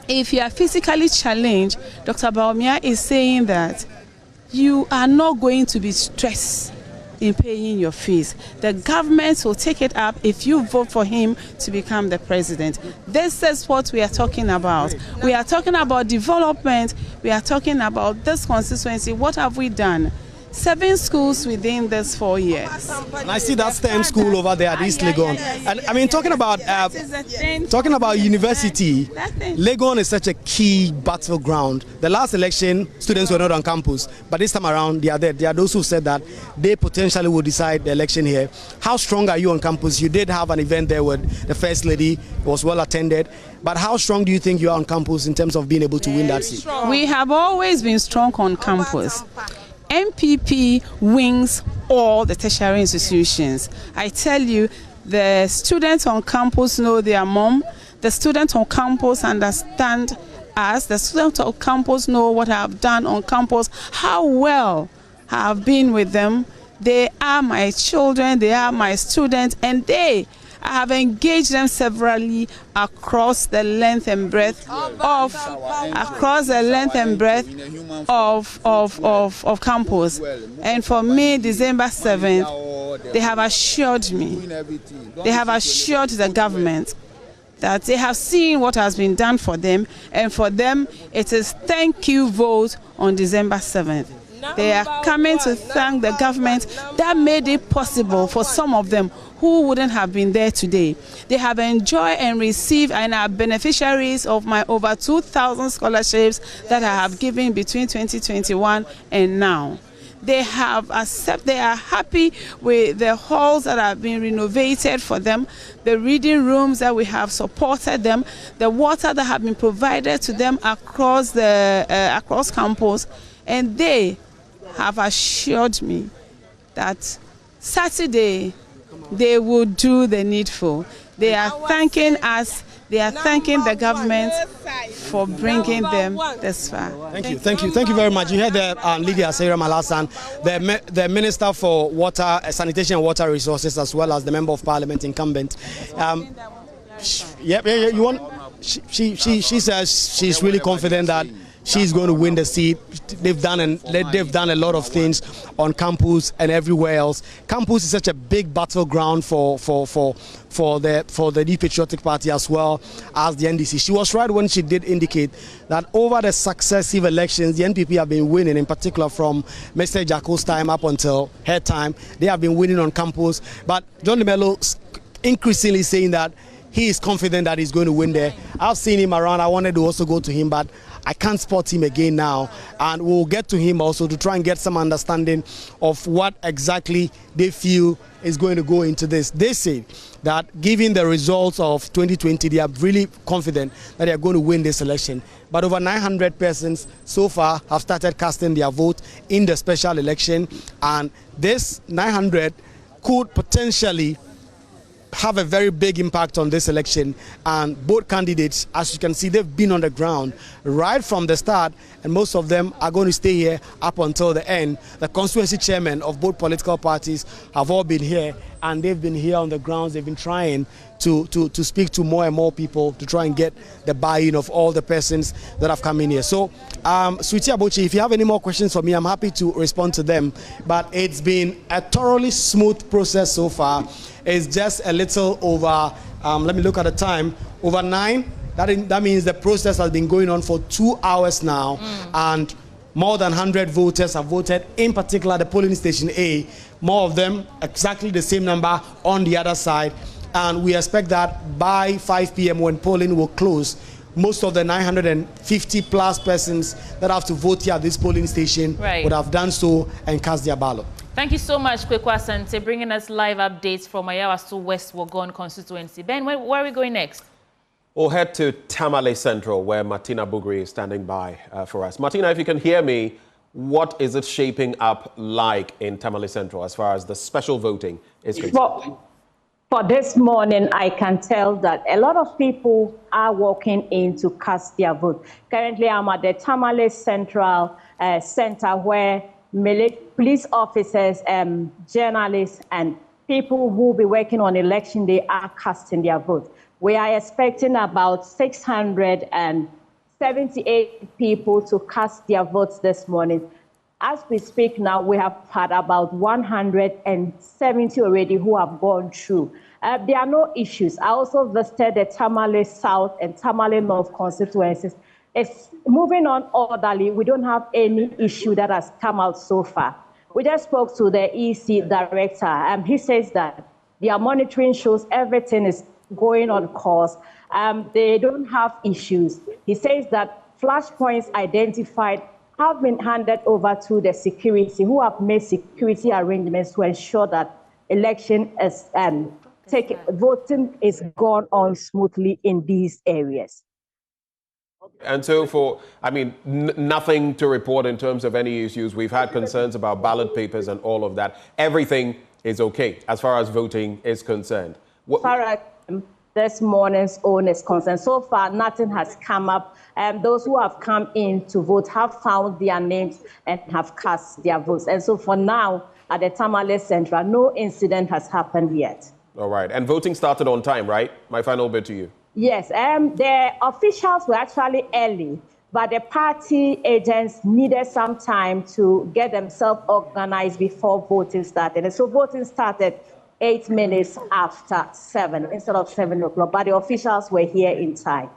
if you are physically challenged, Dr. Baumia is saying that you are not going to be stressed in paying your fees. The government will take it up if you vote for him to become the president. This is what we are talking about. We are talking about development. We are talking about this constituency. What have we done? 7 schools within these 4 years. And I see that STEM school over there at East Legon. And I mean, talking about university, Legon is such a key battleground. The last election, students were not on campus, but this time around, they are there. There are those who said that they potentially will decide the election here. How strong are you on campus? You did have an event there with the First Lady. It was well attended. But how strong do you think you are on campus in terms of being able to win that seat? We have always been strong on campus. NPP wins all the tertiary institutions. I tell you, the students on campus know their mom. The students on campus understand us. The students on campus know what I have done on campus, how well I have been with them. They are my children, they are my students, and I have engaged them severally across the length and breadth of campus. And for me, December 7th, they have assured me, they have assured the government that they have seen what has been done for them, and for them it is thank you vote on December 7th. They are coming to thank the government that made it possible for some of them who wouldn't have been there today. They have enjoyed and received and are beneficiaries of my over 2,000 scholarships that I have given between 2021 and now. They have accepted, they are happy with the halls that have been renovated for them, the reading rooms that we have supported them, the water that have been provided to them across campus, and they have assured me that Saturday they will do the needful. They are thanking us, they are thanking the government for bringing them this far. Thank you very much. You heard Lydia Sarah Malasan, the Minister for Water, Sanitation and Water Resources, as well as the Member of Parliament incumbent. She says she's really confident that she's going to win the seat. They've done a lot of things on campus and everywhere else. Campus is such a big battleground for the New Patriotic Party as well as the NDC. She was right when she did indicate that over the successive elections, the NPP have been winning, in particular from Mr. Jaco's time up until her time. They have been winning on campus. But John DeMello increasingly saying that he is confident that he's going to win there. I've seen him around. I wanted to also go to him, but I can't spot him again now, and we'll get to him also to try and get some understanding of what exactly they feel is going to go into this. They say that given the results of 2020, they are really confident that they are going to win this election. But over 900 persons so far have started casting their vote in the special election, and this 900 could potentially have a very big impact on this election. And both candidates, as you can see, they've been on the ground right from the start, and most of them are going to stay here up until the end. The constituency chairmen of both political parties have all been here, and they've been here on the grounds. They've been trying to speak to more and more people to try and get the buy-in of all the persons that have come in here. So, Sweetie Abochi, if you have any more questions for me, I'm happy to respond to them. But it's been a thoroughly smooth process so far. It's just a little over, let me look at the time, over 9. That means the process has been going on for 2 hours now, and more than 100 voters have voted, in particular the polling station A. More of them, exactly the same number on the other side. And we expect that by 5 p.m. when polling will close, most of the 950 plus persons that have to vote here at this polling station would have done so and cast their ballot. Thank you so much, Kwekwa Asante, bringing us live updates from Ayawaso West Wogon constituency. Ben, where are we going next? We'll head to Tamale Central, where Martina Bugri is standing by for us. Martina, if you can hear me, what is it shaping up like in Tamale Central as far as the special voting is concerned? For this morning, I can tell that a lot of people are walking in to cast their vote. Currently, I'm at the Tamale Central Center, where police officers, journalists, and people who will be working on election day are casting their vote. We are expecting about 678 people to cast their votes this morning. As we speak now, we have had about 170 already who have gone through. There are no issues. I also visited the Tamale South and Tamale North constituencies. It's moving on orderly. We don't have any issue that has come out so far. We just spoke to the EC director, and he says that their monitoring shows everything is going on course. They don't have issues. He says that flashpoints identified have been handed over to the security, who have made security arrangements to ensure that election is voting is gone on smoothly in these areas. And so nothing to report in terms of any issues. We've had concerns about ballot papers and all of that. Everything is okay as far as voting is concerned. As far as this morning's own is concerned, so far nothing has come up. Those who have come in to vote have found their names and have cast their votes. And so for now, at the Tamale Central, no incident has happened yet. All right. And voting started on time, right? My final bit to you. Yes, the officials were actually early, but the party agents needed some time to get themselves organized before voting started. And so voting started 8 minutes after 7 instead of 7 o'clock, but the officials were here in time.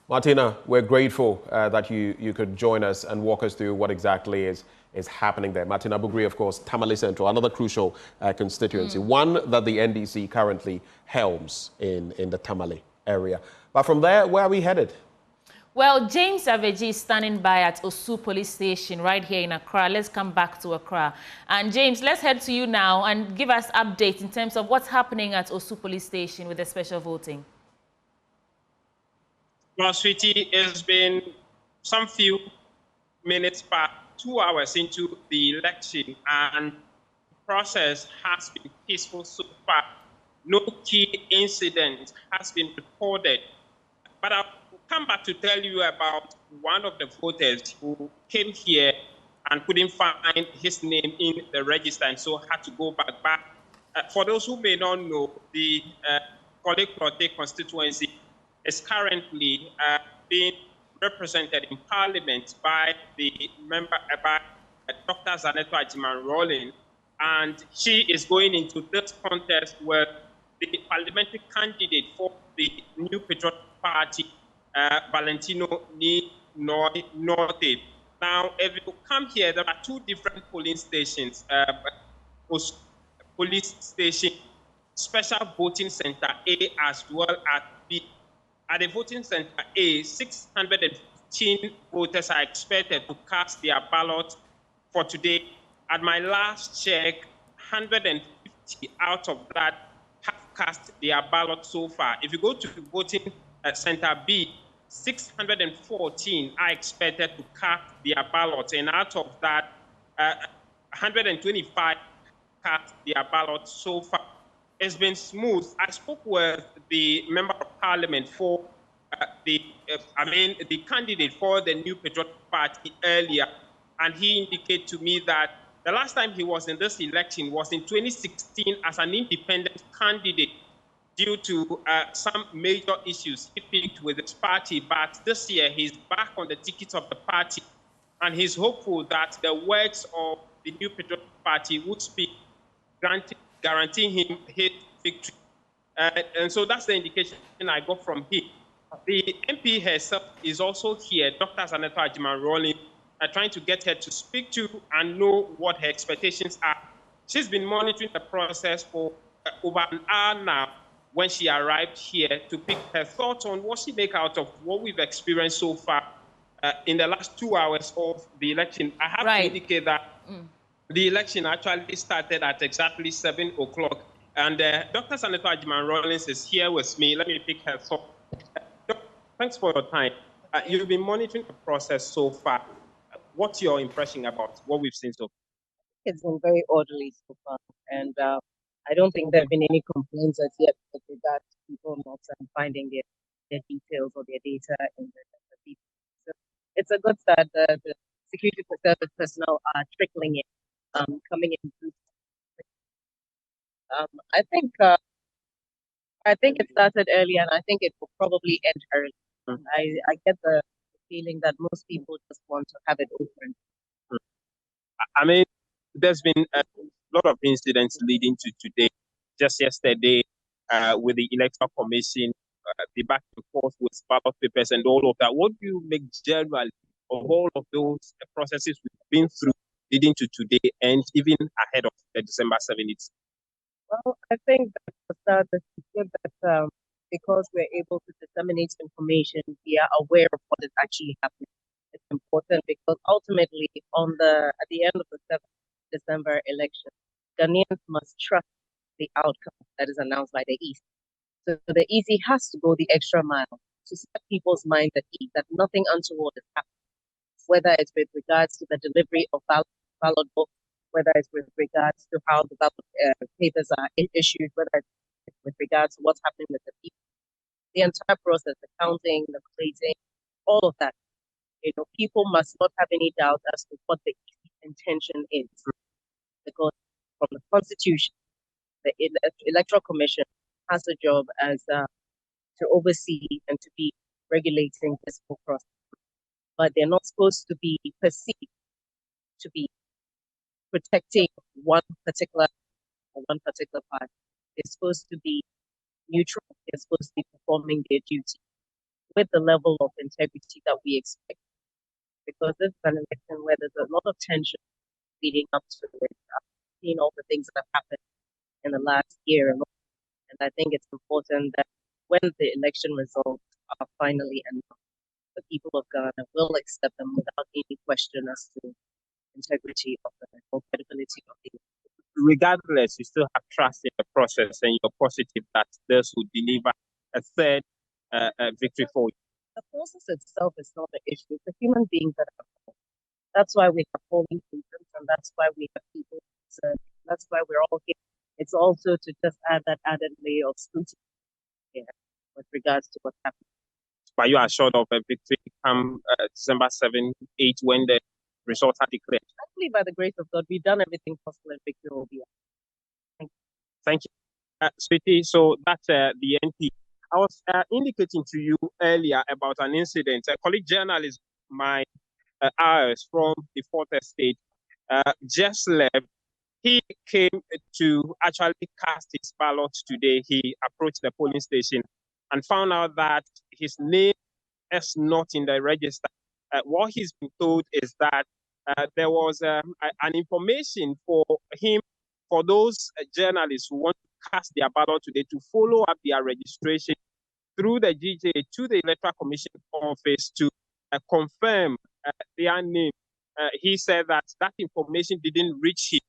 Martina, we're grateful that you could join us and walk us through what exactly is happening there. Martina Bugri, of course, Tamale Central, another crucial constituency, one that the NDC currently helms in the Tamale area. But from there, where are we headed? Well, James Aveji is standing by at Osu Police Station right here in Accra. Let's come back to Accra. And James, let's head to you now and give us updates in terms of what's happening at Osu Police Station with the special voting. Well, sweetie, it's been some few minutes past 2 hours into the election, and the process has been peaceful so far. No key incident has been recorded. But I'll come back to tell you about one of the voters who came here and couldn't find his name in the register, and so had to go back. But for those who may not know, the Korle-Klottey constituency is currently being represented in Parliament by the member, by Dr. Zaneto Ajiman-Rawling, and she is going into this contest with the parliamentary candidate for the New Patriotic Party, Valentino Norte. Now, if you come here, there are two different polling stations, police station, special voting center A as well as B. At the voting center A, 615 voters are expected to cast their ballot for today. At my last check, 150 out of that have cast their ballot so far. If you go to the voting center B, 614 are expected to cast their ballots, and out of that, 125 cast their ballots so far. It's been smooth. I spoke with the member of parliament for the candidate for the New Patriotic Party earlier, and he indicated to me that the last time he was in this election was in 2016 as an independent candidate due to some major issues he picked with his party. But this year he's back on the ticket of the party, and he's hopeful that the words of the New Patriotic Party would speak, guaranteeing him his victory. And so that's the indication I got from him. The MP herself is also here, Dr. Zaneto Ajiman-Rawling, trying to get her to speak to and know what her expectations are. She's been monitoring the process for over an hour now when she arrived here to pick her thoughts on what she make out of what we've experienced so far in the last 2 hours of the election. I have to indicate that the election actually started at exactly 7 o'clock. And Dr. Zaneto Ajiman-Rawling is here with me. Let me pick her thoughts. Thanks for your time. You've been monitoring the process so far. What's your impression about what we've seen so far? It's been very orderly so far, and I don't think there have been any complaints as yet with regard to people not finding their details or their data in the people. So it's a good start. The security service personnel are trickling in, coming in. I think it started early, and I think it will probably end early. I get the feeling that most people just want to have it open. I mean, there's been a lot of incidents leading to today. Just yesterday, with the Electoral Commission, the back and forth with ballot papers and all of that. What do you make generally of all of those processes we've been through leading to today and even ahead of the December 7th? Well, I think that it's good that because we're able to disseminate information, we are aware of what is actually happening. It's important because ultimately, at the end of the 7th December election, Ghanaians must trust the outcome that is announced by the EC. So the EC has to go the extra mile to set people's minds at ease that nothing untoward is happening, whether it's with regards to the delivery of ballot books, whether it's with regards to how the ballot papers are issued, whether it's with regards to what's happening with the people. The entire process, the counting, the collating, all of that. People must not have any doubt as to what the intention is. Because from the Constitution, the Electoral Commission has a job as to oversee and to be regulating this whole process. But they're not supposed to be perceived to be protecting one particular party. They're supposed to be neutral. They're supposed to be performing their duty with the level of integrity that we expect. Because this is an election where there's a lot of tension leading up to it. I've seen all the things that have happened in the last year, and I think it's important that when the election results are finally announced, the people of Ghana will accept them without any question as to integrity of the or credibility of the election. Regardless, you still have trust in the process and you're positive that this will deliver a third victory for you. The process itself is not the issue. It's the human beings that are involved. That's why we have polling agents, and that's why we have people. So that's why we're all here. It's also to just add that added layer of scrutiny with regards to what's happening. But you are assured of a victory come December 7, 8 when the results are declared? Hopefully, by the grace of God, we've done everything possible and victory will be ours. Thank you. Sweetie, so that's the NP. I was indicating to you earlier about an incident. A colleague journalist, my ours from the 4th Estate, just left. He came to actually cast his ballot today. He approached the polling station and found out that his name is not in the register. What he's been told is that there was an information for him, for those journalists who want to cast their ballot today, to follow up their registration through the GJ to the Electoral Commission office to confirm their name. He said that information didn't reach him,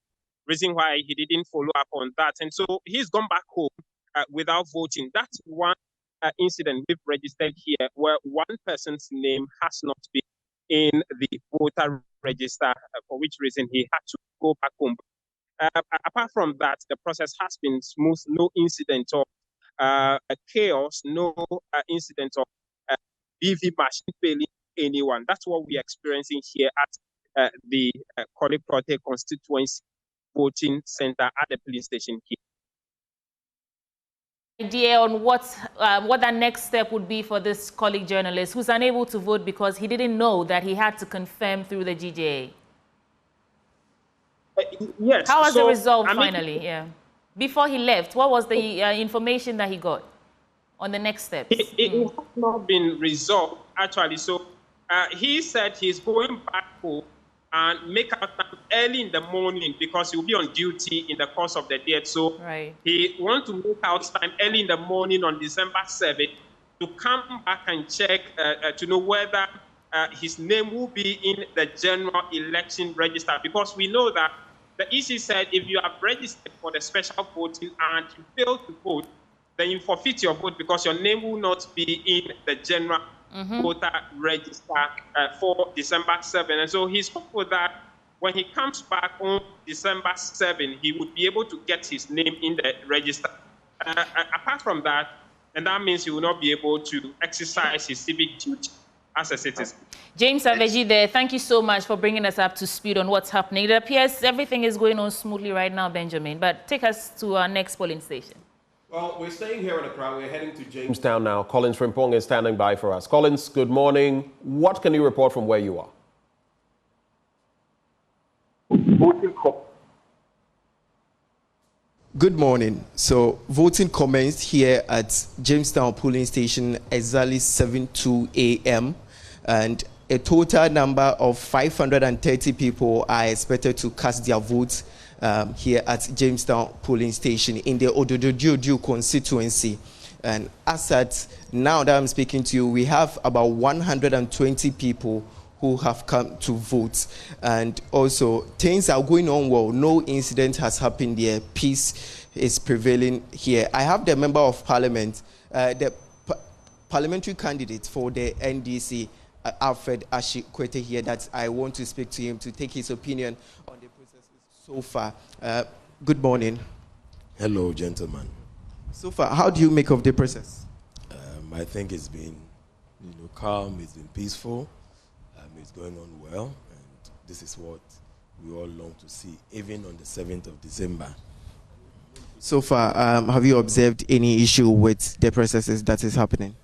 reason why he didn't follow up on that. And so he's gone back home without voting. That's one incident we've registered here where one person's name has not been in the voter register, for which reason he had to go back home. Apart from that, the process has been smooth, no incident of chaos, no incident of BV machine failing anyone. That's what we're experiencing here at the Kolikprote Constituency voting center at the police station here. Idea on what the next step would be for this colleague journalist who's unable to vote because he didn't know that he had to confirm through the GJA? Yes. How was the result finally? Yeah. Before he left, what was the information that he got on the next steps? It has not been resolved, actually. So he said he's going back home and make out time early in the morning because he'll be on duty in the course of the day. So he wants to make out time early in the morning on December 7th to come back and check to know whether his name will be in the general election register, because we know that the EC said if you have registered for the special voting and you fail to vote, then you forfeit your vote because your name will not be in the general voter register for December 7. And so he's hopeful that when he comes back on December 7, he would be able to get his name in the register. Apart from that, and that means he will not be able to exercise his civic duty as a citizen. James Aveji there, thank you so much for bringing us up to speed on what's happening. It appears everything is going on smoothly right now, Benjamin, but take us to our next polling station. Well, we're staying here in Accra. We're heading to Jamestown now. Collins Frimpong is standing by for us. Collins, good morning. What can you report from where you are? Good morning. So voting commenced here at Jamestown polling station exactly 7:02 a.m. and a total number of 530 people are expected to cast their votes here at Jamestown polling station in the Ododo constituency. And as at now that I'm speaking to you, we have about 120 people who have come to vote. And also, things are going on well. No incident has happened there. Peace is prevailing here. I have the member of parliament, the parliamentary candidate for the NDC, Alfred Ashikwete here, that I want to speak to him to take his opinion on the processes so far. Good morning. Hello, gentlemen. So far, how do you make of the process? I think it's been, calm. It's been peaceful. It's going on well, and this is what we all long to see, even on the 7th of December. So far, have you observed any issue with the processes that is happening?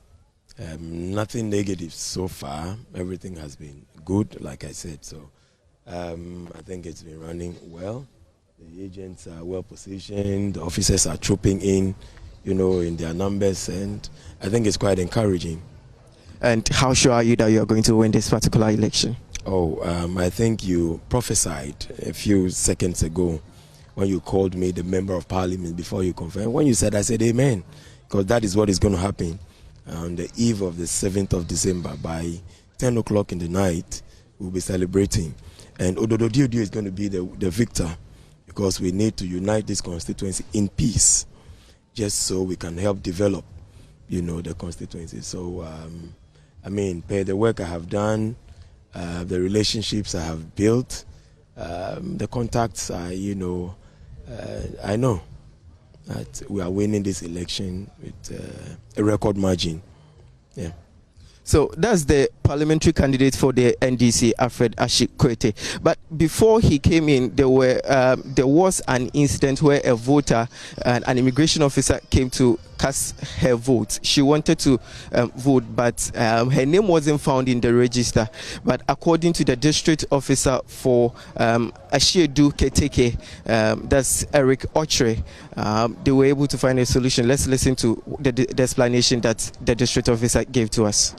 Nothing negative so far. Everything has been good, like I said. So I think it's been running well. The agents are well positioned. The officers are trooping in, in their numbers, and I think it's quite encouraging. And how sure are you that you are going to win this particular election? I think you prophesied a few seconds ago when you called me the member of parliament before you confirmed. When you said, I said amen, because that is what is going to happen on the eve of the 7th of December. By 10 o'clock in the night, we'll be celebrating. And Ododo is going to be the victor, because we need to unite this constituency in peace, just so we can help develop, the constituency. So, per the work I have done, the relationships I have built, the contacts, I know that we are winning this election with a record margin. Yeah. So that's the parliamentary candidate for the NDC, Alfred Ashikwete. But before he came in, there was an incident where a voter, an immigration officer, came to cast her vote. She wanted to vote, but her name wasn't found in the register. But according to the district officer for Asiedu Keteke, that's Eric Ochre, they were able to find a solution. Let's listen to the explanation that the district officer gave to us.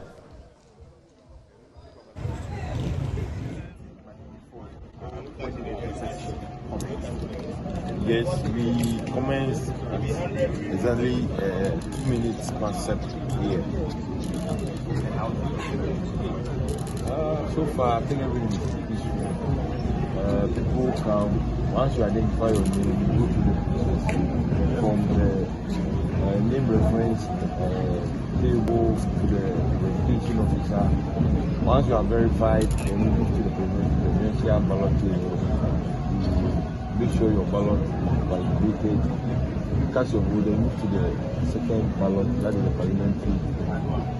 Yes, we commenced at exactly 2 minutes past 7 here. So far, I think everything is peaceful. People come, once you identify your name, you go to the process from the name reference table to the verification officer. Once you are verified, then you move to the presidential ballot table. Make sure your ballot is validated. Cast your vote, then move to the second ballot, that is the parliamentary.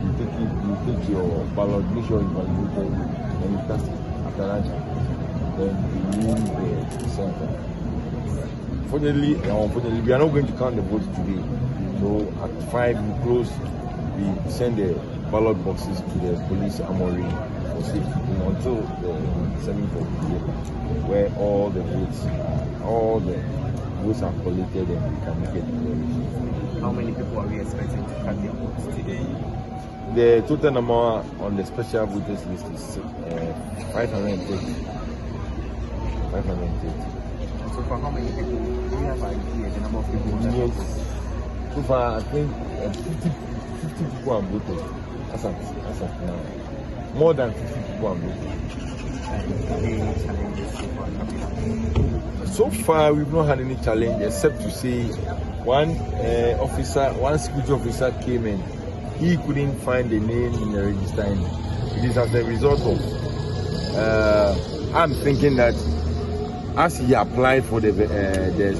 You take your ballot, make sure it's validated, and you cast it. After that, then you leave the center. Unfortunately, we are not going to count the votes today. So at 5 we close, we send the ballot boxes to the police armory for safety until the 7th of December, where all the votes are collected and we can make it. How many people are we expecting to cast their votes today? The total number on the special voters list is 530. 530. So for how many people do we have an idea the number of people? Yes. So far, I think 50 people have voted. That's at now. More than 50 people have voted. So far, we've not had any challenge except to say one security officer came in. He couldn't find the name in the register. It is as a result of I'm thinking that as he applied for the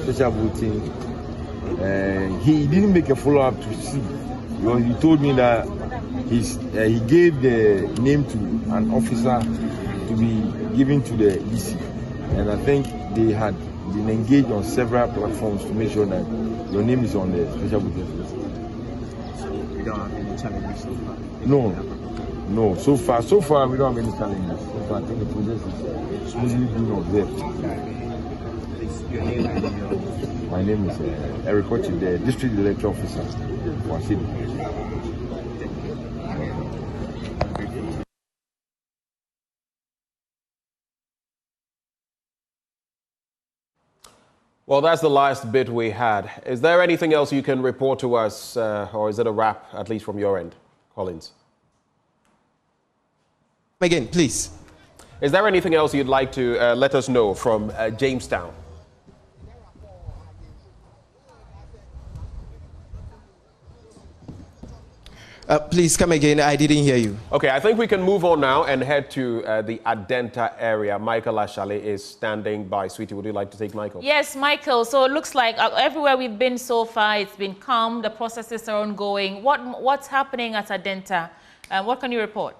special voting, he didn't make a follow-up to see. Because he told me that he gave the name to an officer to be given to the DC. And I think they had been engaged on several platforms to make sure that your name is on the special voters list. So we don't have any challenges so far? No. So far we don't have any challenges. So far, I think the process is smoothly being observed. Your name and your... My name is Eric Ochi, the district electoral officer for Asiedu. Well, that's the last bit we had. Is there anything else you can report to us, or is it a wrap, at least from your end, Collins? Again, please. Is there anything else you'd like to let us know from Jamestown? Please come again. I didn't hear you. Okay, I think we can move on now and head to the Adenta area. Michael Ashale is standing by. Sweetie, would you like to take Michael? Yes, Michael. So it looks like everywhere we've been so far, it's been calm. The processes are ongoing. What's happening at Adenta? What can you report?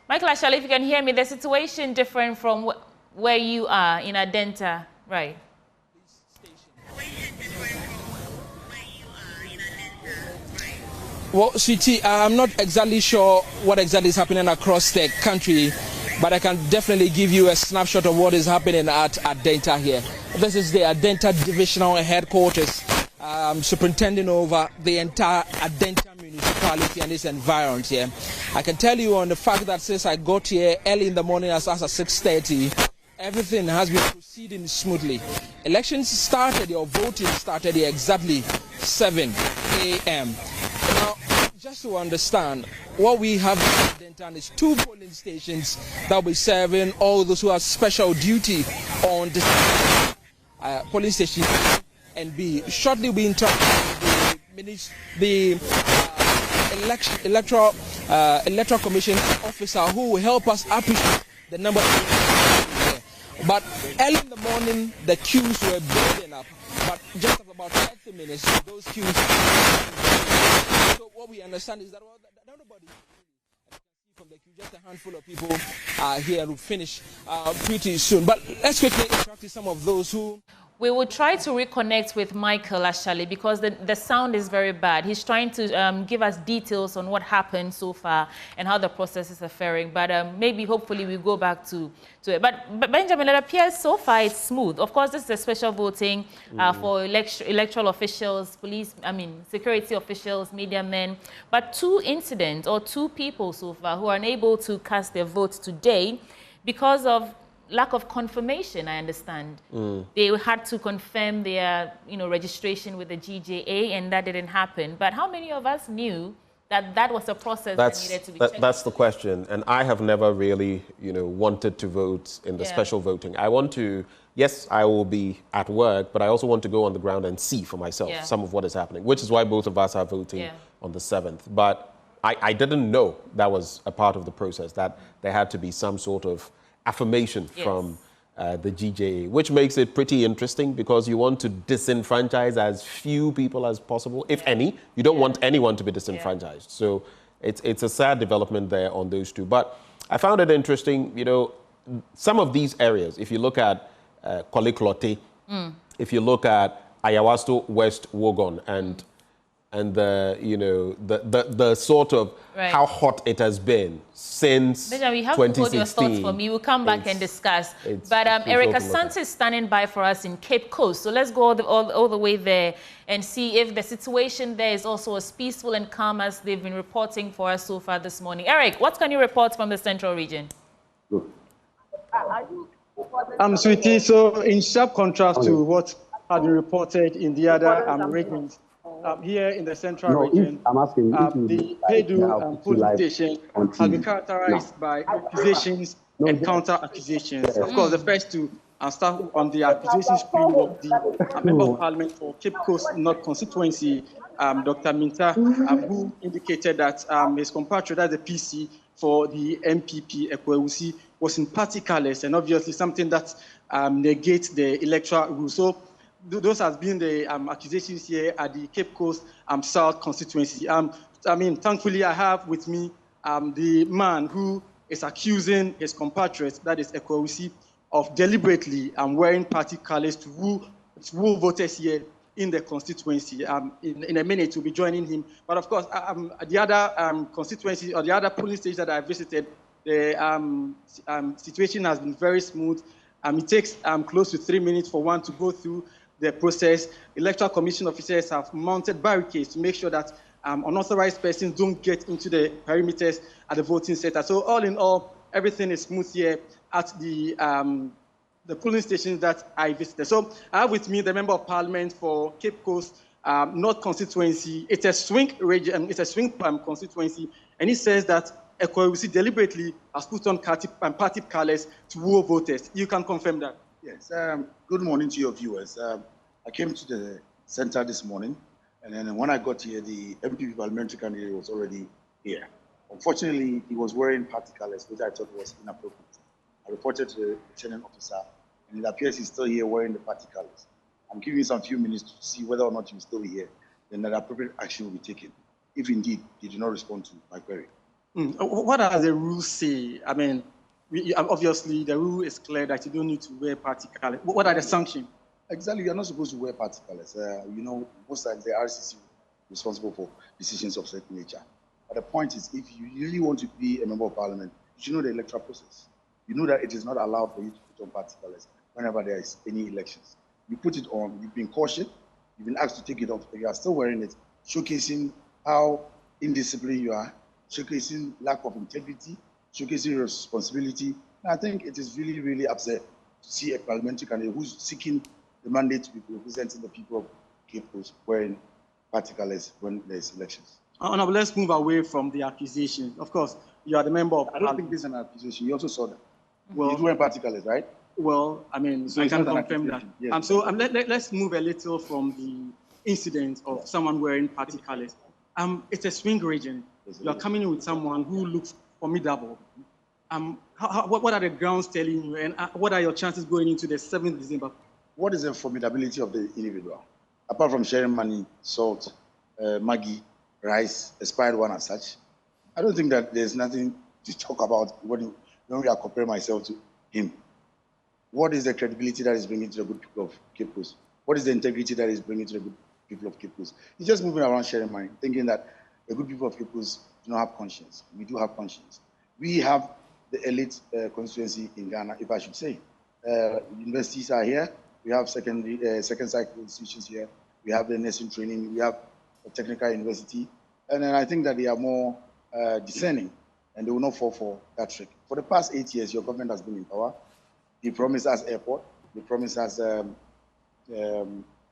Michael Ashale, if you can hear me, the situation different from where you are in Adenta, right? Well, Sweetie, I'm not exactly sure what exactly is happening across the country, but I can definitely give you a snapshot of what is happening at Adenta here. This is the Adenta Divisional Headquarters, superintending over the entire Adenta municipality and its environs here. I can tell you on the fact that since I got here early in the morning, as at 6:30, everything has been proceeding smoothly. Elections started, or voting started here exactly 7 a.m. Now, just to understand, what we have in Adenta is 2 polling stations that will be serving all those who have special duty on this polling station A and B. Shortly we interact with the electoral commission officer who will help us appreciate the number of. But early in the morning, the queues were building up. But just after about 30 minutes, those queues. So what we understand is that nobody from the queue, just a handful of people are here to finish pretty soon. But let's quickly interact with some of those who. We will try to reconnect with Michael Ashale because the sound is very bad. He's trying to give us details on what happened so far and how the processes are faring. But maybe, hopefully, we go back to it. But Benjamin, it appears so far it's smooth. Of course, this is a special voting for electoral officials, security officials, media men. But 2 incidents or 2 people so far who are unable to cast their votes today because of lack of confirmation, I understand. They had to confirm their, registration with the GJA, and that didn't happen. But how many of us knew that that was a process that needed to be checked? That's the question. And I have never really, wanted to vote in the special voting. I want to, yes, I will be at work, but I also want to go on the ground and see for myself some of what is happening, which is why both of us are voting on the 7th. But I didn't know that was a part of the process, that there had to be some sort of affirmation from the GJA, which makes it pretty interesting because you want to disenfranchise as few people as possible, if any. You don't want anyone to be disenfranchised. So it's a sad development there on those 2. But I found it interesting, some of these areas, if you look at Koliklote, if you look at Ayawasto West Wogon and the sort of how hot it has been since Benjamin, you have 2016. to hold your thoughts for me. We'll come back and discuss. But Erica Santos is standing by for us in Cape Coast. So let's go all the way there and see if the situation there is also as peaceful and calm as they've been reporting for us so far this morning. Eric, what can you report from the central region? Sweetie, so in sharp contrast to what had been reported in the other regions, here in the central region, the Aidoo polling station has been characterized by accusations and counter-accusations. Of course, the first to start on the accusations stream of the Member of Parliament for Cape Coast North Constituency, Dr. Minta, who indicated that his compatriot, that's the PC for the NPP, Ekwewusi, was in party colours, and obviously something that negates the electoral rules. So those has been the accusations here at the Cape Coast South constituency. Thankfully, I have with me the man who is accusing his compatriots, that is Ekwewusi, of deliberately wearing party colours to woo voters here in the constituency. In a minute, we'll be joining him. But of course, the other constituency or the other polling station that I visited, the situation has been very smooth. It takes close to 3 minutes for one to go through the process. Electoral Commission officers have mounted barricades to make sure that unauthorized persons don't get into the perimeters at the voting center. So all in all, everything is smooth here. at the polling stations that I visited. So I have with me the Member of Parliament for Cape Coast North Constituency. It's a swing region, it's a swing constituency, and he says that Ekwewusi deliberately has put on party colours to woo voters. You can confirm that? Yes. Good morning to your viewers. I came to the center this morning, and then when I got here, the NPP parliamentary candidate was already here. Unfortunately, he was wearing party colours, which I thought was inappropriate. I reported to the returning officer, and it appears he's still here wearing the party colours. I'm giving you some few minutes to see whether or not he's still here. Then the appropriate action will be taken, if indeed he did not respond to my query. What does the rules say? I mean, obviously the rule is clear that you don't need to wear party colours. What are the sanctions? Exactly, you're not supposed to wear party colours. You know, most times the RCC is responsible for decisions of certain nature. But the point is, if you really want to be a member of parliament, you should know the electoral process. You know that it is not allowed for you to put on party colours whenever there is any elections. You put it on, you've been cautioned, you've been asked to take it off, but you are still wearing it, showcasing how indisciplined you are, showcasing lack of integrity, showcasing responsibility. And I think it is really, really upset to see a parliamentary candidate who's seeking the mandate to be representing the people of Cape Coast wearing party colours when there's elections. Honourable, let's move away from the accusation. Of course, you are the member of... I don't think this is an accusation. You also saw that. Well, you're wearing party colours, right? Well, I mean, so I can confirm that. Yes. Let's move a little from the incident of someone wearing party colours. It's a swing region. You are coming in with someone who looks formidable. What are the grounds telling you, and what are your chances going into the 7th December? What is the formidability of the individual? Apart from sharing money, salt, Maggi, rice, expired one as such, I don't think that there's nothing to talk about when we are comparing myself to him. What is the credibility that is bringing to the good people of Cape Coast? What is the integrity that is bringing to the good people of Cape Coast? He's just moving around sharing money, thinking that the good people of Cape Coast do not have conscience. We do have conscience. We have the elite constituency in Ghana, if I should say. Universities are here. We have second cycle institutions here. We have the nursing training. We have a technical university. And then I think that they are more discerning, and they will not fall for that trick. For the past 8 years, your government has been in power. They promised us airport. They promised us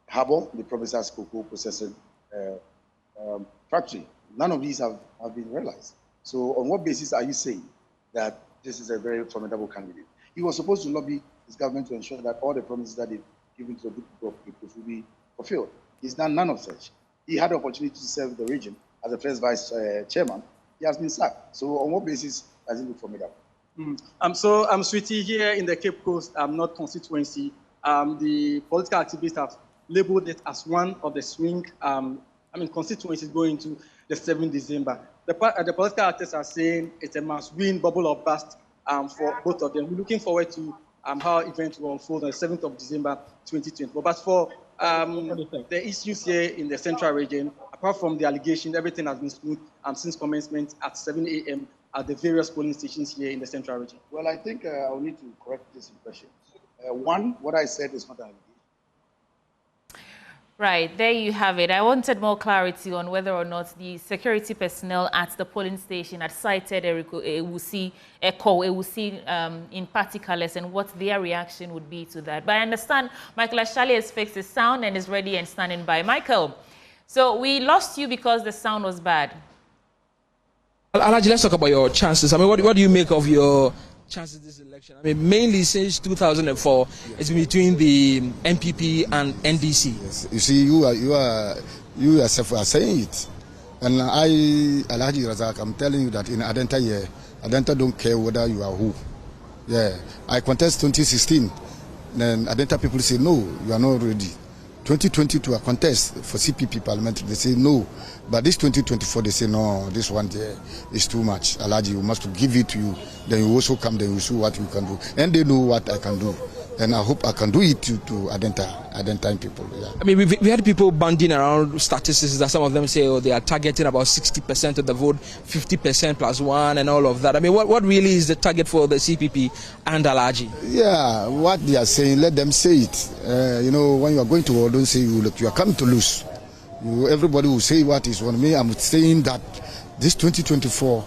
harbour. They promised us cocoa processing factory. None of these have been realized. So on what basis are you saying that this is a very formidable candidate? He was supposed to lobby his government to ensure that all the promises that they've given to the good people of Cape Coast will be fulfilled. He's done none of such. He had the opportunity to serve the region as the first vice chairman. He has been sacked. So on what basis does he look formidable? Sweetie, here in the Cape Coast North constituency, the political activists have labeled it as one of the swing constituencies going to the 7th December. The political actors are saying it's a must-win, bubble or bust for both of them. We're looking forward to how events will unfold on the 7th of December 2020. But for the issues here in the central region, apart from the allegation, everything has been smooth since commencement at 7 a.m. at the various polling stations here in the central region. Well, I think I'll need to correct this impression. One, what I said is not an allegation. Right, there you have it. I wanted more clarity on whether or not the security personnel at the polling station had cited Ekwewusi in party colours and what their reaction would be to that. But I understand Michael Ashali has fixed his sound and is ready and standing by. Michael, so we lost you because the sound was bad. Alaji, let's talk about your chances. I mean, what do you make of your chances this election? I mean, mainly since 2004, it's been between the NPP and NDC. Yes. You see, you yourself are saying it. And Alhaji Razak, I'm telling you that in Adenta here, Adenta don't care whether you are who. Yeah, I contest 2016. Then Adenta people say, no, you are not ready. 2022, I contest for CPP parliamentary. They say no. But this 2024, they say no, this one there is too much. Alhaji, we must give it to you. Then you also come, then you see what you can do. And they know what I can do. And I hope I can do it to Adenta people. Yeah. I mean, we had people banding around statistics that some of them say, oh, they are targeting about 60% of the vote, 50% plus one, and all of that. I mean, what really is the target for the CPP and Alhaji? Yeah, what they are saying, let them say it. You know, when you are going to war, don't say you are coming to lose. Everybody will say what is on me. I'm saying that this 2024,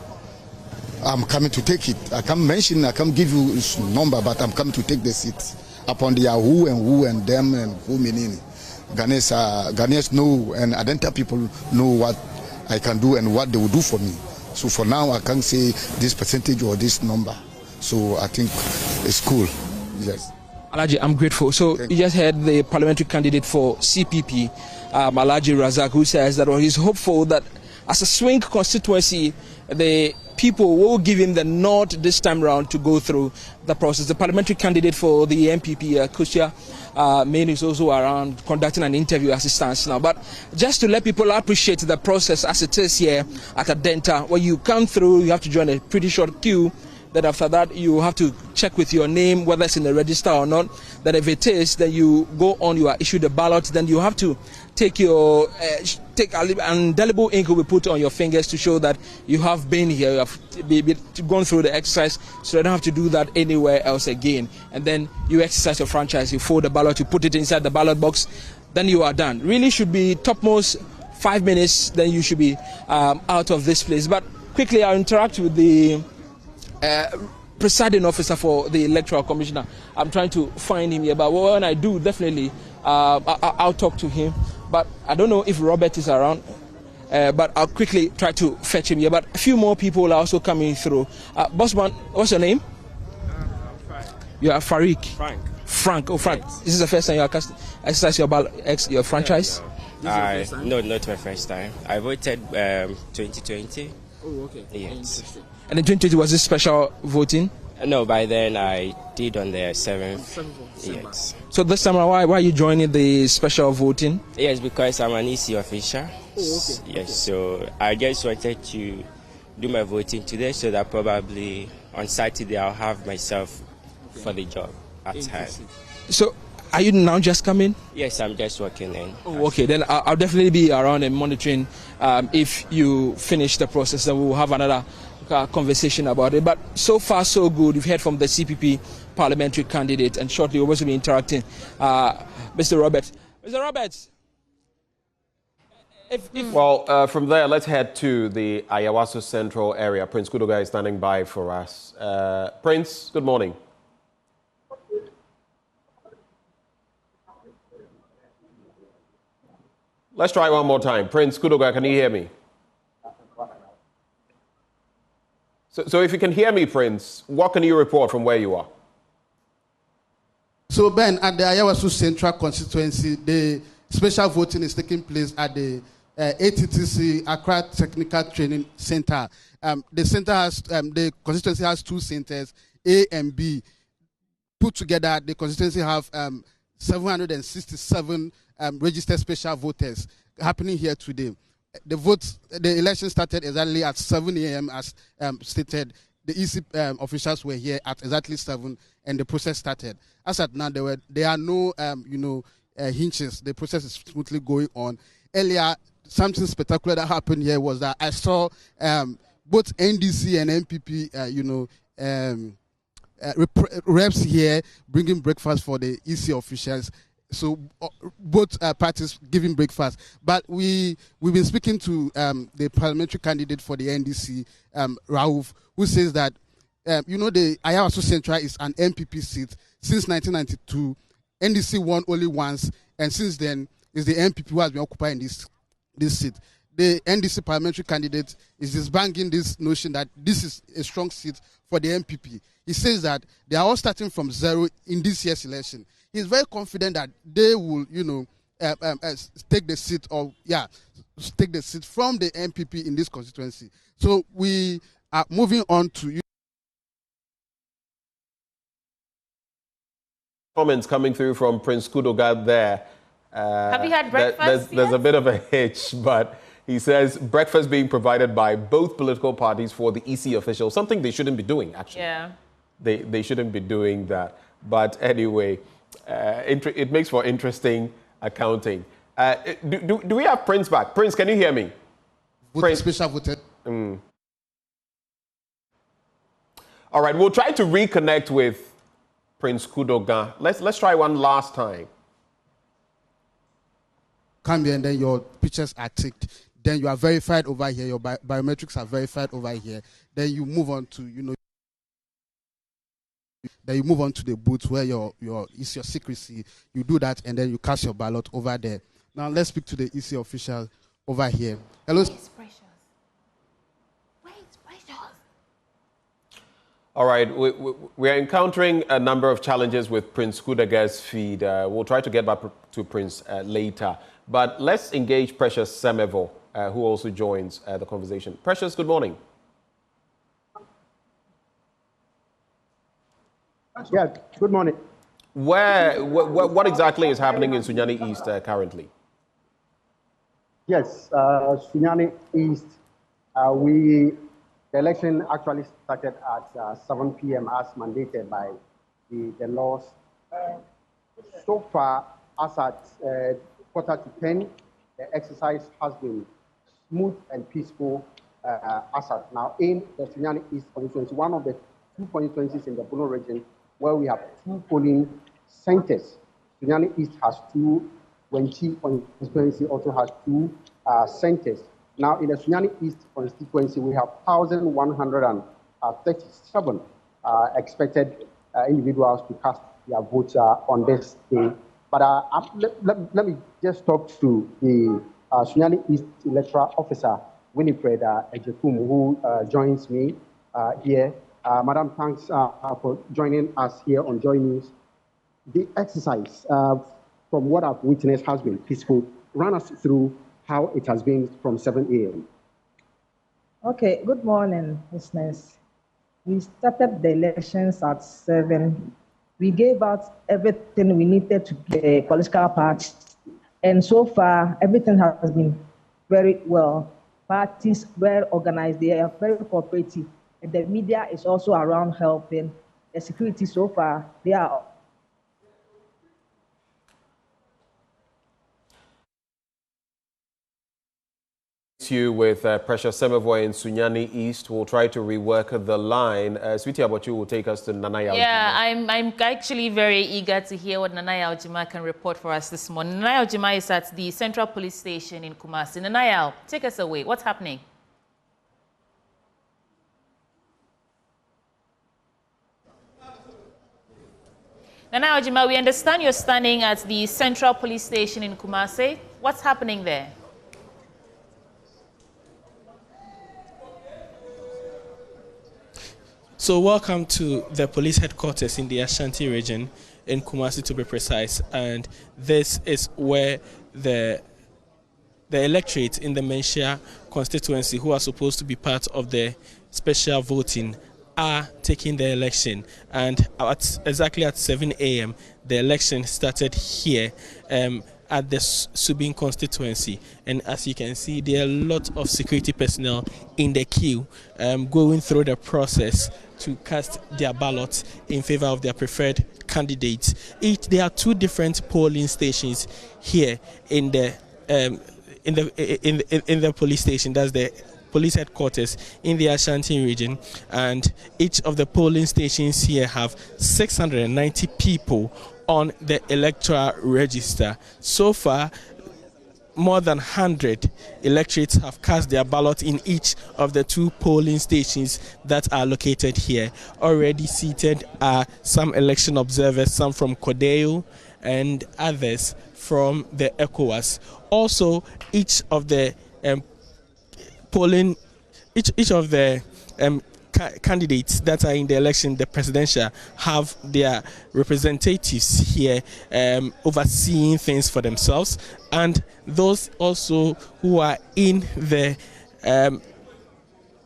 I'm coming to take it. I can't mention, I can't give you his number, but I'm coming to take the seat upon the who and them and who meaning. Ghanaians know and Adenta people know what I can do and what they will do for me. So for now, I can't say this percentage or this number. So I think it's cool. Yes. Alhaji, I'm grateful. So you just heard the parliamentary candidate for CPP, Alhaji Razak, who says that he's hopeful that as a swing constituency, the people will give him the nod this time round to go through the process. The parliamentary candidate for the NPP, Kusia Main, is also around conducting an interview as it stands now. But just to let people appreciate the process as it is here at Adenta, when you come through, you have to join a pretty short queue. Then after that, you have to check with your name, whether it's in the register or not. Then if it is, then you go on, you are issued a ballot. Then you have to take your, take an indelible ink will be put on your fingers to show that you have been here, you have gone through the exercise, so you don't have to do that anywhere else again. And then you exercise your franchise, you fold the ballot, you put it inside the ballot box, then you are done. Really should be topmost 5 minutes, then you should be out of this place. But quickly, I'll interact with the presiding officer for the electoral commissioner. I'm trying to find him here, but when I do, definitely I'll talk to him. But I don't know if Robert is around, but I'll quickly try to fetch him here. But a few more people are also coming through. Bossman, what's your name? You are Farik. Frank. Oh, Frank. Yes. This is the first time you exercise your franchise? No, not my first time. I voted 2020. Oh, okay. Yes. And in 2020, was this special voting? No, by then I did on the 7th. Yes. So this time, why are you joining the special voting? Yes, because I'm an EC official. Oh, okay. Yes, so I just wanted to do my voting today so that probably on Saturday I'll have myself for the job at hand. So are you now just coming? Yes, I'm just working in. Oh, okay, then I'll definitely be around and monitoring. If you finish the process, then we'll have another conversation about it. But so far so good. We've heard from the CPP parliamentary candidate, and shortly we'll also be interacting. Mr. Roberts. Mr. Roberts. Well, from there, let's head to the Ayawaso Central area. Prince Kudoga is standing by for us. Prince, good morning. Let's try one more time. Prince Kudoga, can you hear me? So if you can hear me, Prince, what can you report from where you are? So, Ben, at the Ayawaso Central Constituency, the special voting is taking place at the ATTC Accra Technical Training Center. The center has, the constituency has 2 centers, A and B. Put together, the constituency have 767 registered special voters happening here today. The election started exactly at 7 a.m. as stated. The EC officials were here at exactly 7, and the process started. As at now, there are no hinges. The process is smoothly going on. Earlier, something spectacular that happened here was that I saw both NDC and NPP, reps here bringing breakfast for the EC officials. So both parties giving breakfast. But we've been speaking to the parliamentary candidate for the NDC, Rauf, who says that the Ayawaso Central is an NPP seat since 1992. NDC won only once, and since then is the NPP who has been occupying this seat. The NDC parliamentary candidate is just banging this notion that this is a strong seat for the NPP. He says that they are all starting from 0 in this year's election. He's very confident that they will, take the seat from the NPP in this constituency. So we are moving on to Comments coming through from Prince Kudoga there. Have you had breakfast? There's a bit of a hitch, but he says breakfast being provided by both political parties for the EC officials, something they shouldn't be doing, actually. Yeah. They shouldn't be doing that. But anyway, it makes for interesting accounting. Do we have Prince back? Prince, can you hear me? Prince. Special voted. All right, we'll try to reconnect with Prince Kudoga. Let's try one last time. Come here and then your pictures are ticked. then you are verified over here, your biometrics are verified over here, then you move on to, then you move on to the booth where it's your secrecy. You do that, and then you cast your ballot over there. Now let's speak to the EC official over here. Hello. All right, we are encountering a number of challenges with Prince Kudaga's feed. We'll try to get back to Prince later. But let's engage Precious Semevo, who also joins the conversation. Precious, good morning. Yeah, good morning. What exactly is happening in Sunyani East currently? Yes, Sunyani East, the election actually started at 7 p.m. as mandated by the laws. So far, as at 9:45, the exercise has been smooth and peaceful as at now in the Sunyani East constituency, one of the 2 constituencies in the Bono region where we have 2 polling centers. Sunyani East has 2, Wenchi constituency also has 2 centers. Now, in the Sunyani East constituency, we have 1,137 expected individuals to cast their votes on this day. But let me just talk to the Sunyani East electoral officer, Winifred Ejekum, who joins me here. Madam, thanks for joining us here on Joy News. The exercise, from what I've witnessed, has been peaceful. Run us through how it has been from 7 a.m. Okay, good morning, listeners. We started the elections at 7. We gave out everything we needed to the political parties. And so far, everything has been very well. Parties well organized, they are very cooperative. And the media is also around helping. The security so far, they are. You with Precious Semevo in Sunyani East. We'll try to rework the line. Sweetie Abochu will take us to Nanaya. Yeah, I'm actually very eager to hear what Nanaya Ojima can report for us this morning. Nanaya Ojima is at the Central Police Station in Kumasi. Nanaya, take us away. What's happening? Nanaya Ojima, we understand you're standing at the Central Police Station in Kumasi. What's happening there? So welcome to the police headquarters in the Ashanti region, in Kumasi to be precise, and this is where the electorate in the Menshia constituency, who are supposed to be part of the special voting, are taking the election. And exactly at 7 a.m. the election started here at the Subin constituency, and as you can see, there are a lot of security personnel in the queue going through the process to cast their ballots in favor of their preferred candidates. There are 2 different polling stations here in the police station. That's the police headquarters in the Ashanti region, and each of the polling stations here have 690 people on the electoral register. So far, more than 100 electorates have cast their ballot in each of the 2 polling stations that are located here. Already seated are some election observers, some from Kodeo and others from the ECOWAS. Also, each of the candidates that are in the election, the presidential, have their representatives here overseeing things for themselves, and those also who are in the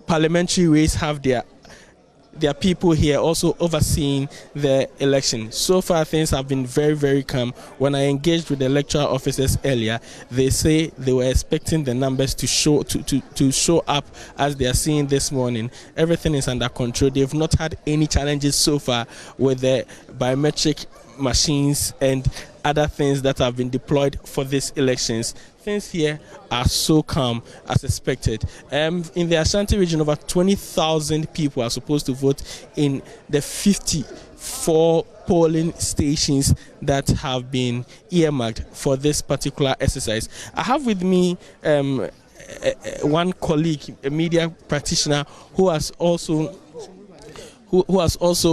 parliamentary race have their people here also overseeing the election. So far, things have been very, very calm. When I engaged with the electoral officers earlier, they say they were expecting the numbers to show up as they are seeing this morning. Everything is under control. They've not had any challenges so far with the biometric machines and other things that have been deployed for these elections. Things here are so calm as expected. In the Ashanti region, over 20,000 people are supposed to vote in the 54 polling stations that have been earmarked for this particular exercise. I have with me one colleague, a media practitioner, who has also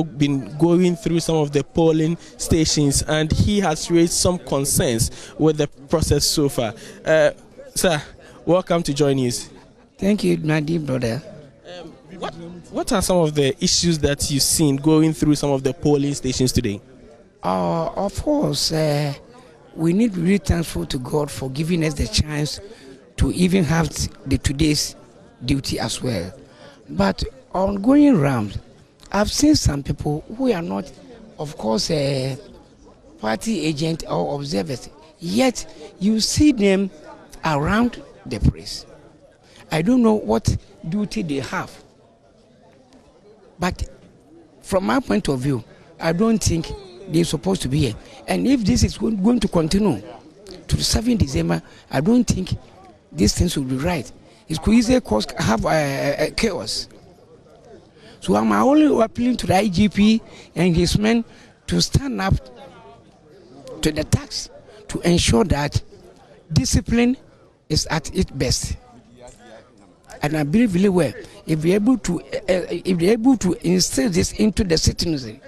been going through some of the polling stations, and he has raised some concerns with the process so far. Sir, welcome to Joy News. Thank you, my dear brother. What are some of the issues that you've seen going through some of the polling stations today? Of course, we need to be really thankful to God for giving us the chance to even have today's duty as well. But on going around, I've seen some people who are not, of course, party agent or observers, yet you see them around the place. I don't know what duty they have. But from my point of view, I don't think they're supposed to be here. And if this is going to continue to 7 December, I don't think these things will be right. It could easily have chaos. So I'm only appealing to the IGP and his men to stand up to the task to ensure that discipline is at its best. And I believe really well, if they're able to instill this into the citizenry,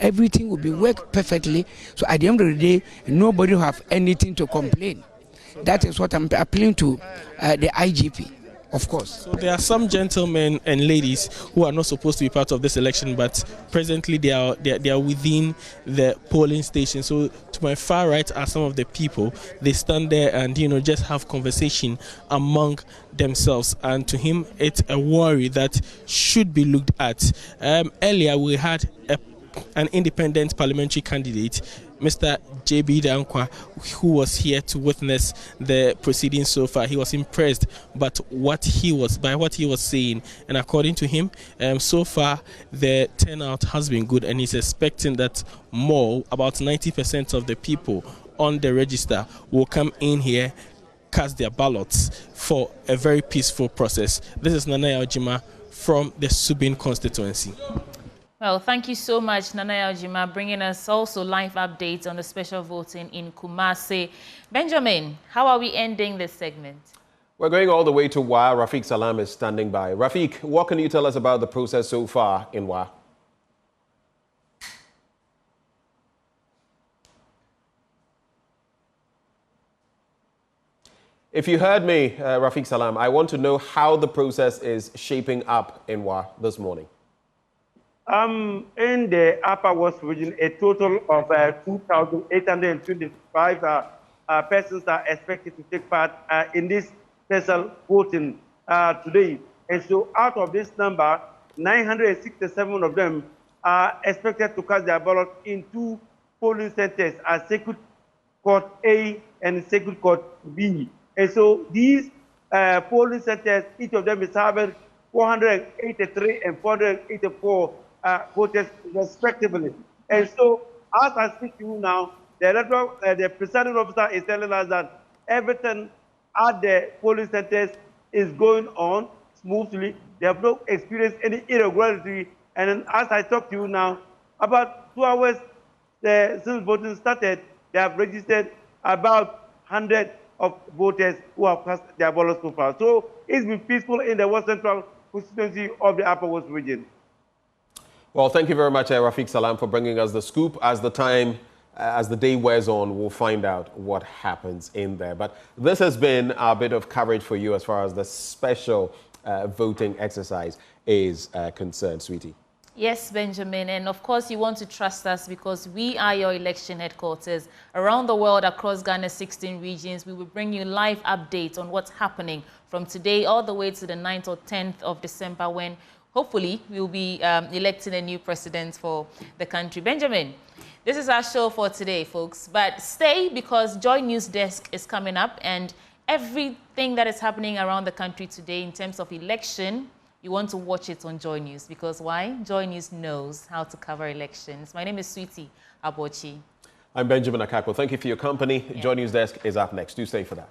everything will be work perfectly. So at the end of the day, nobody will have anything to complain. That is what I'm appealing to the IGP, of course. So there are some gentlemen and ladies who are not supposed to be part of this election, but presently they are within the polling station. So to my far right are some of the people. They stand there and just have conversation among themselves, and to him it's a worry that should be looked at. Earlier we had an independent parliamentary candidate, Mr. J.B. Dankwa, who was here to witness the proceedings so far. He was impressed by what he was saying, and according to him, so far the turnout has been good, and he's expecting that more, about 90% of the people on the register will come in here, cast their ballots for a very peaceful process. This is Nana Yaojima from the Subin constituency. Well, thank you so much, Nana Yaojima, bringing us also live updates on the special voting in Kumasi. Benjamin, how are we ending this segment? We're going all the way to Wa. Rafiq Salam is standing by. Rafiq, what can you tell us about the process so far in Wa? If you heard me, Rafiq Salam, I want to know how the process is shaping up in Wa this morning. In the Upper West region, a total of 2,825 persons are expected to take part in this special voting today. And so out of this number, 967 of them are expected to cast their ballot in 2 polling centers at Circuit Court A and Circuit Court B. And so these polling centers, each of them is having 483 and 484 voters respectively. And so, as I speak to you now, the presiding officer is telling us that everything at the polling centers is going on smoothly. They have not experienced any irregularity. And then, as I talk to you now, about 2 hours since voting started, they have registered about 100 of voters who have cast their ballots so far. So it's been peaceful in the West Central constituency of the Upper West region. Well, thank you very much, Rafiq Salam, for bringing us the scoop. As the day wears on, we'll find out what happens in there. But this has been a bit of coverage for you as far as the special voting exercise is concerned, sweetie. Yes, Benjamin, and of course you want to trust us because we are your election headquarters. Around the world, across Ghana's 16 regions, we will bring you live updates on what's happening from today all the way to the 9th or 10th of December when hopefully we'll be electing a new president for the country. Benjamin, this is our show for today, folks. But stay because Joy News Desk is coming up and everything that is happening around the country today in terms of election, you want to watch it on Joy News because why? Joy News knows how to cover elections. My name is Sweetie Abochi. I'm Benjamin Akako. Thank you for your company. Yeah. Joy News Desk is up next. Do stay for that.